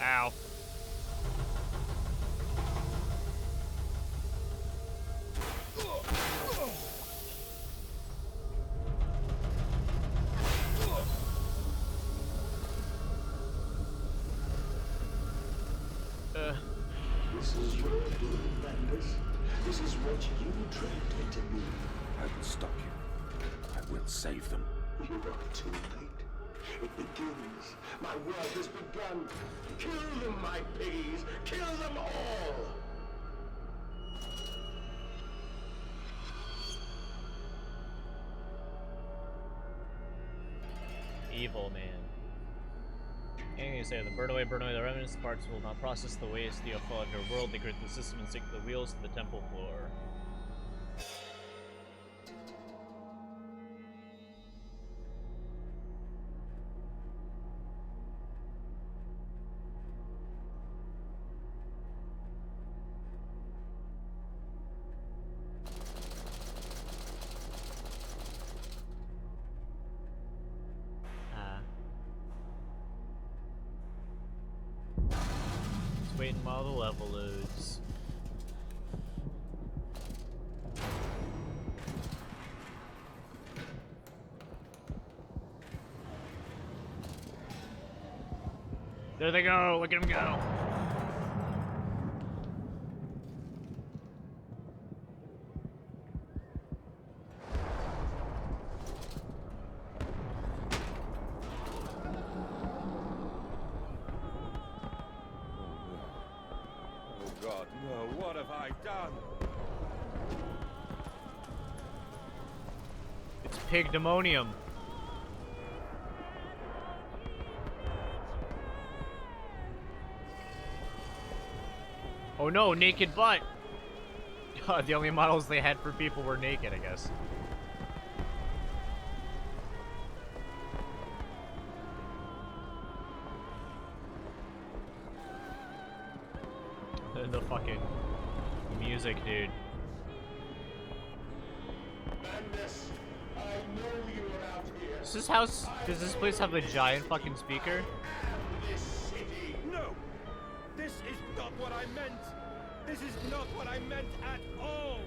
Ow.
This is your doing, Bandus. This is what you trained me to be.
I will stop you. I will save them.
You are too late. It begins. My work has begun. Kill them, my piggies. Kill them all.
Evil man. Anything to say, burn away the remnants, parts will not process the waste, you'll fall into a world, they grit the system and sink the wheels to the temple floor. Waiting while the level loads. There they go! Look at them go!
God, no, what have I done?
It's pigdemonium. Oh no, naked butt! The only models they had for people were naked, I guess. The fucking music, dude.
Bandus, I know you are out here.
Does this house, does this place have a giant fucking speaker?
This city.
No! This is not what I meant! This is not what I meant at all!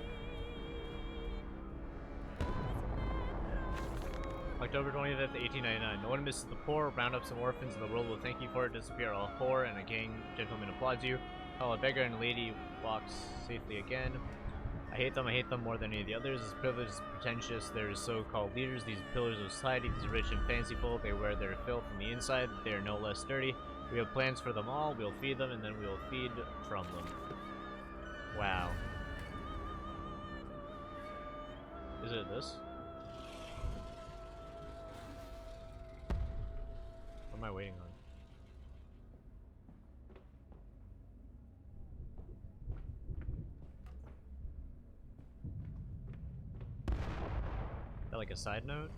October 25th, 1899. No one misses the poor. Round up some orphans and the world will thank you for it. Disappear all poor and a gang gentleman applauds you. While a beggar and a lady walks safely again. I hate them more than any of the others. This privilege is pretentious. There is so-called leaders, these pillars of society, these rich and fanciful. They wear their filth from the inside. They are no less dirty. We have plans for them all. We'll feed them and then we'll feed from them. Wow. Is it this? What am I waiting on? Is that like a side note?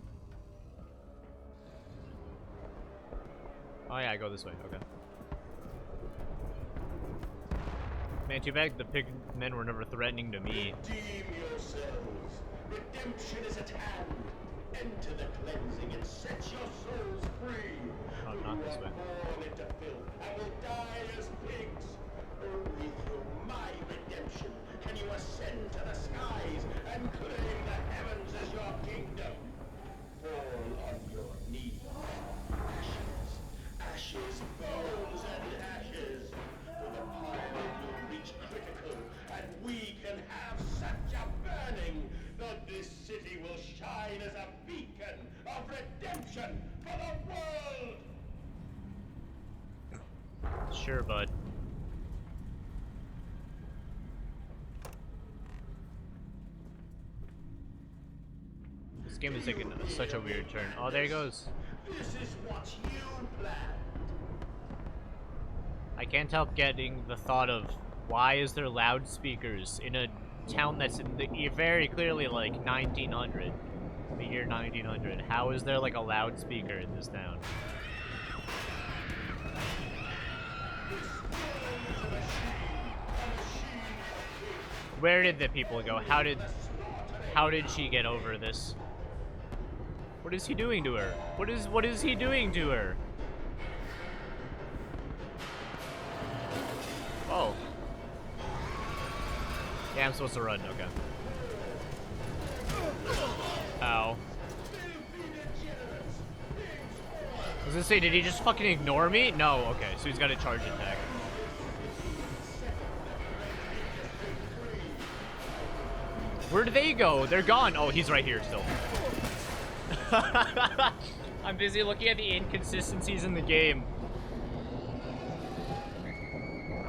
Oh yeah, I go this way, okay. Man, too bad the pig men were never threatening to me.
Redeem yourselves. Redemption is at hand. Enter the cleansing and set your souls free.
Oh, not this way.
Born into filth and will die as pigs. Only through my redemption can you ascend to the skies and claim the heavens as your kingdom. Fall on your knees. Ashes, ashes, bones and ashes. For the pile will reach critical, and we can have such a burning that this city will shine as a beacon of redemption for the world!
Sure, bud. This game is taking such a weird turn. Oh, there he goes.
This is what you planned.
I can't help getting the thought of Why is there loudspeakers in a town that's in the very clearly like 1900, the year 1900? How is there like a loudspeaker in this town? Where did the people go? How did she get over this? What is he doing to her? What is he doing to her? Oh. Yeah, I'm supposed to run. Okay. Ow. I was gonna say, did he just fucking ignore me? No. Okay, so he's got a charge attack. Where did they go? They're gone. Oh, he's right here still. I'm busy looking at the inconsistencies in the game.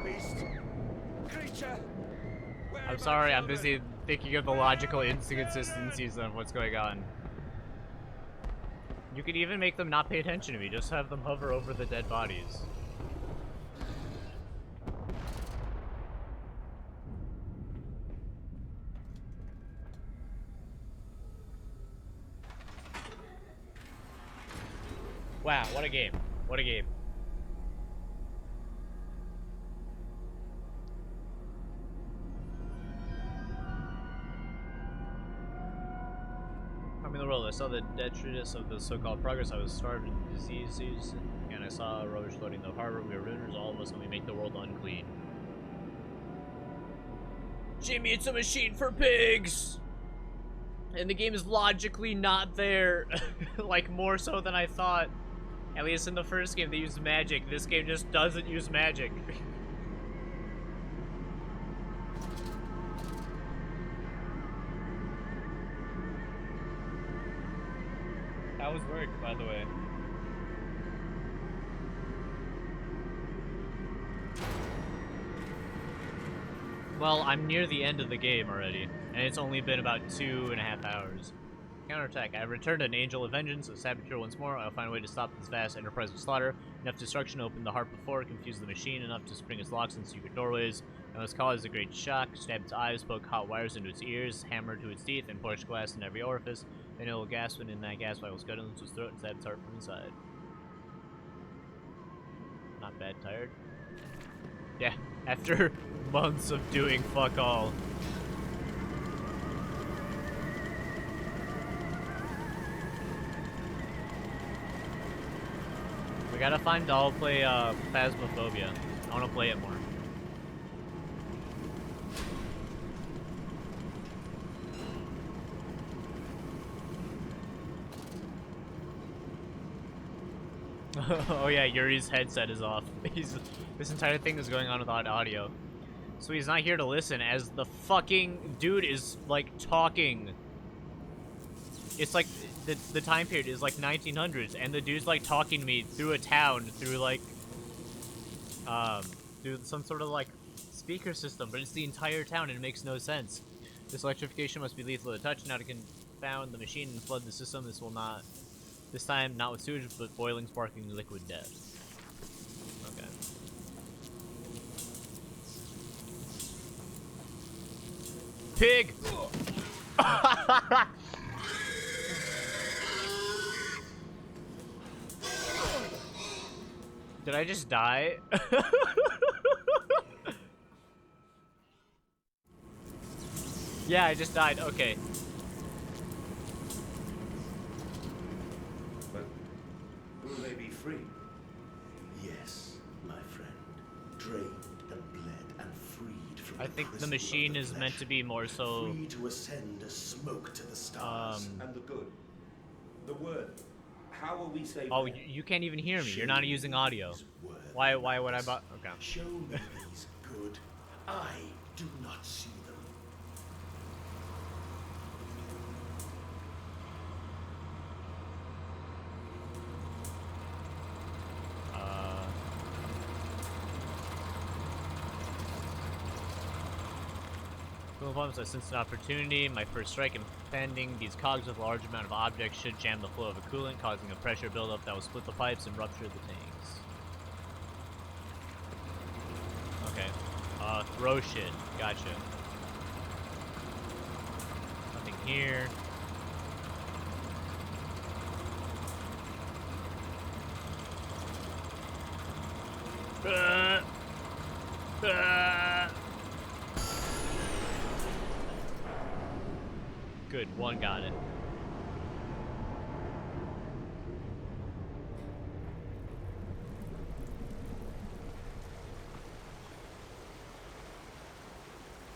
Beast. Creature. Where
I'm
are my
sorry, I'm
children?
busy thinking of the logical inconsistencies of what's going on. You could even make them not pay attention to me, just have them hover over the dead bodies. Wow, what a game. What a game. I'm in the world. I saw the detritus of the so-called progress. I was starved in diseases, and I saw rubbish floating in the harbor. We are ruiners, all of us, and we make the world unclean. Jimmy, it's a machine for pigs! And the game is logically not there. Like, more so than I thought. At least in the first game, they used magic. This game just doesn't use magic. How was work, by the way? Well, I'm near the end of the game already, and it's only been about 2.5 hours. Counterattack. I have returned an angel of vengeance, a saboteur once more. I'll find a way to stop this vast enterprise of slaughter. Enough destruction to open the heart before, confuse the machine, enough to spring its locks and secret doorways. I must cause a great shock, stab its eyes, poke hot wires into its ears, hammer to its teeth, and push glass in every orifice. Then it will gasp, and in that gasp I will scud into its throat and stab its heart from inside. Not bad, tired? Yeah, after months of doing fuck all. We gotta find Doll play Phasmophobia. I wanna play it more. Oh yeah, Yuri's headset is off. This entire thing is going on without audio. So he's not here to listen as the fucking dude is like talking. It's like the time period is like 1900s and the dude's like talking to me through a town through like through some sort of like speaker system, but it's the entire town and it makes no sense. This electrification must be lethal to touch. Now to confound the machine and flood the system. This will not. This time, not with sewage, but boiling, sparkling liquid death. Okay. Pig! Did I just die? Yeah, I just died. Okay.
Will they be free? Yes, my friend. Drained and bled and freed from
I
the
think the
prison
machine
of the
is
flesh.
meant to be more so.
Free to ascend as smoke to the stars.
And the good. The word. How will we save
Oh,
them?
you can't even hear me. You're not using audio.
These worthy
Why would I
ones.
okay.
Show me these good. I do not see them.
Once I sense an opportunity, my first strike impending. These cogs with a large amount of objects should jam the flow of a coolant, causing a pressure buildup that will split the pipes and rupture the tanks. Okay. throw shit. Gotcha. Nothing here. Good, one got it.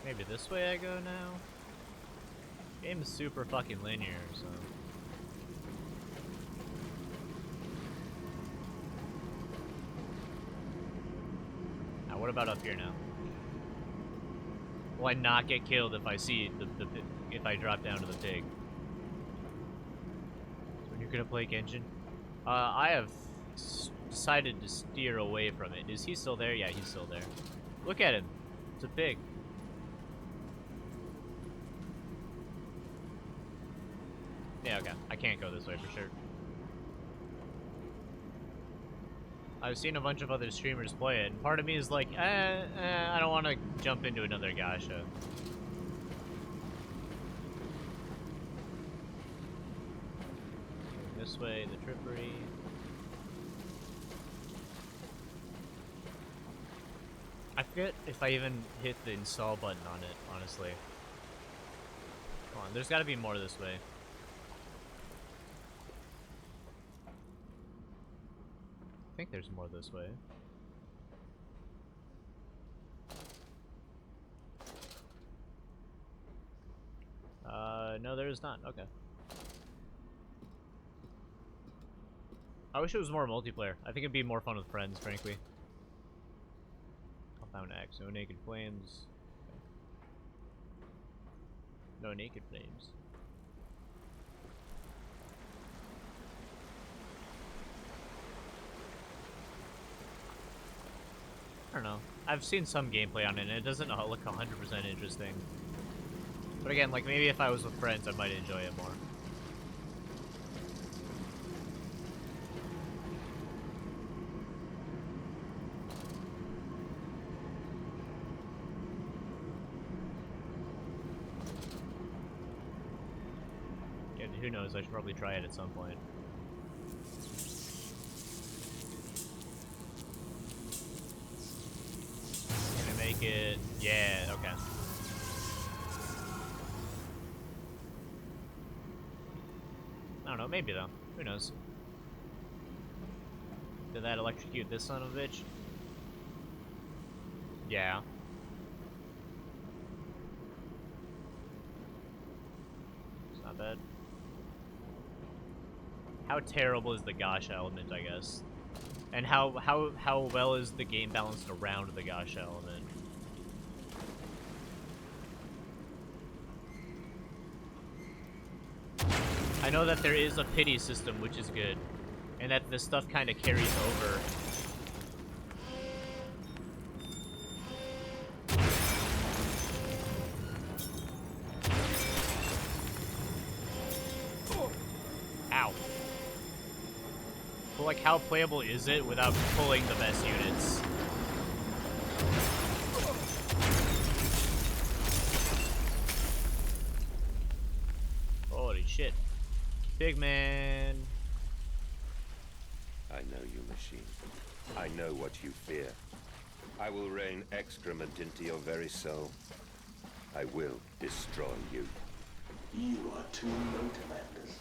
Maybe this way I go now? Game is super fucking linear, so... Now, what about up here now? Will I not get killed if I see if I drop down to the pig? When you're gonna play Genshin? I have decided to steer away from it. Is he still there? Yeah, he's still there. Look at him. It's a pig. Yeah, okay. I can't go this way for sure. I've seen a bunch of other streamers play it, and part of me is like, I don't want to jump into another gacha. This way, the trippery. I forget if I even hit the install button on it, honestly. Come on, there's got to be more this way. I think there's more this way. No, there is not. Okay. I wish it was more multiplayer. I think it'd be more fun with friends, frankly. Compound X, no naked flames. Okay. No naked flames. I don't know. I've seen some gameplay on it, and it doesn't look 100% interesting. But again, like, maybe if I was with friends, I might enjoy it more. Yeah, who knows? I should probably try it at some point. Make it, yeah, okay. I don't know, maybe though. Who knows? Did that electrocute this son of a bitch? Yeah. It's not bad. How terrible is the gacha element, I guess? And how well is the game balanced around the gacha element? I know that there is a pity system, which is good, and that this stuff kind of carries over. Ow. But like, how playable is it without pulling the best units? Holy shit. Big man.
I know you, machine. I know what you fear. I will rain excrement into your very soul. I will destroy you.
You are too late, Amandus.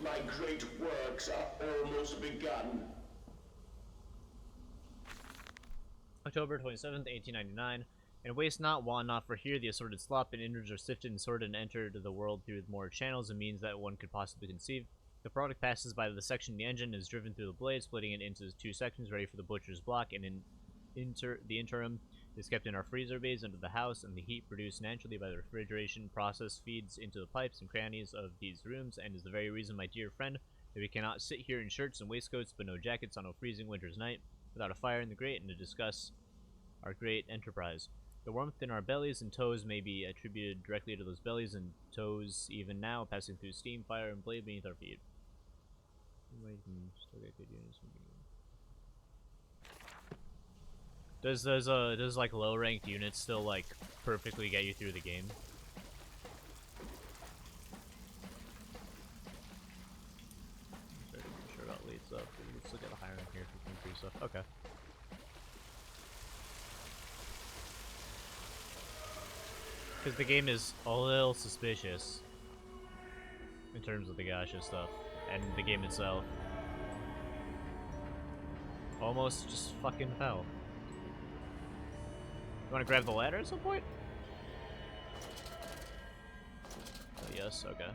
My great works are almost begun.
October 27th, 1899. And waste not, want not, for here the assorted slop and innards are sifted and sorted and entered the world through more channels and means that one could possibly conceive. The product passes by the section of the engine and is driven through the blade, splitting it into two sections ready for the butcher's block, and the interim is kept in our freezer bays under the house, and the heat produced naturally by the refrigeration process feeds into the pipes and crannies of these rooms, and is the very reason, my dear friend, that we cannot sit here in shirts and waistcoats but no jackets on a freezing winter's night, without a fire in the grate, and to discuss our great enterprise. The warmth in our bellies and toes may be attributed directly to those bellies and toes even now, passing through steam, fire, and blade beneath our feet. Still get good units. Does like low ranked units still like perfectly get you through the game? Sure about lead stuff. Let's look at the higher rank here for free stuff. Okay. Because the game is a little suspicious in terms of the gacha stuff and the game itself. Almost just fucking fell. You want to grab the ladder at some point? Yes, okay.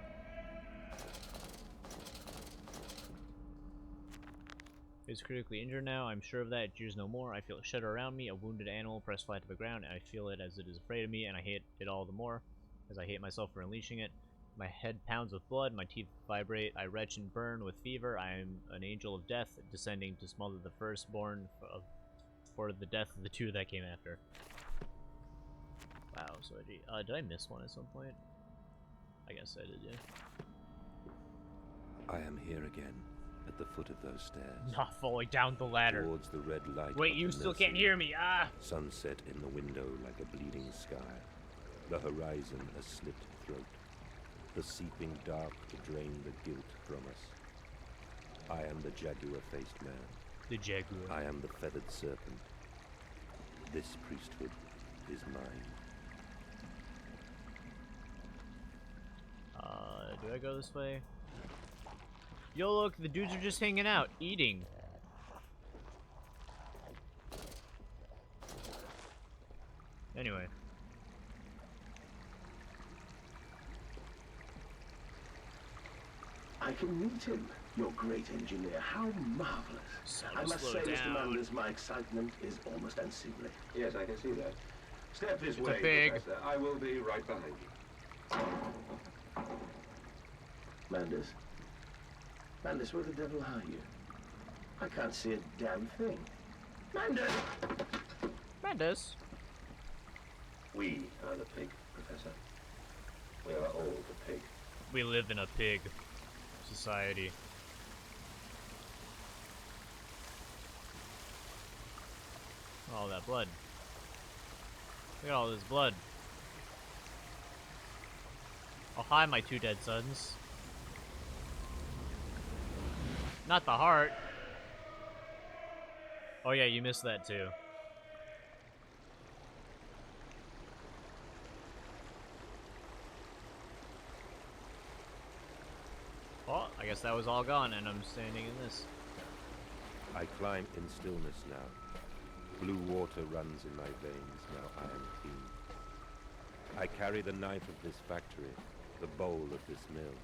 He's critically injured now. I'm sure of that. It jeers no more. I feel a shudder around me. A wounded animal pressed flat to the ground, and I feel it as it is afraid of me, and I hate it all the more, as I hate myself for unleashing it. My head pounds with blood. My teeth vibrate. I retch and burn with fever. I am an angel of death, descending to smother the firstborn for the death of the two that came after. Wow, so did I miss one at some point? I guess I did, yeah.
I am here again, at the foot of those stairs.
Not falling down the ladder.
Towards the red light.
Wait,
of
you
the
still
nursery.
can't hear me, ah!
Sunset in the window like a bleeding sky. The horizon a slit throat. The seeping dark to drain the guilt from us. I am the jaguar-faced man.
The jaguar.
I am the feathered serpent. This priesthood is mine.
Do I go this way? Yo, look, the dudes are just hanging out, eating. Anyway.
I can meet him, your great engineer. How marvelous.
So
I must
slow
say, Mr.
down.
Manders, my excitement is almost unseemly.
Yes, I can see that. Step this
It's a
way,
pig.
Professor. I will be right behind you.
Manders? Manders, where the devil are you? I can't see a damn thing. Manders!
Manders.
We are the pig, Professor. We are all the pig.
We live in a pig society. All that blood. Look at all this blood. Oh, hi, my two dead sons. Not the heart. Oh yeah, you missed that too. Oh, I guess that was all gone, and I'm standing in this.
I climb in stillness now. Blue water runs in my veins, now I am keen. I carry the knife of this factory, the bowl of this mill.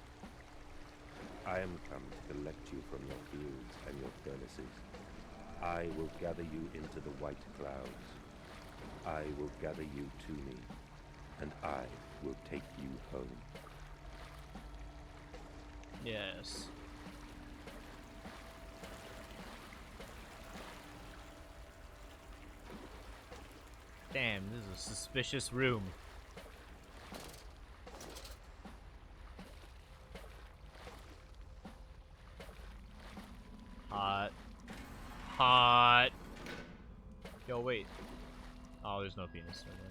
I am come to collect you from your fields and your furnaces. I will gather you into the white clouds. I will gather you to me, and I will take you home.
Yes. Damn, this is a suspicious room. Hot. Hot. Yo, wait. Oh, there's no penis. Never mind.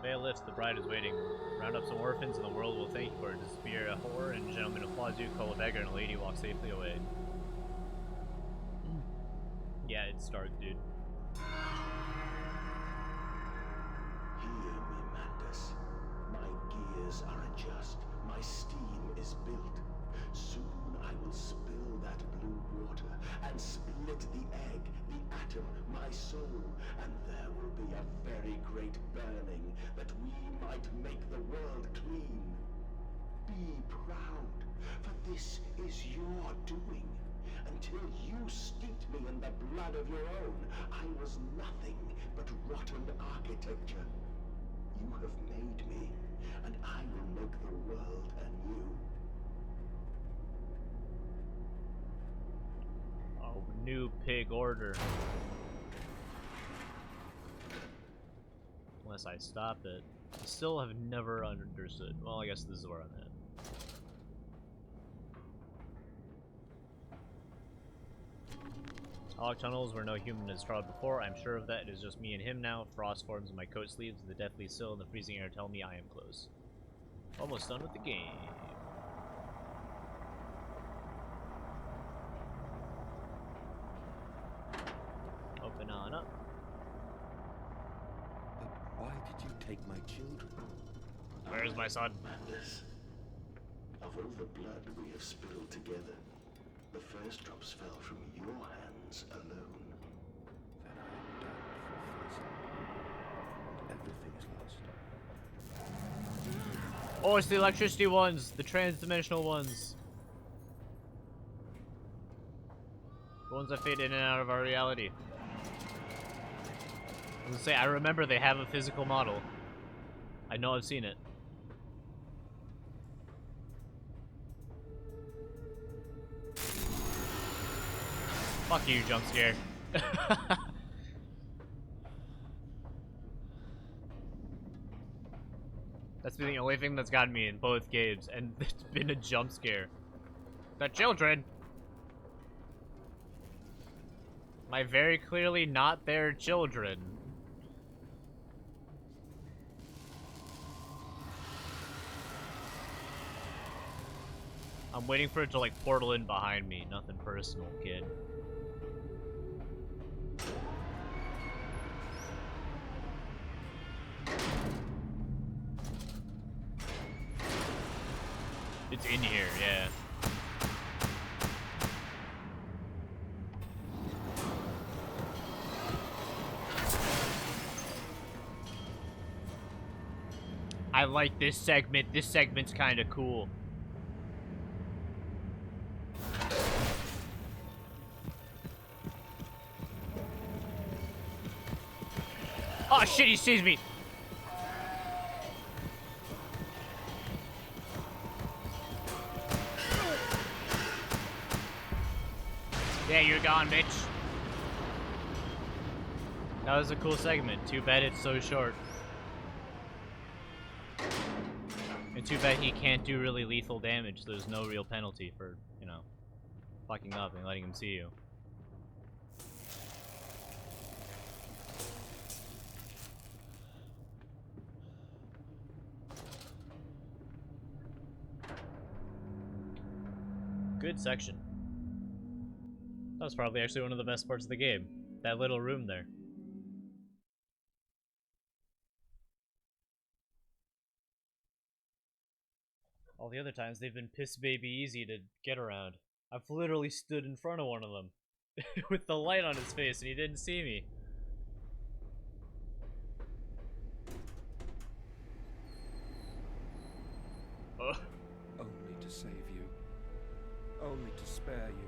The veil lifts, the bride is waiting. Round up some orphans and the world will thank you for it. Disappear a whore and a gentleman applauds you, call a beggar and a lady walks safely away. Yeah, it's dark, dude.
Hear me, Mandus. My gears are adjust. My steam is built. Soon I will spill that blue water and split the egg, the atom, my soul, and there will be a very great burning that we might make the world clean. Be proud, for this is your doing. Until you steeped me in the blood of your own, I was nothing but rotten architecture. You have made me,
and I will make the world anew.
Oh, new pig order. Unless I stop it. I still have never understood. Well, I guess this is where I'm at. Hog tunnels where no human has trod before. I'm sure of that. It is just me and him now. Frost forms in my coat sleeves. The deathly chill and the freezing air tell me I am close. Almost done with the game. Open on up.
But why did you take my children?
Where's my son?
Madness. Of all the blood we have spilled together, the first drops fell from your hands alone.
Then I am damned for everything is lost.
Oh, it's the electricity ones, the trans-dimensional ones. The ones that fade in and out of our reality. I was gonna say, I remember they have a physical model. I know I've seen it. Fuck you, jump scare. That's been the only thing that's gotten me in both games, and it's been a jump scare. The children! My very clearly not their children. I'm waiting for it to like portal in behind me. Nothing personal, kid. It's in here, yeah. I like this segment. This segment's kind of cool. Oh shit, he sees me. Yeah, you're gone, bitch. That was a cool segment. Too bad it's so short. And too bad he can't do really lethal damage, so there's no real penalty for, you know, fucking up and letting him see you. Good section. That was probably actually one of the best parts of the game. That little room there. All the other times they've been piss baby easy to get around. I've literally stood in front of one of them with the light on his face and he didn't see me. Ugh.
Only to save you. Only to spare you.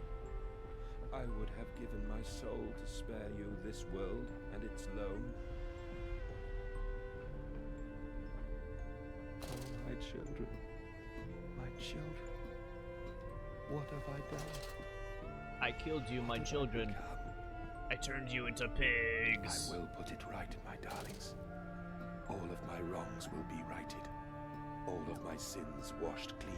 I would have given my soul to spare you this world and its loan. Oh, my children. My children. What have I done?
I killed you, my children. I turned you into pigs.
I will put it right, my darlings. All of my wrongs will be righted. All of my sins washed clean.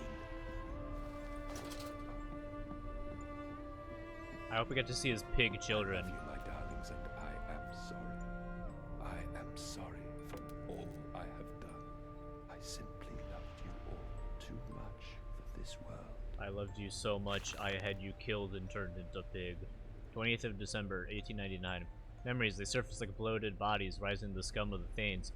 I hope we get to see his pig children.
I love you, my darlings, and I am sorry. I am sorry for all I have done. I simply loved you all too much for this world.
I loved you so much, I had you killed and turned into pig. 20th of December, 1899. Memories, they surfaced like bloated bodies rising to the scum of the Thanes.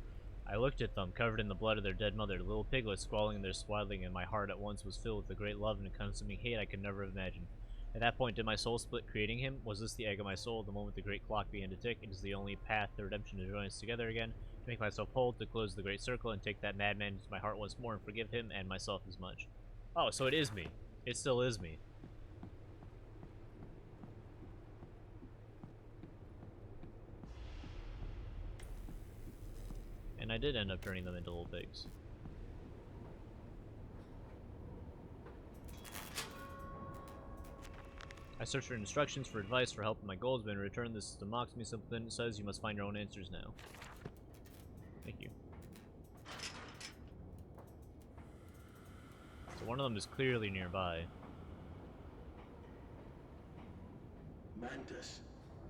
I looked at them, covered in the blood of their dead mother, little piglets squalling in their swaddling, and my heart at once was filled with a great love and a consuming hate I could never have imagined. At that point, did my soul split creating him? Was this the egg of my soul? The moment the great clock began to tick, it is the only path to redemption to join us together again, to make myself whole, to close the great circle, and take that madman into my heart once more, and forgive him and myself as much. Oh, so it is me. It still is me. And I did end up turning them into little pigs. I search for instructions, for advice, for help in my goals, but in return this system mocks me. Something says you must find your own answers now. Thank you. So one of them is clearly nearby.
Mantis,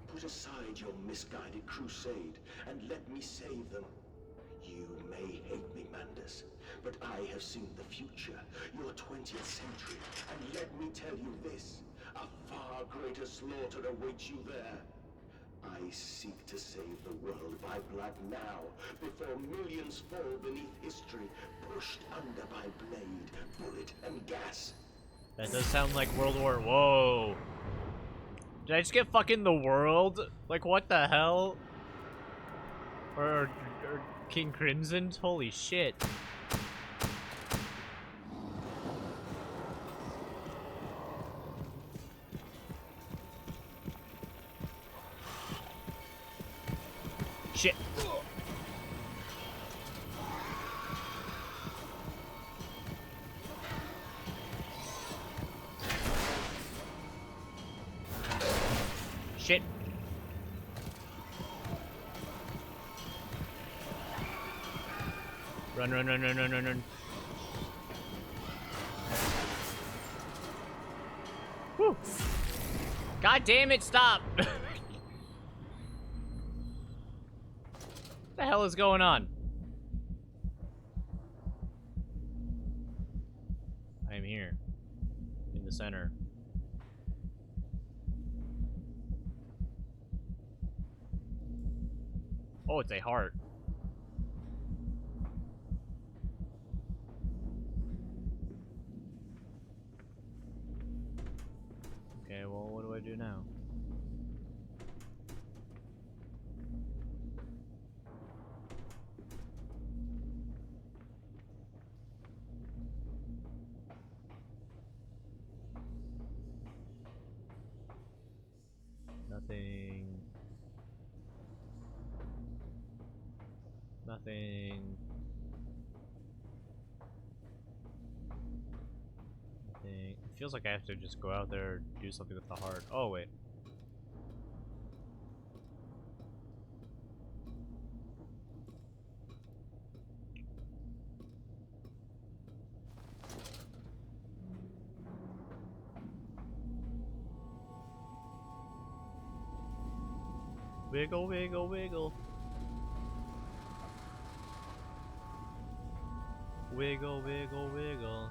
put aside your misguided crusade and let me save them. You may hate me, Mantis, but I have seen the future, your 20th century, and let me tell you this, a far greater slaughter awaits you there. I seek to save the world by blood now, before millions fall beneath history, pushed under by blade, bullet, and gas.
That does sound like World War. Whoa. Did I just get fucking the world? Like, what the hell? Or King Crimson? Holy shit. Shit. Shit. Run, run, run, run, run, run, run. Whew. God damn it, stop! What the hell is going on? I am here. In the center. Oh, it's a heart. Okay, well, what do I do now? Nothing. Nothing. Nothing. It feels like I have to just go out there and do something with the heart. Oh, wait. Wiggle, wiggle, wiggle. Wiggle, wiggle, wiggle.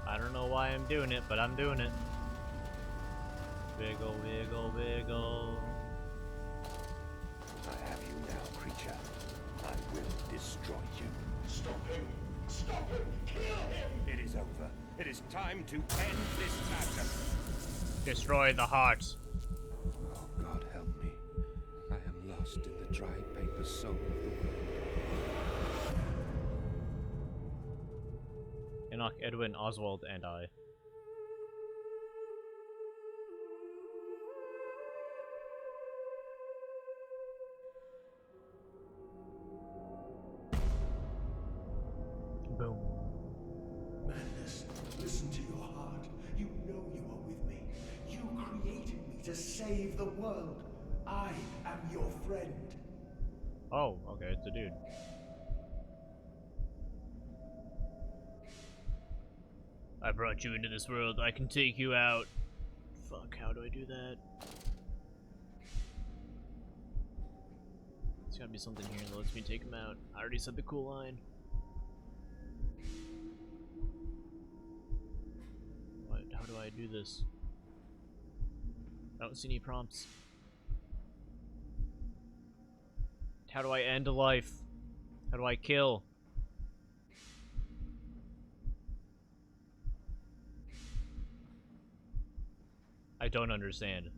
I don't know why I'm doing it, but I'm doing it. Wiggle, wiggle, wiggle.
I have you now, creature. I will destroy you.
Stop him! Stop him! Kill him!
It is over. It is time to end this matter.
Destroy the heart.
Oh, God help me. I am lost in the dry paper soul of the world.
Enoch, Edwin, Oswald, and I. Boom.
Madness, listen to your heart. You know you are with me. You created me to save the world. I am your friend.
Oh, okay, it's a dude. I brought you into this world. I can take you out. Fuck, how do I do that? There's gotta be something here that lets me take him out. I already said the cool line. What? How do I do this? I don't see any prompts. How do I end a life? How do I kill? I don't understand.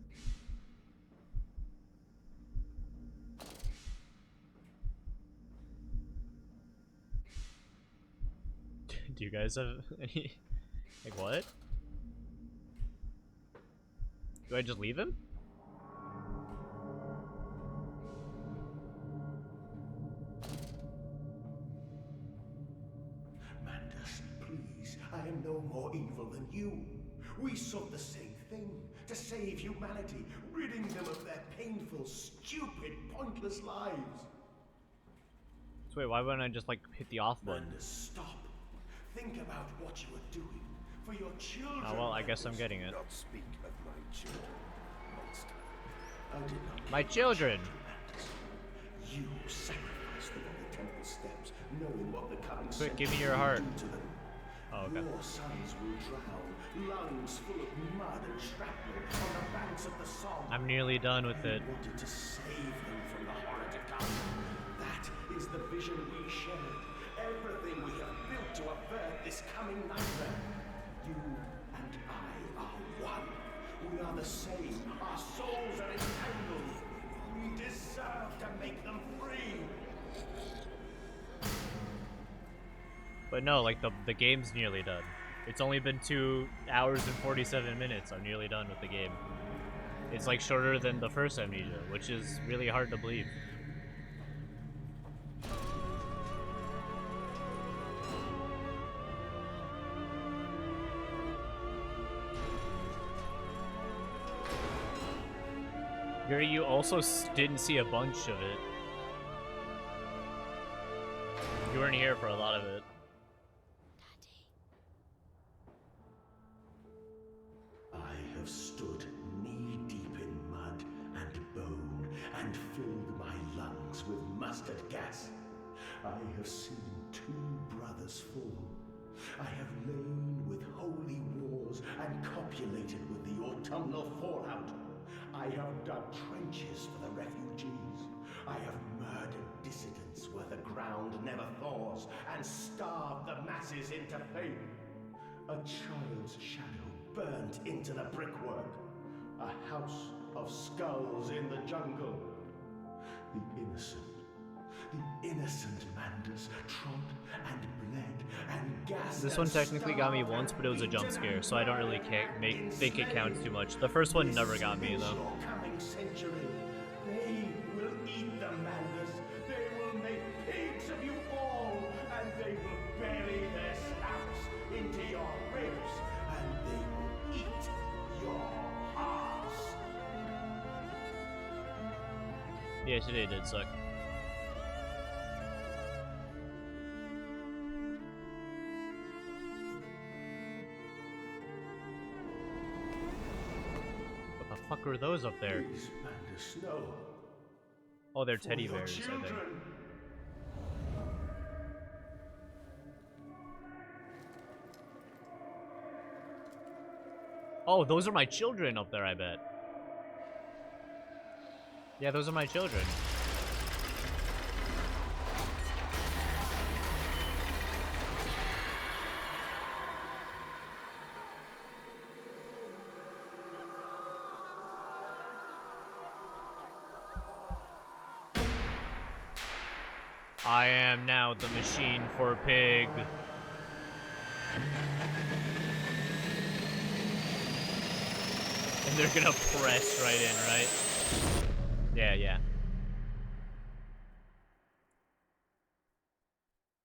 Do you guys have any... Like, what? Do I just leave him?
Mantis, please, I you. We sought the same thing, to save humanity, ridding them of their painful, stupid, pointless lives.
So wait, why wouldn't I just like hit the off button?
Mandus, stop. Think about what you are doing. For your children.
Oh well, I guess I'm getting it.
Not speak of my children, monster.
I did not
My
kill your
children.
Mandus. You sacrificed them on the temple steps, knowing what the coming
Quick, give me
century
your
will
heart.
do to them.
Oh, okay.
Your sons will drown, lungs full of mud and shrapnel on the banks of the Somme.
I'm nearly done with it.
You wanted to save them from the horror to come. That is the vision we shared. Everything we have built to avert this coming nightmare. You and I are one. We are the same. Our souls are entangled. We deserve to make them free.
But no, like the game's nearly done. It's only been 2 hours and 47 minutes. I'm nearly done with the game. It's like shorter than the first Amnesia, which is really hard to believe. Yuri, you also didn't see a bunch of it. You weren't here for a lot of it.
I have stood knee-deep in mud and bone and filled my lungs with mustard gas. I have seen 2 brothers fall. I have lain with holy wars and copulated with the autumnal fallout. I have dug trenches for the refugees. I have murdered dissidents where the ground never thaws and starved the masses into pain. A child's shadow burnt into the brickwork. A house of skulls in the jungle. The innocent Mandus trod and bled and gasped.
This one technically got me once, but it was a jump scare, so I don't really think it counts too much. The first one never got me though.
Coming century, they will eat the Mandus. They will make pigs of you all, and they will bury their snouts into your ribs, and they will eat your hearts.
Yeah, today did suck. What the fuck are those up there?
Please, Mandus, no.
Oh, they're
For
teddy
your
bears, I think.
children.
Oh, those are my children up there, I bet. Yeah, those are my children. I am now the machine for pig. And they're gonna press right in, right? Yeah, yeah.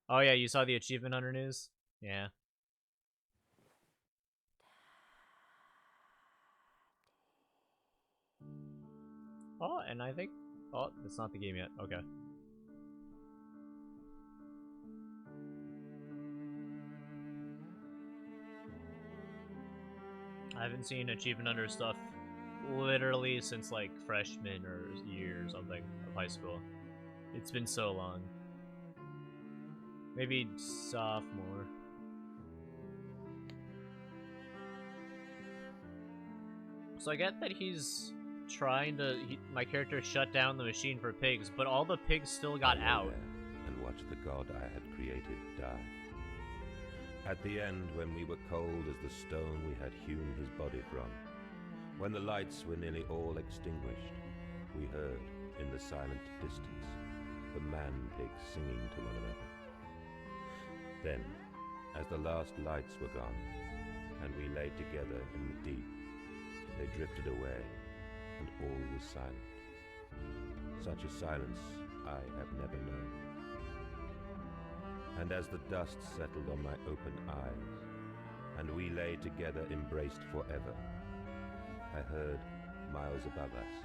Oh yeah, you saw the achievement hunter news? Yeah. Oh, and I think... Oh, it's not the game yet. Okay. I haven't seen achievement hunter stuff literally since like freshman or year or something of high school. It's been so long. Maybe sophomore. So I get that he's trying to, my character shut down the machine for pigs, but all the pigs still got out.
And watch the god I had created die. At the end, when we were cold as the stone we had hewn his body from, when the lights were nearly all extinguished, we heard, in the silent distance, the man-pigs singing to one another. Then, as the last lights were gone, and we lay together in the deep, they drifted away, and all was silent. Such a silence I have never known. And as the dust settled on my open eyes, and we lay together embraced forever. I heard, miles above us,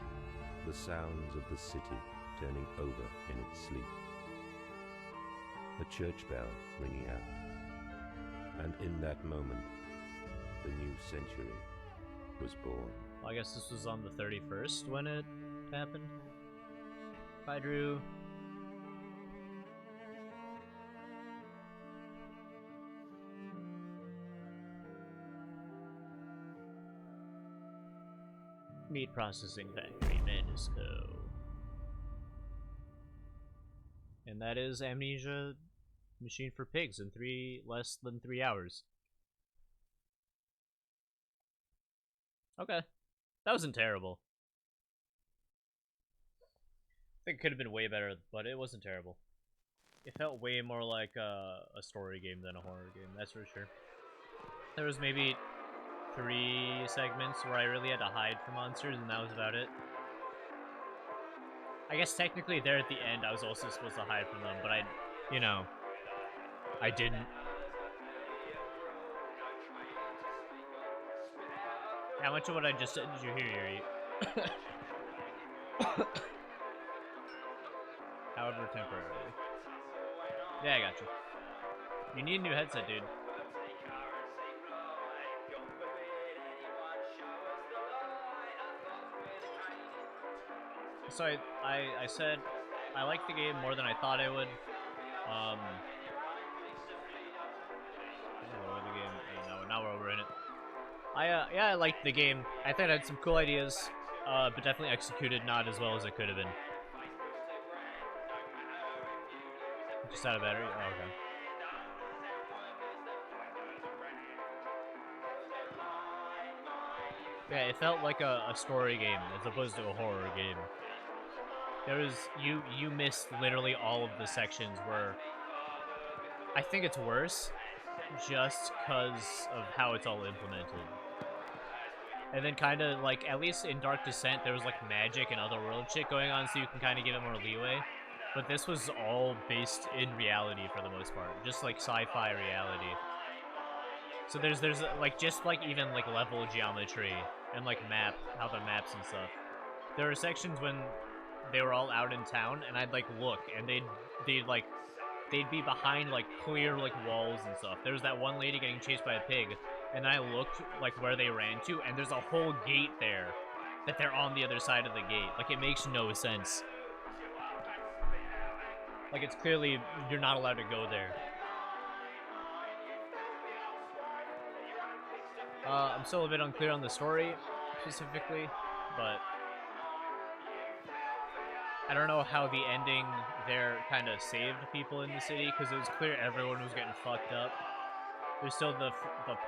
the sounds of the city turning over in its sleep. A church bell ringing out, and in that moment, the new century was born.
Well, I guess this was on the 31st when it happened. Bye, Drew. Meat processing factory, Mandisco. And that is Amnesia Machine for Pigs in less than 3 hours. Okay. That wasn't terrible. I think it could have been way better, but it wasn't terrible. It felt way more like a story game than a horror game, that's for sure. There was maybe 3 segments where I really had to hide from monsters, and that was about it. I guess technically there at the end I was also supposed to hide from them, but I didn't. How much of what I just said did you hear, Yuri? However, temporarily. Yeah, I got you. You need a new headset, dude. So I said I liked the game more than I thought I would. The game. No, now we're over in it. Yeah, I liked the game. I thought it had some cool ideas, but definitely executed not as well as it could have been. Just out of battery? Oh, okay. Yeah, it felt like a story game as opposed to a horror game. You missed literally all of the sections where I think it's worse just because of how it's all implemented. And then kind of like, at least in Dark Descent, there was like magic and otherworld shit going on, so you can kind of give it more leeway. But this was all based in reality for the most part, just like sci-fi reality. So there's like just like even like level geometry and like how the maps and stuff. There are sections when they were all out in town, and I'd like look, and they'd be behind like clear like walls and stuff. There was that one lady getting chased by a pig, and I looked like where they ran to, and there's a whole gate there that they're on the other side of the gate. Like, it makes no sense. Like, it's clearly you're not allowed to go there. I'm still a bit unclear on the story specifically, but I don't know how the ending there kind of saved people in the city, because it was clear everyone was getting fucked up. There's still the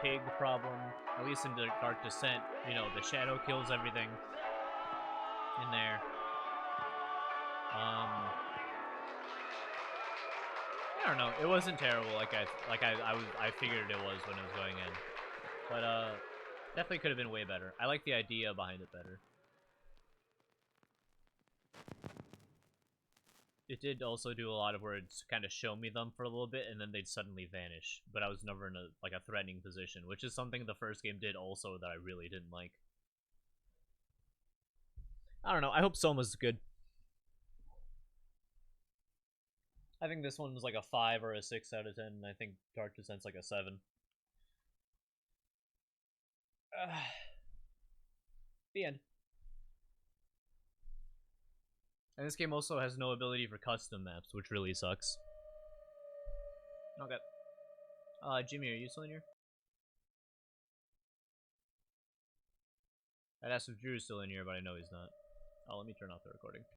pig problem, at least in the Dark Descent. You know, the shadow kills everything in there. I don't know. It wasn't terrible like I figured it was when it was going in, but definitely could have been way better. I like the idea behind it better. It did also do a lot of where it's kind of show me them for a little bit, and then they'd suddenly vanish. But I was never in a threatening position, which is something the first game did also that I really didn't like. I don't know. I hope Soma's good. I think this one was like a 5 or a 6 out of 10, and I think Dark Descent's like a 7. The end. And this game also has no ability for custom maps, which really sucks. Okay. Jimmy, are you still in here? I'd ask if Drew's still in here, but I know he's not. Oh, let me turn off the recording.